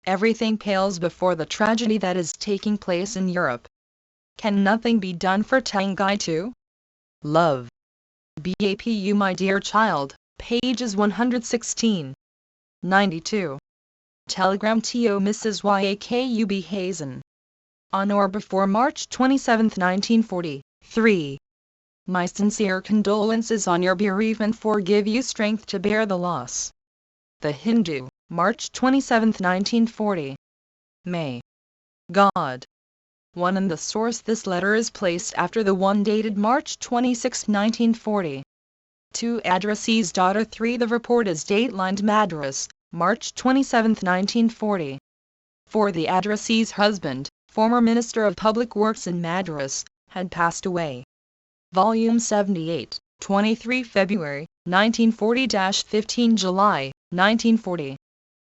Everything pales before the tragedy that is taking place in Europe. Can nothing be done for Tangai too? Love. BAPU my dear child, pages 116. 92. Telegram to Mrs. Yakub Hazen. On or before March 27, 1943. My sincere condolences on your bereavement. Give you strength to bear the loss. The Hindu, March 27, 1940. May. God. 1 in the source. This letter is placed after the one dated March 26, 1940. 2 addressee's daughter. 3 the report is datelined Madras, March 27, 1940. 4 the addressee's husband, former Minister of Public Works in Madras, had passed away. Volume 78, 23 February, 1940-15 July, 1940.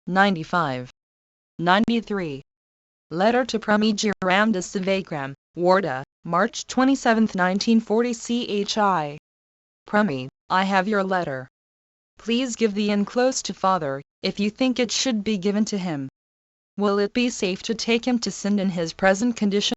95. 93. Letter to Pramiji Ramdas Savagram, Warda, March 27, 1940 CHI. Prami, I have your letter. Please give the enclosed to Father, if you think it should be given to him. Will it be safe to take him to Sindh in his present condition?